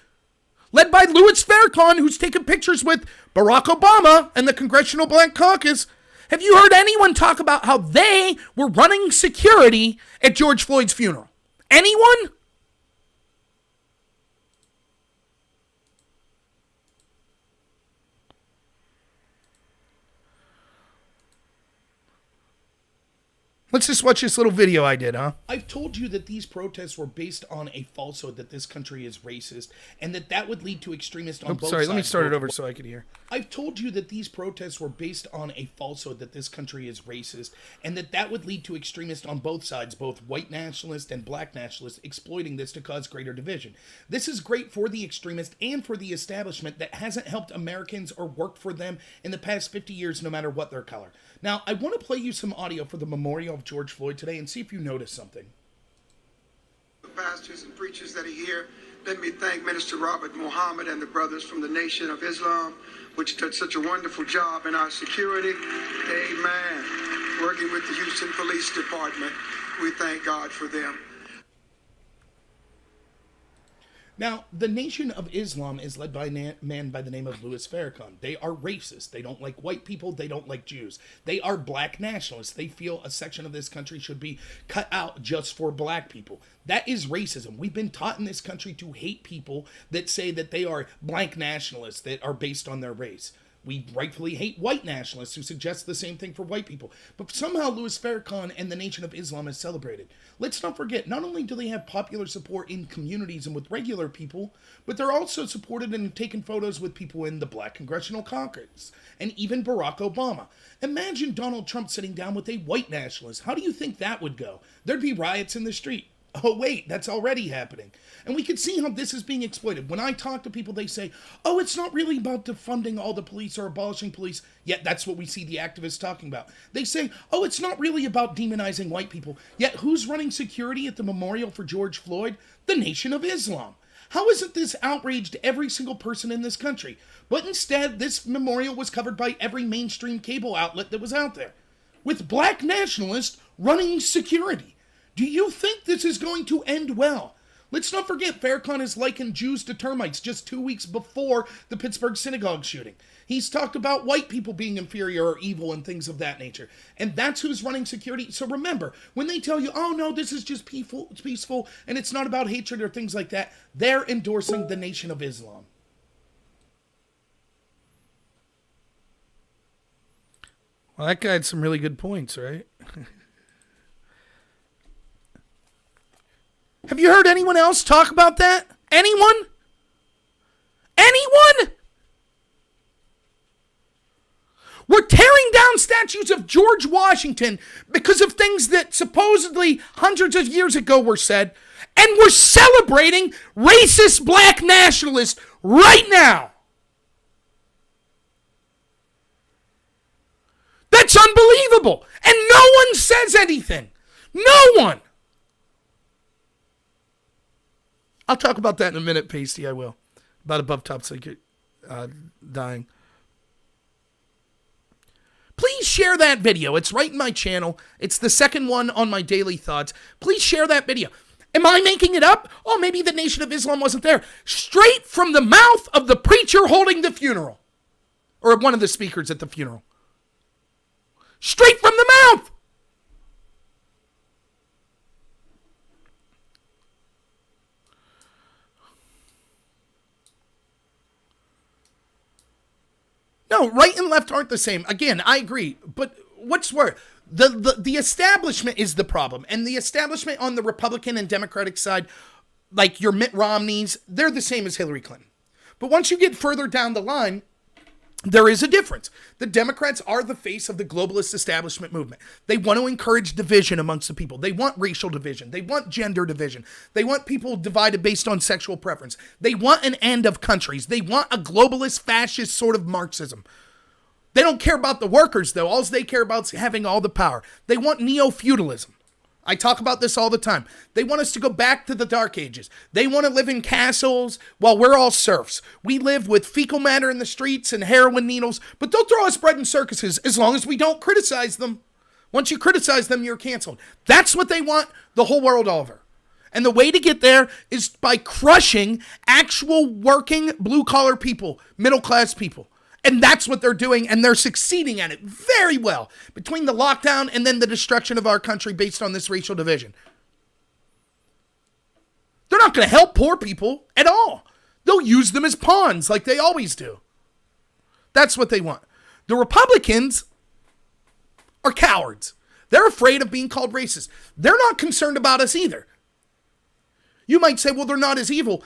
led by Louis Farrakhan, who's taken pictures with Barack Obama and the Congressional Black Caucus, have you heard anyone talk about how they were running security at George Floyd's funeral? Anyone? Let's just watch this little video I did, huh? I've told you that these protests were based on a falsehood that this country is racist and that would lead to extremists on both sides. Sorry, let me start it over so I could hear. I've told you that these protests were based on a falsehood that this country is racist and that would lead to extremists on both sides, both white nationalists and black nationalists, exploiting this to cause greater division. This is great for the extremists and for the establishment that hasn't helped Americans or worked for them in the past 50 years, no matter what their color. Now, I want to play you some audio for the memorial of George Floyd today and see if you notice something. The pastors and preachers that are here, let me thank Minister Robert Muhammad and the brothers from the Nation of Islam, which did such a wonderful job in our security. Amen. Working with the Houston Police Department. We thank God for them. Now, the Nation of Islam is led by a man by the name of Louis Farrakhan. They are racist. They don't like white people. They don't like Jews. They are black nationalists. They feel a section of this country should be cut out just for black people. That is racism. We've been taught in this country to hate people that say that they are blank nationalists that are based on their race. We rightfully hate white nationalists who suggest the same thing for white people. But somehow Louis Farrakhan and the Nation of Islam is celebrated. Let's not forget, not only do they have popular support in communities and with regular people, but they're also supported and taken photos with people in the Black Congressional Caucus, and even Barack Obama. Imagine Donald Trump sitting down with a white nationalist. How do you think that would go? There'd be riots in the street. Oh, wait, that's already happening. And we can see how this is being exploited. When I talk to people, they say, oh, it's not really about defunding all the police or abolishing police. Yet that's what we see the activists talking about. They say, oh, it's not really about demonizing white people. Yet who's running security at the memorial for George Floyd? The Nation of Islam. How isn't this outraged every single person in this country? But instead, this memorial was covered by every mainstream cable outlet that was out there, with black nationalists running security. Do you think this is going to end well? Let's not forget, Farrakhan has likened Jews to termites just 2 weeks before the Pittsburgh synagogue shooting. He's talked about white people being inferior or evil and things of that nature. And that's who's running security. So remember, when they tell you, oh no, this is just peaceful and it's not about hatred or things like that, they're endorsing the Nation of Islam. Well, that guy had some really good points, right? Have you heard anyone else talk about that? Anyone? Anyone? We're tearing down statues of George Washington because of things that supposedly hundreds of years ago were said, and we're celebrating racist black nationalists right now. That's unbelievable. And no one says anything. No one. I'll talk about that in a minute, Pasty, I will. About Above Top Secret dying. Please share that video. It's right in my channel. It's the second one on my daily thoughts. Please share that video. Am I making it up? Oh, maybe the Nation of Islam wasn't there. Straight from the mouth of the preacher holding the funeral. Or one of the speakers at the funeral. Straight from the mouth. No, right and left aren't the same. Again, I agree. But what's worse? The establishment is the problem. And the establishment on the Republican and Democratic side, like your Mitt Romneys, they're the same as Hillary Clinton. But once you get further down the line, there is a difference. The Democrats are the face of the globalist establishment movement. They want to encourage division amongst the people. They want racial division. They want gender division. They want people divided based on sexual preference. They want an end of countries. They want a globalist, fascist sort of Marxism. They don't care about the workers, though. All they care about is having all the power. They want neo-feudalism. I talk about this all the time. They want us to go back to the Dark Ages. They want to live in castles while we're all serfs. We live with fecal matter in the streets and heroin needles, but they'll throw us bread and circuses as long as we don't criticize them. Once you criticize them, you're canceled. That's what they want the whole world over. And the way to get there is by crushing actual working blue-collar people, middle-class people. And that's what they're doing, and they're succeeding at it very well. Between the lockdown and then the destruction of our country based on this racial division. They're not going to help poor people at all. They'll use them as pawns like they always do. That's what they want. The Republicans are cowards. They're afraid of being called racist. They're not concerned about us either. You might say, well, they're not as evil.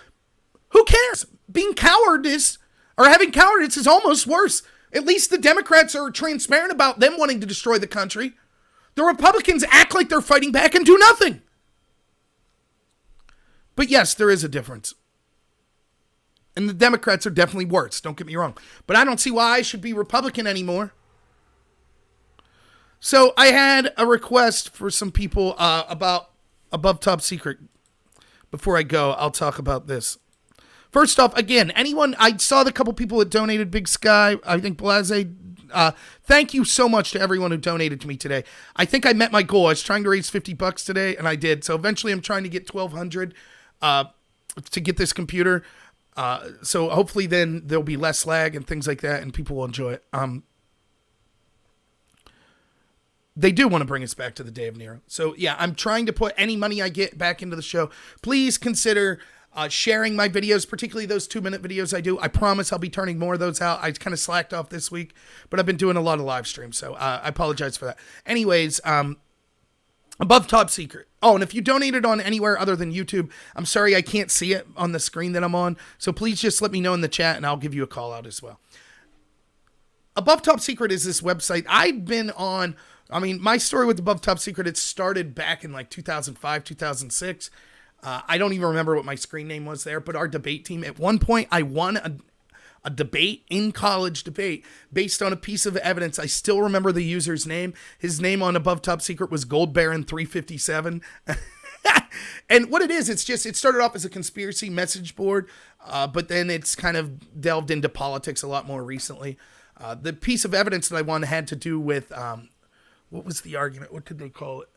Who cares? Being cowardice or having cowardice is almost worse. At least the Democrats are transparent about them wanting to destroy the country. The Republicans act like they're fighting back and do nothing. But yes, there is a difference. And the Democrats are definitely worse, don't get me wrong. But I don't see why I should be Republican anymore. So I had a request for some people about Above Top Secret. Before I go, I'll talk about this. First off, again, I saw the couple people that donated, Big Sky, I think Blase. Thank you so much to everyone who donated to me today. I think I met my goal. I was trying to raise $50 today, and I did. So eventually I'm trying to get $1,200 to get this computer. So hopefully then there'll be less lag and things like that, and people will enjoy it. They do want to bring us back to the Day of Nero. So yeah, I'm trying to put any money I get back into the show. Please consider sharing my videos, particularly those 2-minute videos I do. I promise I'll be turning more of those out. I kind of slacked off this week, but I've been doing a lot of live streams, so I apologize for that. Anyways, Above Top Secret. Oh, and if you donated on anywhere other than YouTube, I'm sorry I can't see it on the screen that I'm on, so please just let me know in the chat and I'll give you a call out as well. Above Top Secret is this website I've been on. I mean, my story with Above Top Secret, it started back in like 2005, 2006. I don't even remember what my screen name was there, but our debate team, at one point, I won a debate in college debate based on a piece of evidence. I still remember the user's name. His name on Above Top Secret was Gold Baron 357. And what it is, it started off as a conspiracy message board, but then it's kind of delved into politics a lot more recently. The piece of evidence that I won had to do with, what was the argument? What could they call it?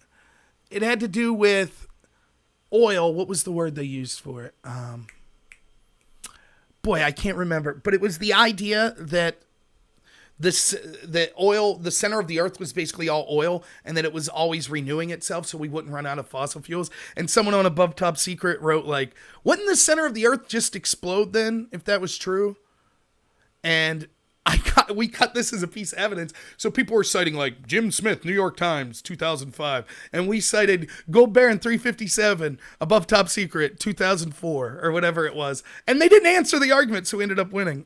It had to do with oil. What was the word they used for it? Boy, I can't remember. But it was the idea that the center of the earth was basically all oil, and that it was always renewing itself so we wouldn't run out of fossil fuels. And someone on Above Top Secret wrote, like, wouldn't the center of the earth just explode then, if that was true? And we cut this as a piece of evidence. So people were citing like Jim Smith, New York Times, 2005. And we cited Gold Baron 357, Above Top Secret, 2004, or whatever it was. And they didn't answer the argument, so we ended up winning.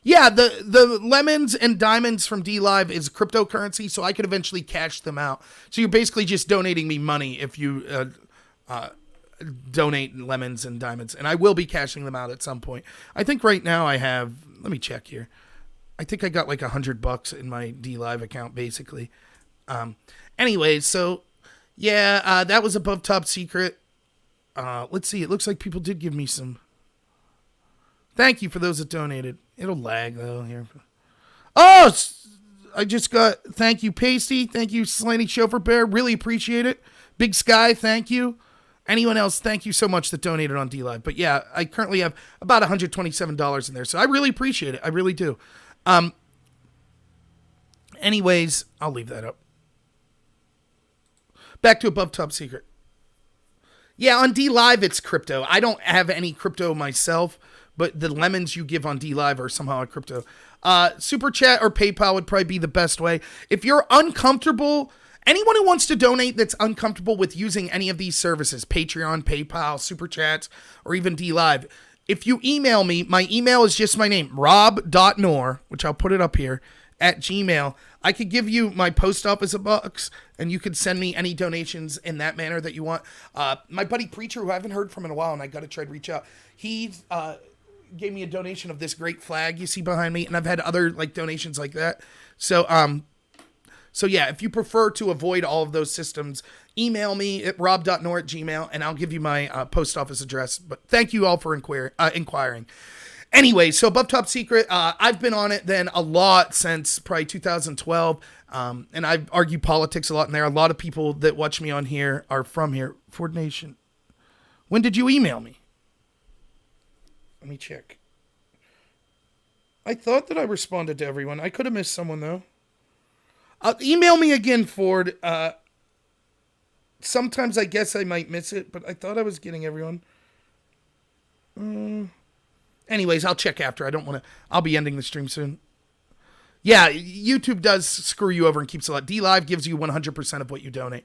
Yeah, the lemons and diamonds from DLive is cryptocurrency, so I could eventually cash them out. So you're basically just donating me money if you donate lemons and diamonds, and I will be cashing them out at some point. I think right now I have, let me check here. I think I got like $100 in my DLive account, basically. Anyways, so yeah, that was Above Top Secret. Let's see. It looks like people did give me some. Thank you for those that donated. It'll lag though here. Oh, I just got, thank you, Pasty. Thank you, Slaney Chauffeur Bear. Really appreciate it. Big Sky, thank you. Anyone else, thank you so much that donated on DLive. But yeah, I currently have about $127 in there, so I really appreciate it. I really do. Anyways, I'll leave that up. Back to Above Top Secret. Yeah, on DLive, it's crypto. I don't have any crypto myself, but the lemons you give on DLive are somehow a crypto. Super Chat or PayPal would probably be the best way. If you're uncomfortable, anyone who wants to donate that's uncomfortable with using any of these services, Patreon, PayPal, Super Chats, or even DLive, if you email me, my email is just my name, rob.noor, which I'll put it up here, at Gmail. I could give you my post office box, and you could send me any donations in that manner that you want. My buddy Preacher, who I haven't heard from in a while, and I got to try to reach out, he gave me a donation of this great flag you see behind me, and I've had other like donations like that. So yeah, if you prefer to avoid all of those systems, email me at rob.noor@gmail, and I'll give you my post office address. But thank you all for inquiring. Anyway, so Above Top Secret, I've been on it then a lot since probably 2012, and I've argued politics a lot in there. A lot of people that watch me on here are from here. Ford Nation. When did you email me? Let me check. I thought that I responded to everyone. I could have missed someone, though. Email me again, Ford. Sometimes I guess I might miss it, but I thought I was getting everyone. Anyways, I'll check after. I don't want to. I'll be ending the stream soon. Yeah, YouTube does screw you over and keeps a lot. DLive gives you 100% of what you donate.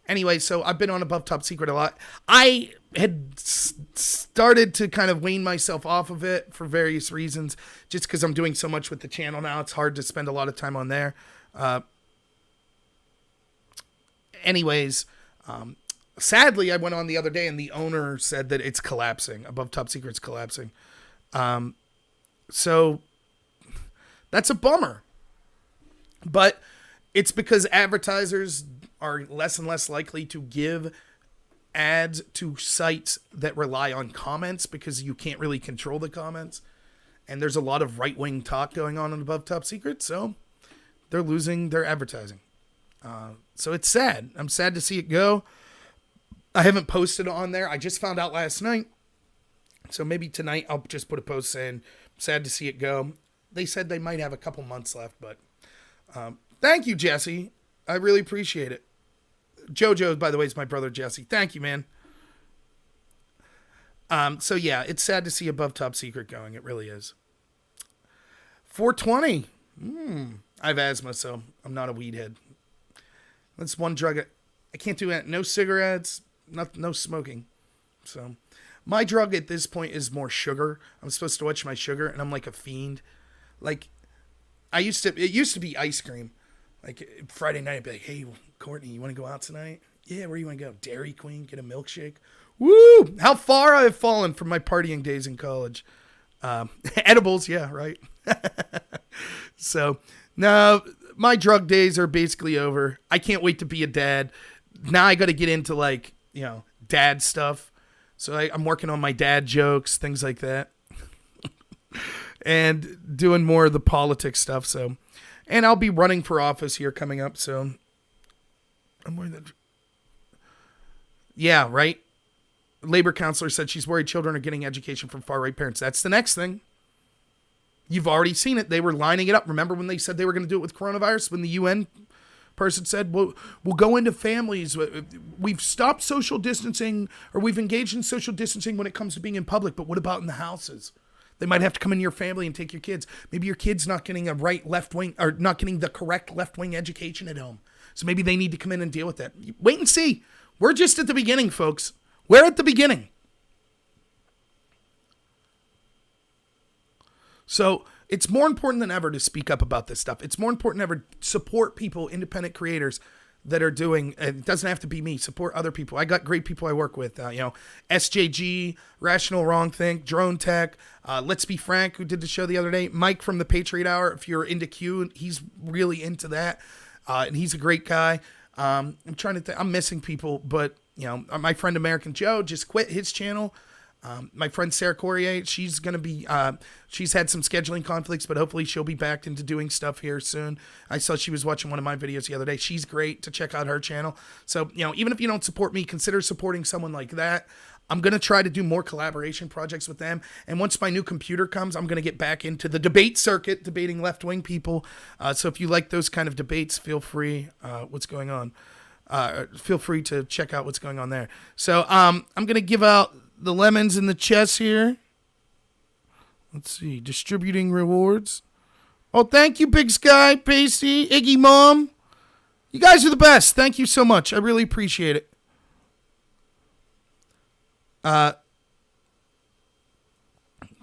Anyway, so I've been on Above Top Secret a lot. I had started to kind of wean myself off of it for various reasons, just because I'm doing so much with the channel now. It's hard to spend a lot of time on there. Anyways, sadly, I went on the other day and the owner said that it's collapsing. Above Top Secret's collapsing. So that's a bummer. But it's because advertisers are less and less likely to give ads to sites that rely on comments because you can't really control the comments. And there's a lot of right-wing talk going on Above Top Secret, so they're losing their advertising. So it's sad. I'm sad to see it go. I haven't posted on there. I just found out last night. So maybe tonight I'll just put a post saying, sad to see it go. They said they might have a couple months left, but thank you, Jesse. I really appreciate it. Jojo, by the way, is my brother, Jesse. Thank you, man. So yeah, it's sad to see Above Top Secret going. It really is. 420. I have asthma, so I'm not a weed head. That's one drug I can't do it. No cigarettes, no smoking. So my drug at this point is more sugar. I'm supposed to watch my sugar, and I'm like a fiend. Like it used to be ice cream. Like Friday night, I'd be like, hey, Courtney, you want to go out tonight? Yeah, where do you want to go? Dairy Queen, get a milkshake. Woo! How far I have fallen from my partying days in college. Edibles, yeah, right. So now my drug days are basically over. I can't wait to be a dad. Now I got to get into like, dad stuff. So I'm working on my dad jokes, things like that. And doing more of the politics stuff. So, and I'll be running for office here coming up. So I'm worried that. Yeah, right. Labor counselor said she's worried children are getting education from far right parents. That's the next thing. You've already seen it. They were lining it up. Remember when they said they were going to do it with coronavirus? When the UN person said, we'll go into families. We've stopped social distancing, or we've engaged in social distancing when it comes to being in public. But what about in the houses? They might have to come in your family and take your kids. Maybe your kid's not getting a left wing, or not getting the correct left wing education at home. So maybe they need to come in and deal with that. Wait and see. We're just at the beginning, folks. We're at the beginning. So it's more important than ever to speak up about this stuff. It's more important than ever to support people, independent creators that are doing, it doesn't have to be me, support other people. I got great people I work with, SJG, Rational Wrong Think, Drone Tech, Let's Be Frank, who did the show the other day, Mike from the Patriot Hour, if you're into Q, he's really into that, and he's a great guy. I'm trying to think, I'm missing people, but, my friend American Joe just quit his channel. My friend Sarah Courier, she's going to be, she's had some scheduling conflicts, but hopefully she'll be back into doing stuff here soon. I saw she was watching one of my videos the other day. She's great to check out her channel. So, even if you don't support me, consider supporting someone like that. I'm going to try to do more collaboration projects with them. And once my new computer comes, I'm going to get back into the debate circuit, debating left-wing people. So if you like those kind of debates, feel free, what's going on. Feel free to check out what's going on there. So I'm going to give out the lemons in the chest here. Let's see. Distributing rewards. Oh, thank you, Big Sky, Pasty, Iggy Mom. You guys are the best. Thank you so much. I really appreciate it.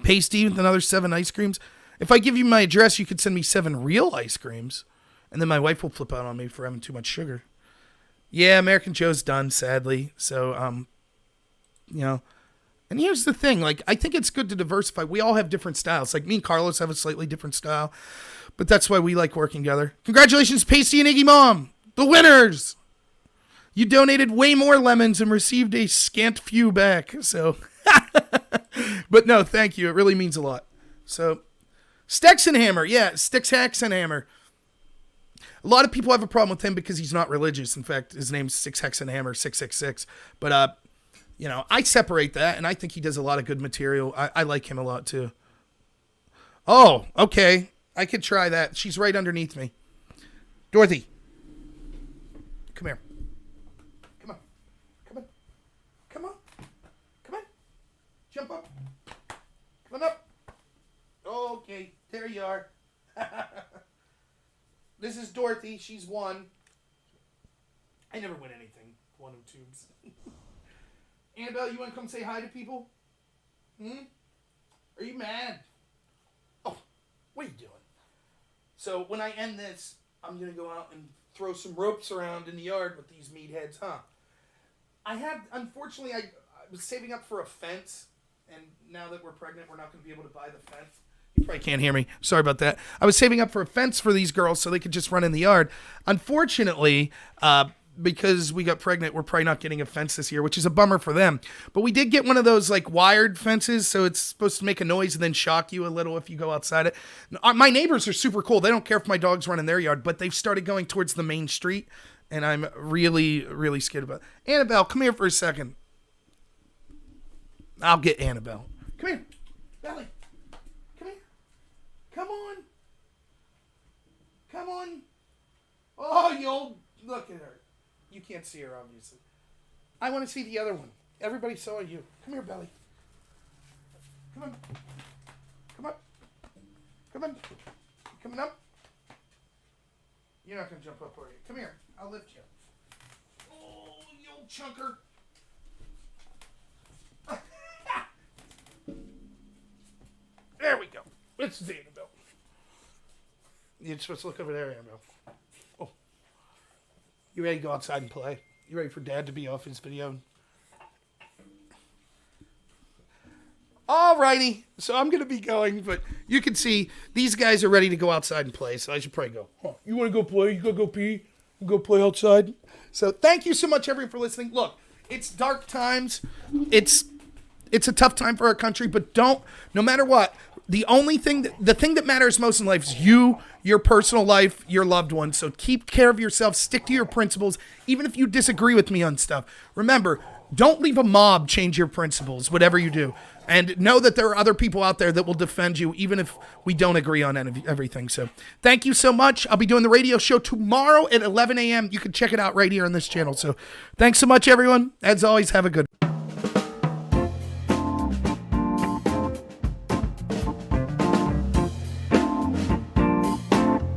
Pasty with another 7 ice creams. If I give you my address, you could send me 7 real ice creams. And then my wife will flip out on me for having too much sugar. Yeah, American Joe's done, sadly. So, and here's the thing, I think it's good to diversify. We all have different styles. Like me and Carlos have a slightly different style, but that's why we like working together. Congratulations, Pasty and Iggy Mom, the winners. You donated way more lemons and received a scant few back. So, but no, thank you. It really means a lot. So, Stexenhammer, yeah, Stix Hexenhammer. A lot of people have a problem with him because he's not religious. In fact, his name's Six Hexenhammer 666. But I separate that, and I think he does a lot of good material. I like him a lot, too. Oh, okay. I could try that. She's right underneath me. Dorothy. Come here. Come on. Come on. Come on. Come on. Jump up. Come on up. Okay. There you are. This is Dorothy. She's 1. I never win anything. 1 of tubes. Annabelle, you want to come say hi to people? Are you mad? Oh, what are you doing? So when I end this, I'm going to go out and throw some ropes around in the yard with these meatheads, huh? Unfortunately, I was saving up for a fence, and now that we're pregnant, we're not going to be able to buy the fence. You probably can't hear me. Sorry about that. I was saving up for a fence for these girls so they could just run in the yard. Unfortunately, because we got pregnant, we're probably not getting a fence this year, which is a bummer for them. But we did get one of those like wired fences, so it's supposed to make a noise and then shock you a little if you go outside it. My neighbors are super cool. They don't care if my dogs run in their yard, but they've started going towards the main street, and I'm really, really scared about it. Annabelle, come here for a second. I'll get Annabelle. Come here. Belly. Come here. Come on. Come on. Oh, you old... Look at her. You can't see her, obviously. I want to see the other one. Everybody saw you. Come here, Belly. Come on. Come up. Come on. Coming up? You're not going to jump up, are you? Come here. I'll lift you. Oh, you old chunker. There we go. This is Annabelle. You're supposed to look over there, Annabelle. Oh. You ready to go outside and play? You ready for Dad to be off his video? Alrighty. So I'm going to be going, but you can see these guys are ready to go outside and play, so I should probably go. Huh. You want to go play? You going to go pee? You go play outside? So thank you so much, everyone, for listening. Look, it's dark times. It's a tough time for our country, but no matter what, the thing that matters most in life is you, your personal life, your loved ones. So keep care of yourself, stick to your principles, even if you disagree with me on stuff. Remember, don't leave a mob change your principles, whatever you do. And know that there are other people out there that will defend you, even if we don't agree on everything. So thank you so much. I'll be doing the radio show tomorrow at 11 a.m. You can check it out right here on this channel. So thanks so much, everyone. As always, have a good one.